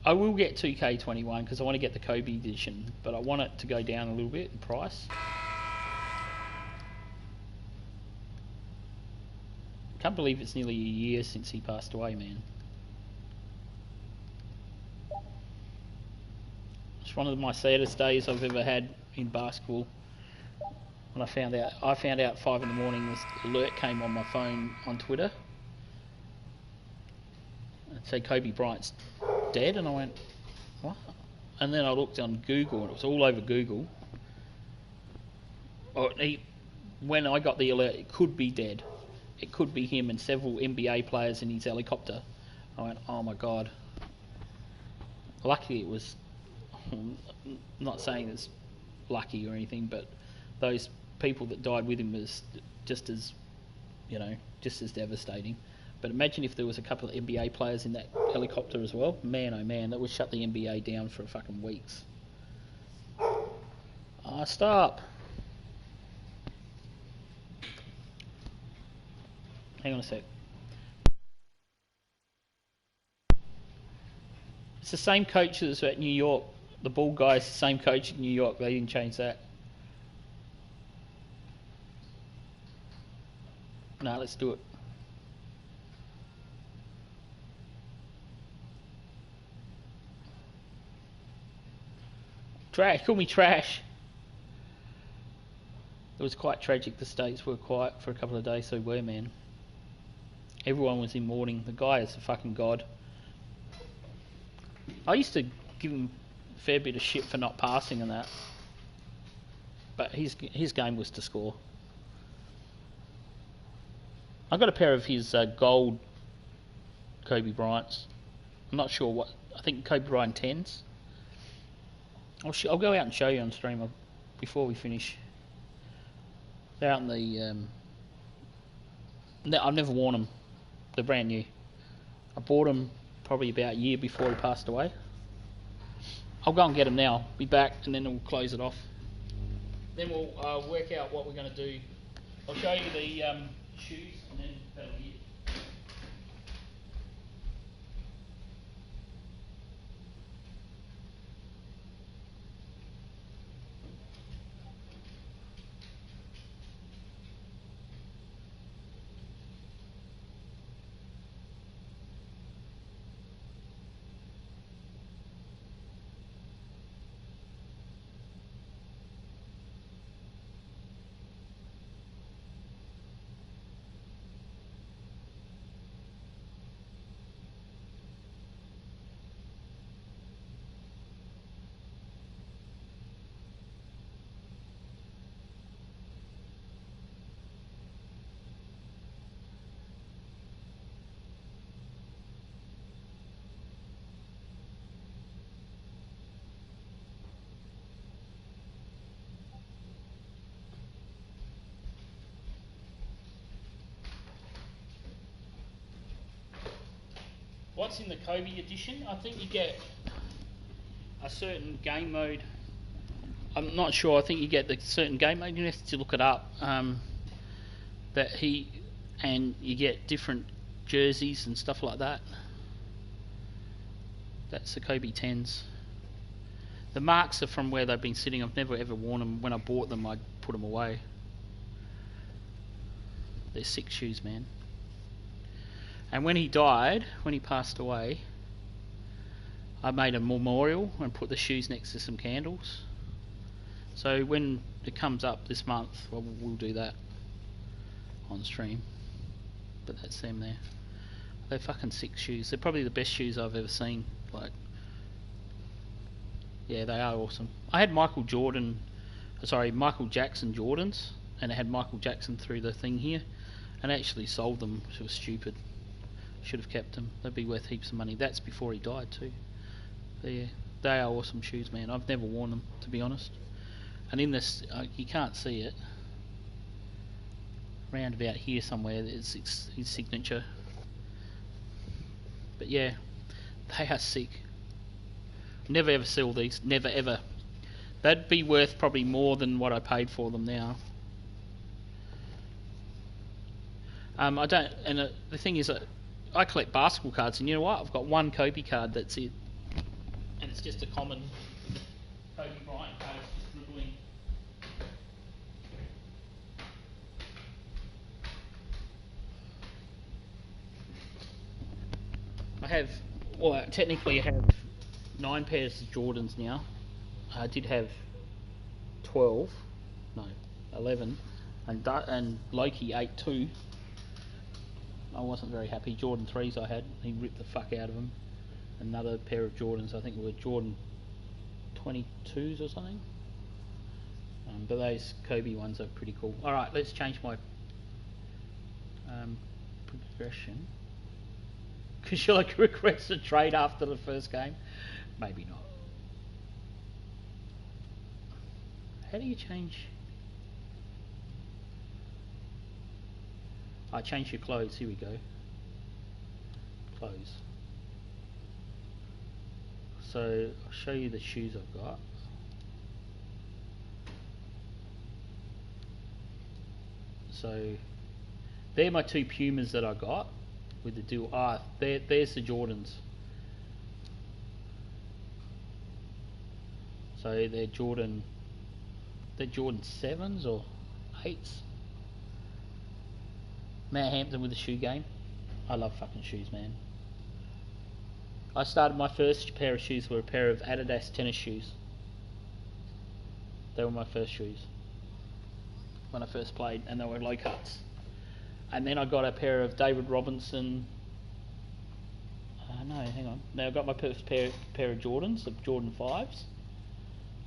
I will get 2K21 because I want to get the Kobe edition, but I want it to go down a little bit in price. Can't believe it's nearly a year since he passed away, man. It's one of my saddest days I've ever had in basketball. When I found out at 5 in the morning, this alert came on my phone on Twitter. It said Kobe Bryant's dead, and I went, what? And then I looked on Google, and it was all over Google. When I got the alert, it could be dead. It could be him and several NBA players in his helicopter. I went, oh my god. Luckily it was, I'm not saying it's lucky or anything, but those people that died with him was just as devastating. But imagine if there was a couple of NBA players in that helicopter as well. Man, oh man, that would shut the NBA down for fucking weeks. Stop. Hang on a sec. It's the same coach that's at New York. The bald guy's the same coach at New York. They didn't change that. No, let's do it. Trash. Call me trash. It was quite tragic. The States were quiet for a couple of days, so we were, man. Everyone was in mourning. The guy is a fucking god. I used to give him a fair bit of shit for not passing and that. But his game was to score. I got a pair of his gold Kobe Bryants. I'm not sure what. I think Kobe Bryant 10s. I'll go out and show you on stream before we finish. They're out in the. I've never worn them. They're brand new. I bought them probably about a year before he passed away. I'll go and get them now. Be back, and then we'll close it off. Then we'll work out what we're going to do. I'll show you the shoes, and then that'll be it. What's in the Kobe edition? I think you get a certain game mode. I'm not sure. I think you get the certain game mode. You have to look it up. And you get different jerseys and stuff like that. That's the Kobe 10s. The marks are from where they've been sitting. I've never ever worn them. When I bought them, I put them away. They're sick shoes, man. And when he died, when he passed away, I made a memorial and put the shoes next to some candles. So when it comes up this month, we'll do that on stream. But that's them there. They're fucking sick shoes. They're probably the best shoes I've ever seen. Like, yeah, they are awesome. I had Michael Jackson Jordans, and I had Michael Jackson through the thing here, and I actually sold them. It was stupid. Should have kept them. They'd be worth heaps of money. That's before he died too. But yeah, they are awesome shoes, man. I've never worn them, to be honest. And in this, you can't see it. Round about here somewhere, it's his signature. But yeah, they are sick. Never ever sell these. Never ever. They'd be worth probably more than what I paid for them now. I don't. And the thing is, I collect basketball cards, and you know what? I've got one Kobe card. That's it. And it's just a common Kobe Bryant card. It's just dribbling. Technically I have 9 pairs of Jordans now. I did have 12, no, 11, and Loki ate 2. I wasn't very happy. Jordan 3s I had, he ripped the fuck out of them. Another pair of Jordans, I think it were Jordan 22s or something. But those Kobe ones are pretty cool. Alright, let's change my progression. Shall I request a trade after the first game? Maybe not. How do you change? I change your clothes. Here we go. Clothes. So I'll show you the shoes I've got. So they're my 2 Pumas that I got with the dual. There's the Jordans. So they're Jordan 7s or 8s. Matt Hampton with the shoe game. I love fucking shoes, man. I started, my first pair of shoes were a pair of Adidas tennis shoes. They were my first shoes when I first played, and they were low cuts. And then I got a pair of David Robinson. No, hang on. Now I got my first pair of Jordans, the Jordan 5s.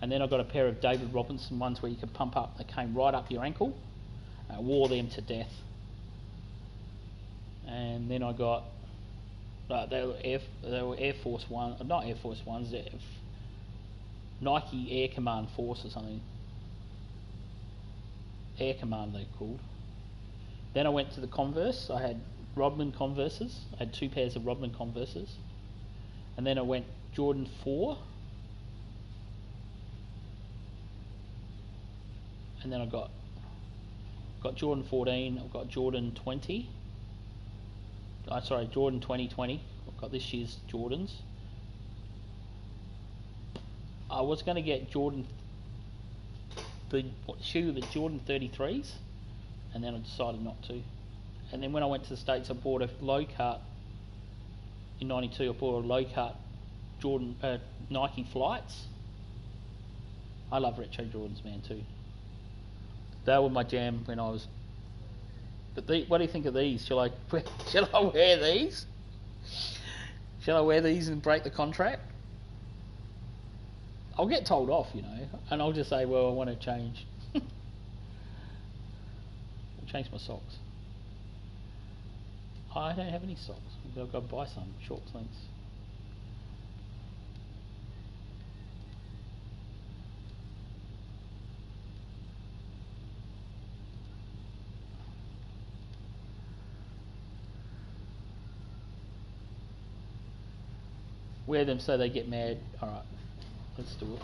And then I got a pair of David Robinson ones where you could pump up. They came right up your ankle. I wore them to death. And then I got they were Air Force One, not Air Force Ones. Nike Air Command Force or something. Air Command they're called. Then I went to the Converse. I had Rodman Converses. I had 2 pairs of Rodman Converses. And then I went Jordan 4. And then I got Jordan 14. I've got Jordan 20. Jordan 2020. I've got this year's Jordans. I was going to get the Jordan 33s, and then I decided not to. And then when I went to the States, I bought a low cut in '92. I bought a low cut Jordan Nike Flights. I love retro Jordans, man, too. They were my jam when I was. But what do you think of these? Shall I wear these? Shall I wear these and break the contract? I'll get told off, and I'll just say, well, I want to change. I'll change my socks. I don't have any socks. I've got to buy some short sleeves. Wear them so they get mad. Alright, let's do it.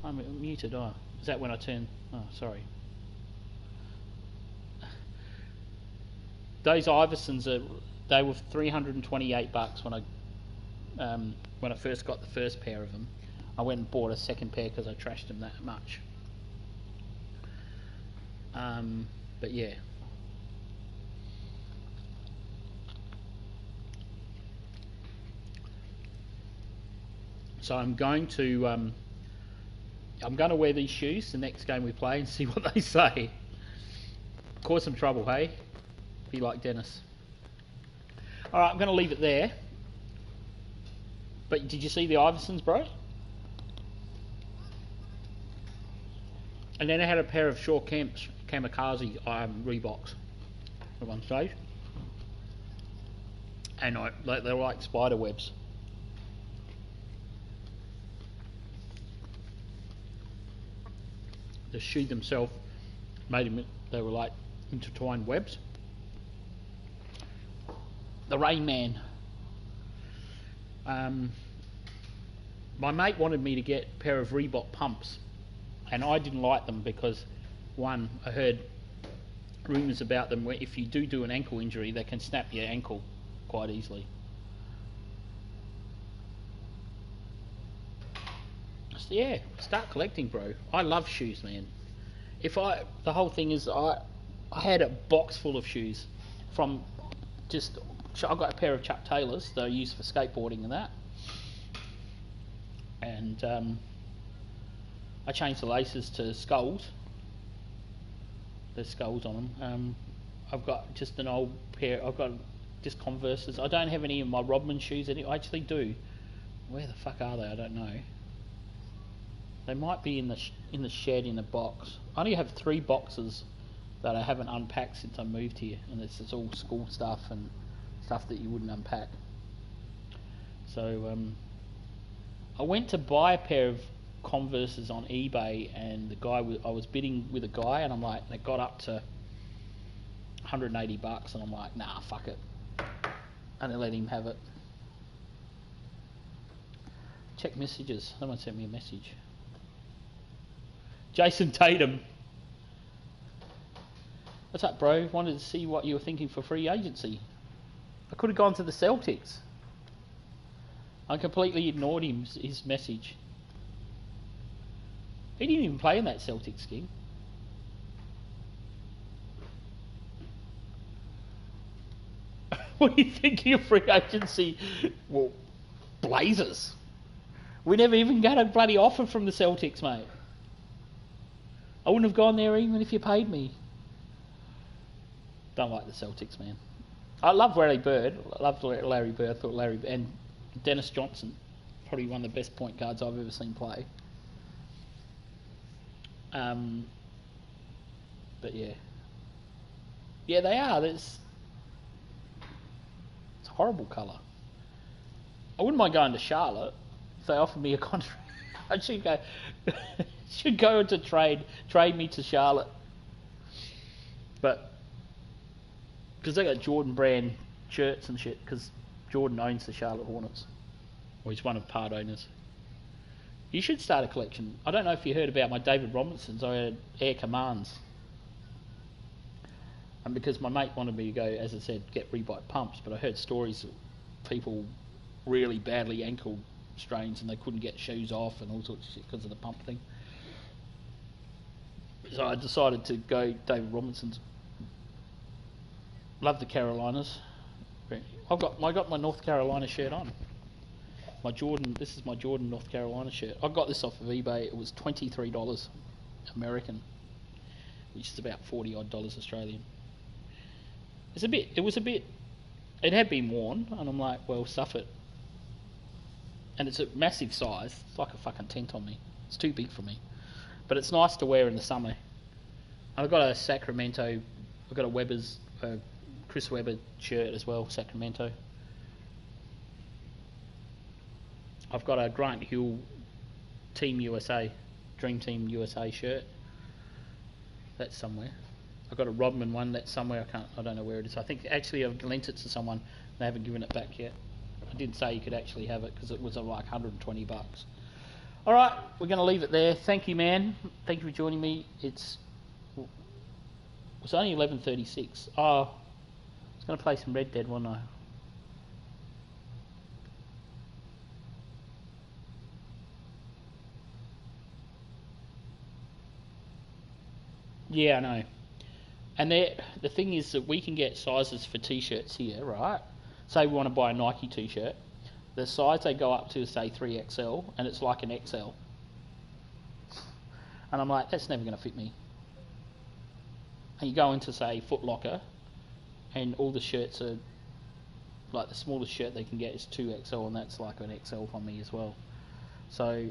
I'm muted. Oh, is that when I turn? Oh, sorry. Those Iversons they were $328 when I first got the first pair of them. I went and bought a second pair because I trashed them that much. But yeah. So I'm going to wear these shoes the next game we play and see what they say. Cause some trouble, hey? Be like Dennis. Alright, I'm going to leave it there. But did you see the Iversons, bro? And then I had a pair of Shaw Kemp's Kamikaze Reeboks at one stage. And they're like spider webs. The shoe themselves they were like intertwined webs. The Rain Man. My mate wanted me to get a pair of Reebok pumps, and I didn't like them because, one, I heard rumours about them where if you do an ankle injury, they can snap your ankle quite easily. So yeah, start collecting, bro. I love shoes, man. The whole thing is I had a box full of shoes from I got a pair of Chuck Taylors that I use for skateboarding and that. And I changed the laces to skulls. There's skulls on them. I've got just an old pair. I've got just Converses. I don't have any of my Rodman shoes. I actually do. Where the fuck are they? I don't know. They might be in the shed in a box. I only have 3 boxes that I haven't unpacked since I moved here, and it's all school stuff and stuff that you wouldn't unpack. So I went to buy a pair of Converses on eBay, and I was bidding with a guy, and I'm like, it got up to $180, and I'm like, nah, fuck it, and I let him have it. Check messages. Someone sent me a message. Jason Tatum. What's up, bro? Wanted to see what you were thinking for free agency. I could have gone to the Celtics. I completely ignored his message. He didn't even play in that Celtics game. What are you thinking of free agency? Well, Blazers. We never even got a bloody offer from the Celtics, mate. I wouldn't have gone there even if you paid me. Don't like the Celtics, man. I love Larry Bird. I loved Larry Bird. I thought and Dennis Johnson, probably one of the best point guards I've ever seen play. But yeah, they are. It's a horrible colour. I wouldn't mind going to Charlotte if they offered me a contract. I should go into trade me to Charlotte, but because they got Jordan brand shirts and shit. Because Jordan owns the Charlotte Hornets, or he's one of part owners. You should start a collection. I don't know if you heard about my David Robinsons. I had Air Commands. And because my mate wanted me to go, as I said, get Reebok pumps, but I heard stories of people really badly ankle strains and they couldn't get shoes off and all sorts of shit because of the pump thing. So I decided to go David Robinsons. Love the Carolinas. I got my North Carolina shirt on. This is my Jordan North Carolina shirt. I got this off of eBay. It was $23 American, which is about $40 odd Australian. It had been worn, and I'm like, well, stuff it. And it's a massive size. It's like a fucking tent on me. It's too big for me, but it's nice to wear in the summer. I've got a Sacramento. I've got a Chris Webber shirt as well, Sacramento. I've got a Grant Hill Team USA, Dream Team USA shirt. That's somewhere. I've got a Rodman one that's somewhere. I don't know where it is. I think actually I've lent it to someone. They haven't given it back yet. I did say you could actually have it because it was like $120. All right, we're going to leave it there. Thank you, man. Thank you for joining me. It's only 11:36. Oh, I was going to play some Red Dead, wasn't I? Yeah, I know. And the thing is that we can get sizes for t-shirts here, right? Say we want to buy a Nike t-shirt. The size they go up to is, say, 3XL, and it's like an XL. And I'm like, that's never going to fit me. And you go into, say, Foot Locker, and all the shirts are, like, the smallest shirt they can get is 2XL, and that's like an XL for me as well. So,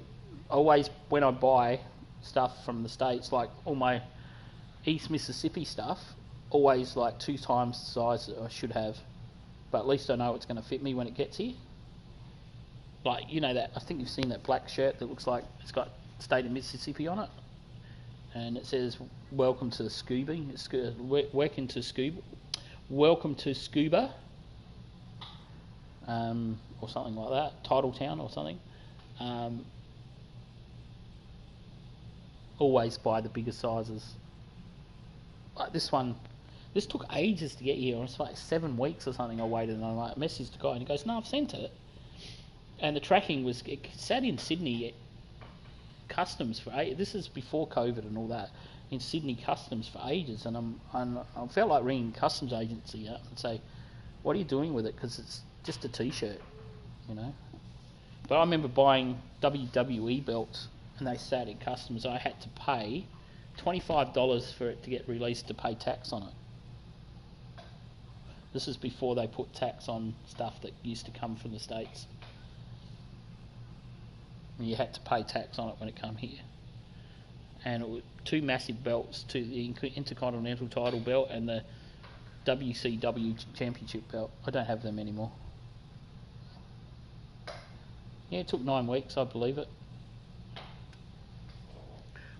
always, when I buy stuff from the States, like all my East Mississippi stuff, always like 2 times the size that I should have. But at least I know it's going to fit me when it gets here. Like, you know that, I think you've seen that black shirt that looks like it's got State of Mississippi on it. And it says, welcome to Scuba. Welcome to Scuba. Welcome to Scuba. Or something like that. Titletown or something. Always buy the bigger sizes. Like this one, this took ages to get here. It was like 7 weeks or something I waited, and I like messaged the guy and he goes, no, I've sent it. And the tracking was, it sat in Sydney customs for this is before COVID and all that, in Sydney customs for ages, and I felt like ringing customs agency up and say, what are you doing with it, because it's just a t-shirt, you know. But I remember buying WWE belts and they sat in customs. I had to pay $25 for it to get released to pay tax on it. This is before they put tax on stuff that used to come from the States. And you had to pay tax on it when it came here. And it was 2 massive belts, to the Intercontinental title belt and the WCW Championship belt. I don't have them anymore. Yeah, it took 9 weeks, I believe it.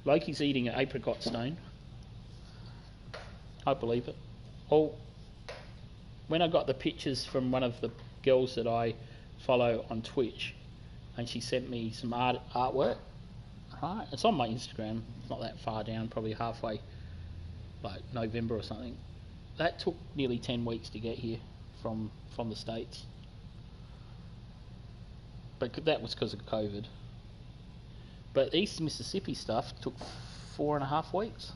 Loki's eating an apricot stone. I believe it. Oh, when I got the pictures from one of the girls that I follow on Twitch, and she sent me some artwork. Right, it's on my Instagram. It's not that far down, probably halfway, like November or something. That took nearly 10 weeks to get here from the States. But that was because of COVID. But East Mississippi stuff took 4.5 weeks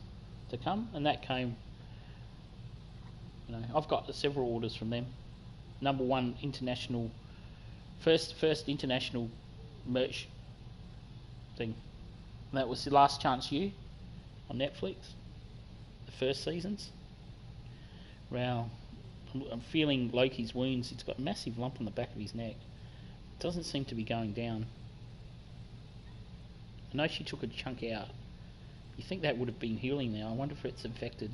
to come, and that came, you know, I've got several orders from them. Number 1 international, first international merch thing. And that was The Last Chance You on Netflix, the first seasons. Wow, I'm feeling Loki's wounds. He's got a massive lump on the back of his neck. It doesn't seem to be going down. I know she took a chunk out. You think that would have been healing now. I wonder if it's infected.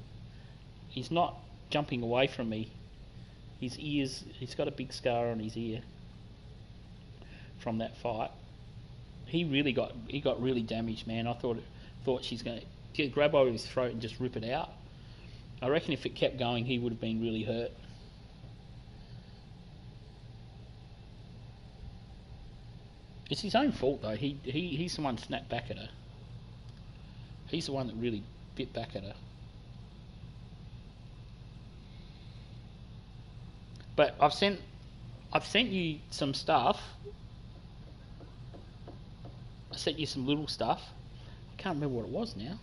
He's not jumping away from me. His ears, he's got a big scar on his ear from that fight. He got really damaged, man. I thought she's going to grab over his throat and just rip it out. I reckon if it kept going, he would have been really hurt. It's his own fault though. He's the one that snapped back at her. He's the one that really bit back at her. But I've sent you some stuff. I sent you some little stuff. I can't remember what it was now.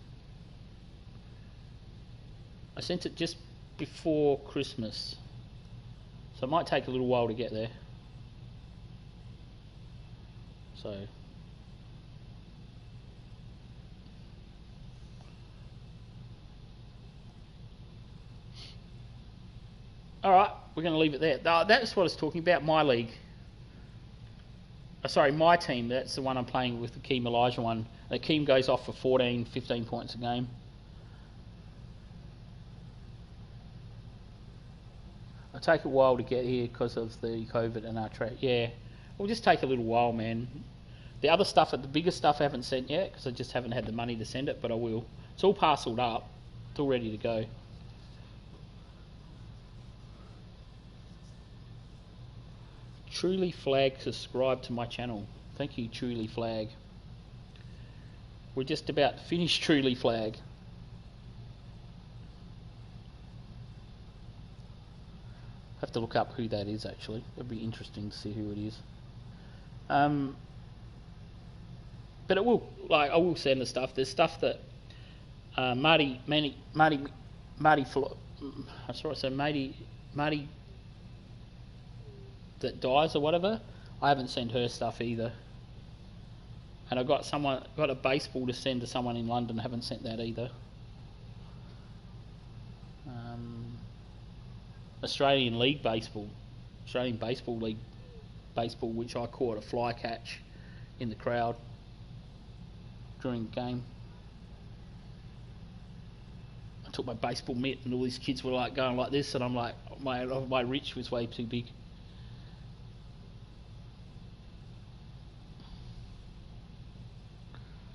I sent it just before Christmas, so it might take a little while to get there. So alright, we're going to leave it there. That's what I was talking about, my league. Sorry, my team. That's the one I'm playing with, the Keem Elijah one. The Keem goes off for 14, 15 points a game. It'll take a while to get here because of the COVID and our trade. Yeah, it'll just take a little while, man. The other stuff, the bigger stuff I haven't sent yet because I just haven't had the money to send it, but I will. It's all parcelled up. It's all ready to go. Truly Flag subscribe to my channel. Thank you, Truly Flag. We're just about to finish Truly Flag. Have to look up who that is actually. It'd be interesting to see who it is. But it will, like, I will send the stuff. There's stuff that Marty that dies or whatever. I haven't sent her stuff either. And I got a baseball to send to someone in London. Haven't sent that either. Australian Baseball League baseball, which I caught a fly catch in the crowd during the game. I took my baseball mitt, and all these kids were like going like this, and I'm like, my reach was way too big.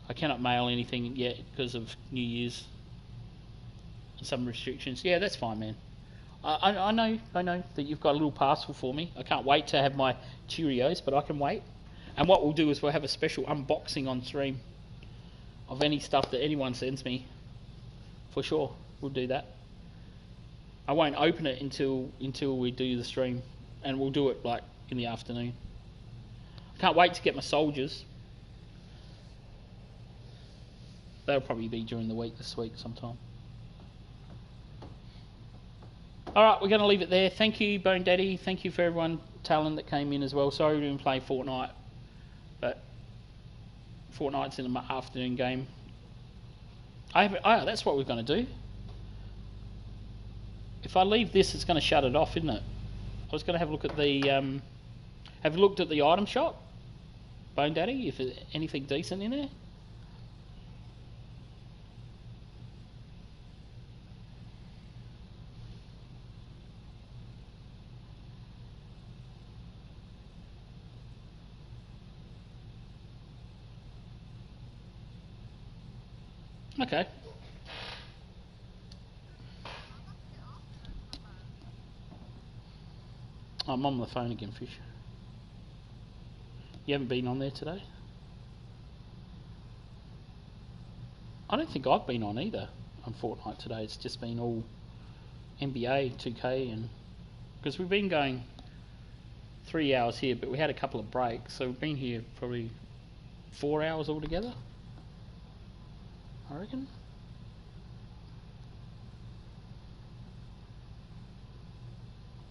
I cannot mail anything yet because of New Year's and some restrictions. Yeah, that's fine, man. I know that you've got a little parcel for me. I can't wait to have my Cheerios, but I can wait. And what we'll do is we'll have a special unboxing on stream of any stuff that anyone sends me. For sure, we'll do that. I won't open it until we do the stream, and we'll do it like in the afternoon. I can't wait to get my soldiers. That'll probably be during the week this week sometime. Alright, we're going to leave it there. Thank you, Bone Daddy. Thank you for everyone, Talon, that came in as well. Sorry we didn't play Fortnite, but Fortnite's in the afternoon game. That's what we're going to do. If I leave this, it's going to shut it off, isn't it? I was going to have a look at the... have you looked at the item shop, Bone Daddy? If there's anything decent in there? Okay. I'm on the phone again, Fish. You haven't been on there today? I don't think I've been on either on Fortnite today. It's just been all NBA, 2K, and because we've been going 3 hours here, but we had a couple of breaks, so we've been here probably 4 hours altogether, I reckon.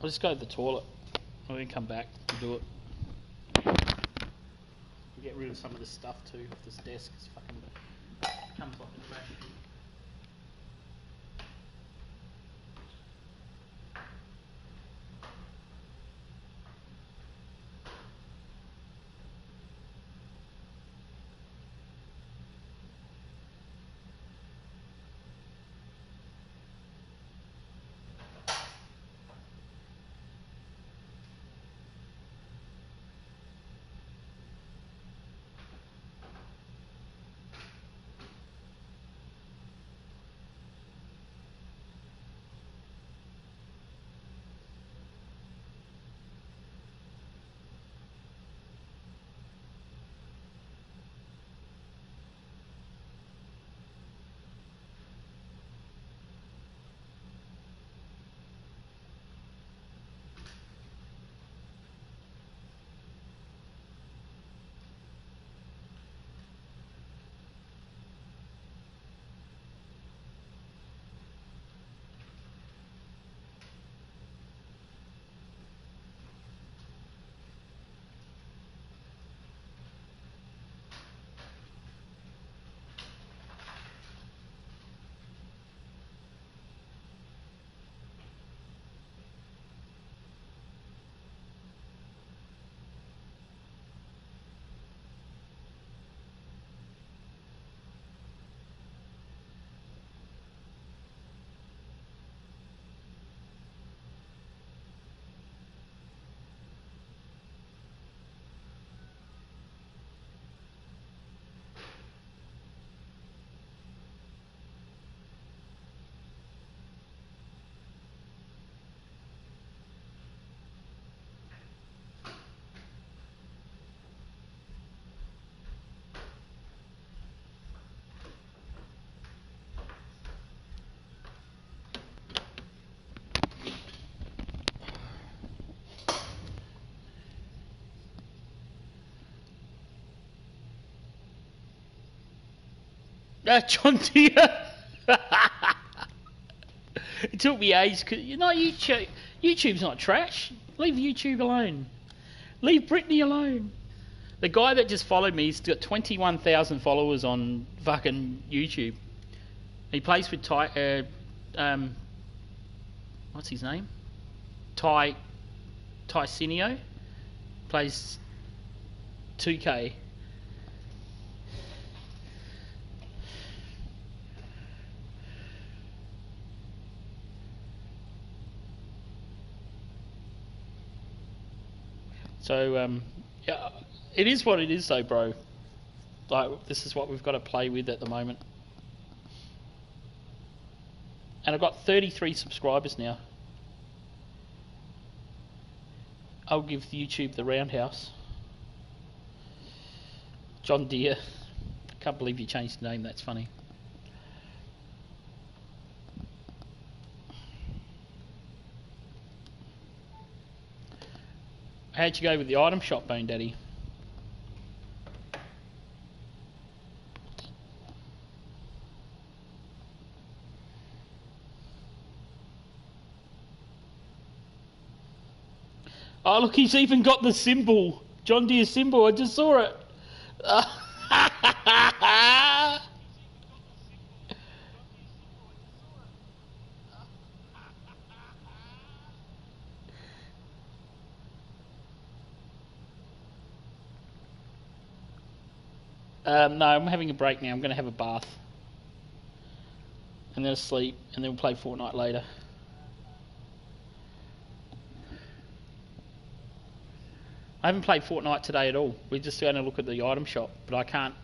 I'll just go to the toilet. I'll then come back and do it. Get rid of some of this stuff too off this desk. It's fucking comes like a trash. John Deere. It took me ages because YouTube's not trash. Leave YouTube alone. Leave Brittany alone. The guy that just followed me, he's got 21,000 followers on fucking YouTube. He plays with what's his name? Tycinio. Plays 2K. So, yeah, it is what it is though, bro. Like, this is what we've got to play with at the moment. And I've got 33 subscribers now. I'll give YouTube the roundhouse. John Deere. Can't believe you changed the name, that's funny. How'd you go with the item shop, Bone Daddy? Oh, look, he's even got the symbol. John Deere symbol, I just saw it. No, I'm having a break now. I'm going to have a bath. And then sleep, and then we'll play Fortnite later. I haven't played Fortnite today at all. We're just going to look at the item shop, but I can't.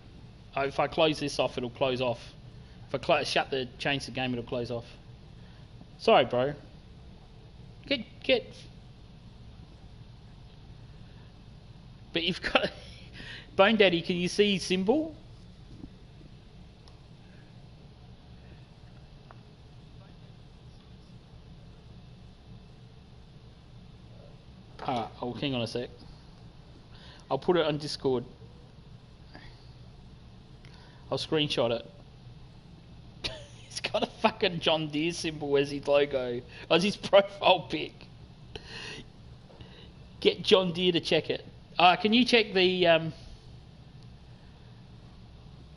If I close this off, it'll close off. If I change the game, it'll close off. Sorry, bro. Get. But you've got Bone Daddy. Can you see his symbol? Alright, oh, hang on a sec. I'll put it on Discord. I'll screenshot it. He's got a fucking John Deere symbol as his logo. As his profile pic. Get John Deere to check it. Can you check the...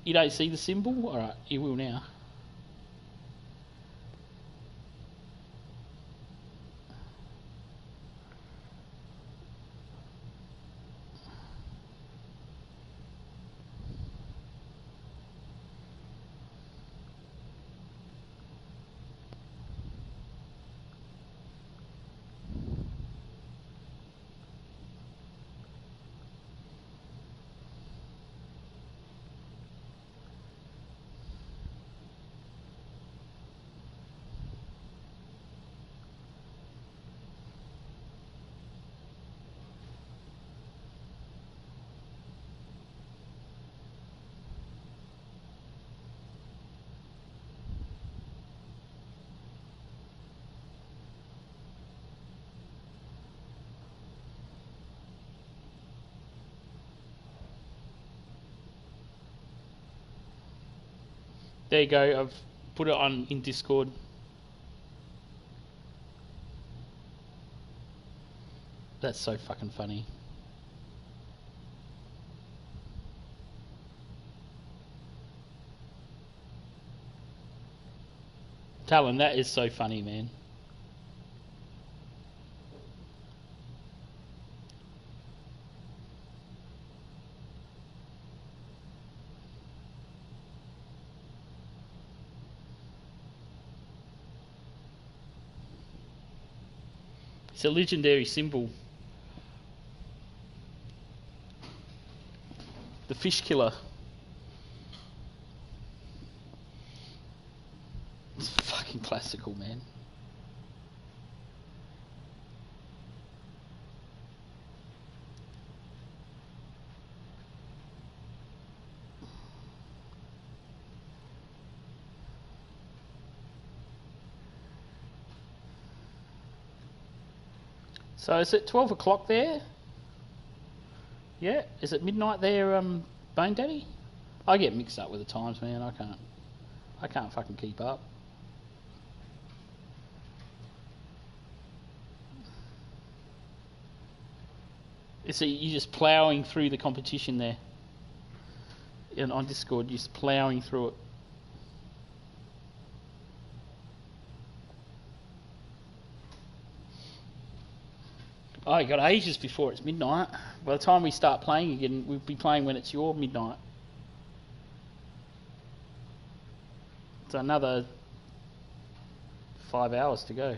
You don't see the symbol? Alright, you will now. There you go, I've put it on in Discord. That's so fucking funny. Talon, that is so funny, man. It's a legendary symbol. The fish killer. It's fucking classical, man. So is it 12 o'clock there? Yeah? Is it midnight there, Bone Daddy? I get mixed up with the times, man. I can't. I can't fucking keep up. So you're just ploughing through the competition there. And on Discord, you're just ploughing through it. Oh, you got ages before it's midnight. By the time we start playing again, we'll be playing when it's your midnight. So another 5 hours to go.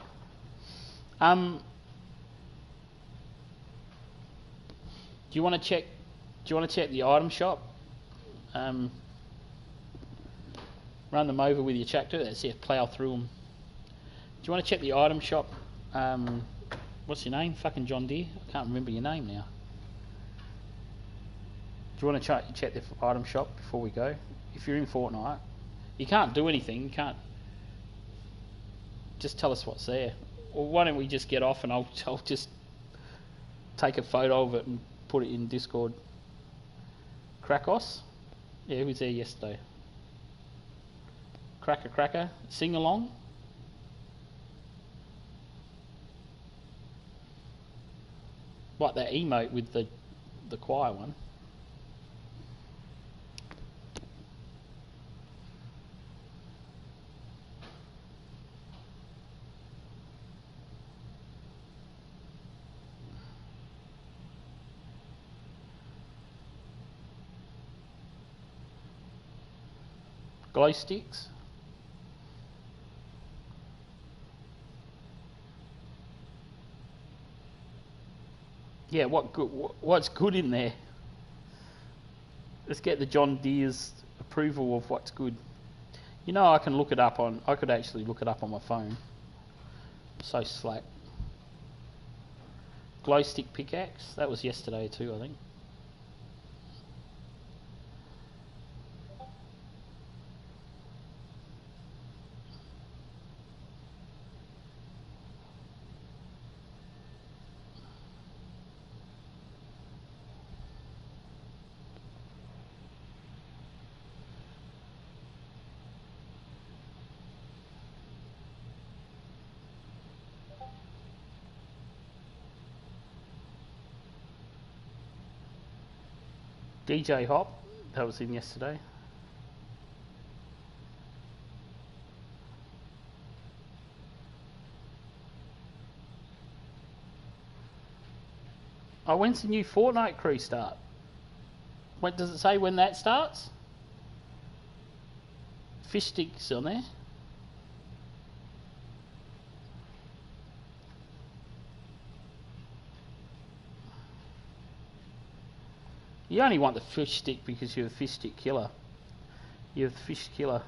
Do you want to check? Do you want to check the item shop? Run them over with your tractor. Let's see if plough through them. Do you want to check the item shop? What's your name? Fucking John Deere. I can't remember your name now. Do you want to check the item shop before we go? If you're in Fortnite, you can't do anything. You can't. Just tell us what's there. Or why don't we just get off and I'll just take a photo of it and put it in Discord. Krakos? Yeah, who was there yesterday? Cracker. Sing along? Like that emote with the choir one. Glow sticks. Yeah, what's good in there? Let's get the John Deere's approval of what's good. You know, I could actually look it up on my phone. So slack. Glow stick pickaxe. That was yesterday too, I think. DJ Hop, that was in yesterday. Oh, when's the new Fortnite crew start? When does it say when that starts? Fish sticks on there. You only want the fish stick because you're the fish stick killer. You're the fish killer.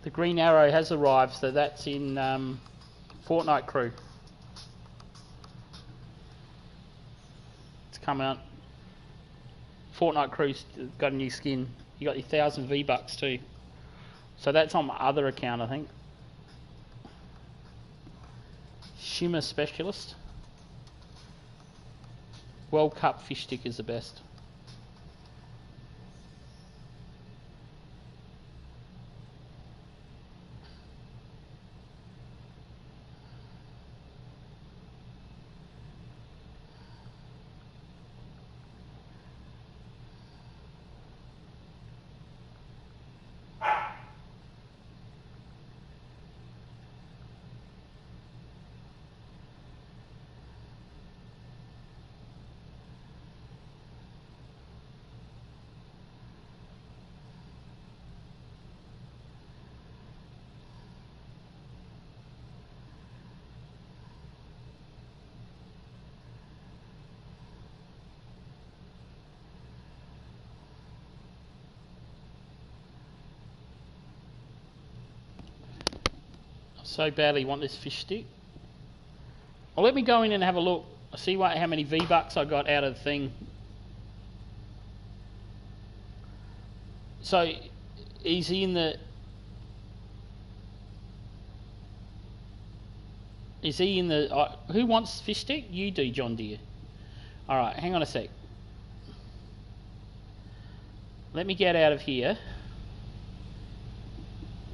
The green arrow has arrived, so that's in Fortnite crew. It's come out. Fortnite crew's got a new skin. You got your 1,000 V-Bucks too. So that's on my other account, I think. Shimmer Specialist. World Cup fish stick is the best. so badly want this fish stick. Well, let me go in and have a look. See how many V-Bucks I got out of the thing. So, is he in the... Is he in the... who wants fish stick? You do, John Deere. Alright, hang on a sec. Let me get out of here.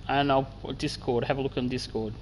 And I'll Discord, have a look on Discord.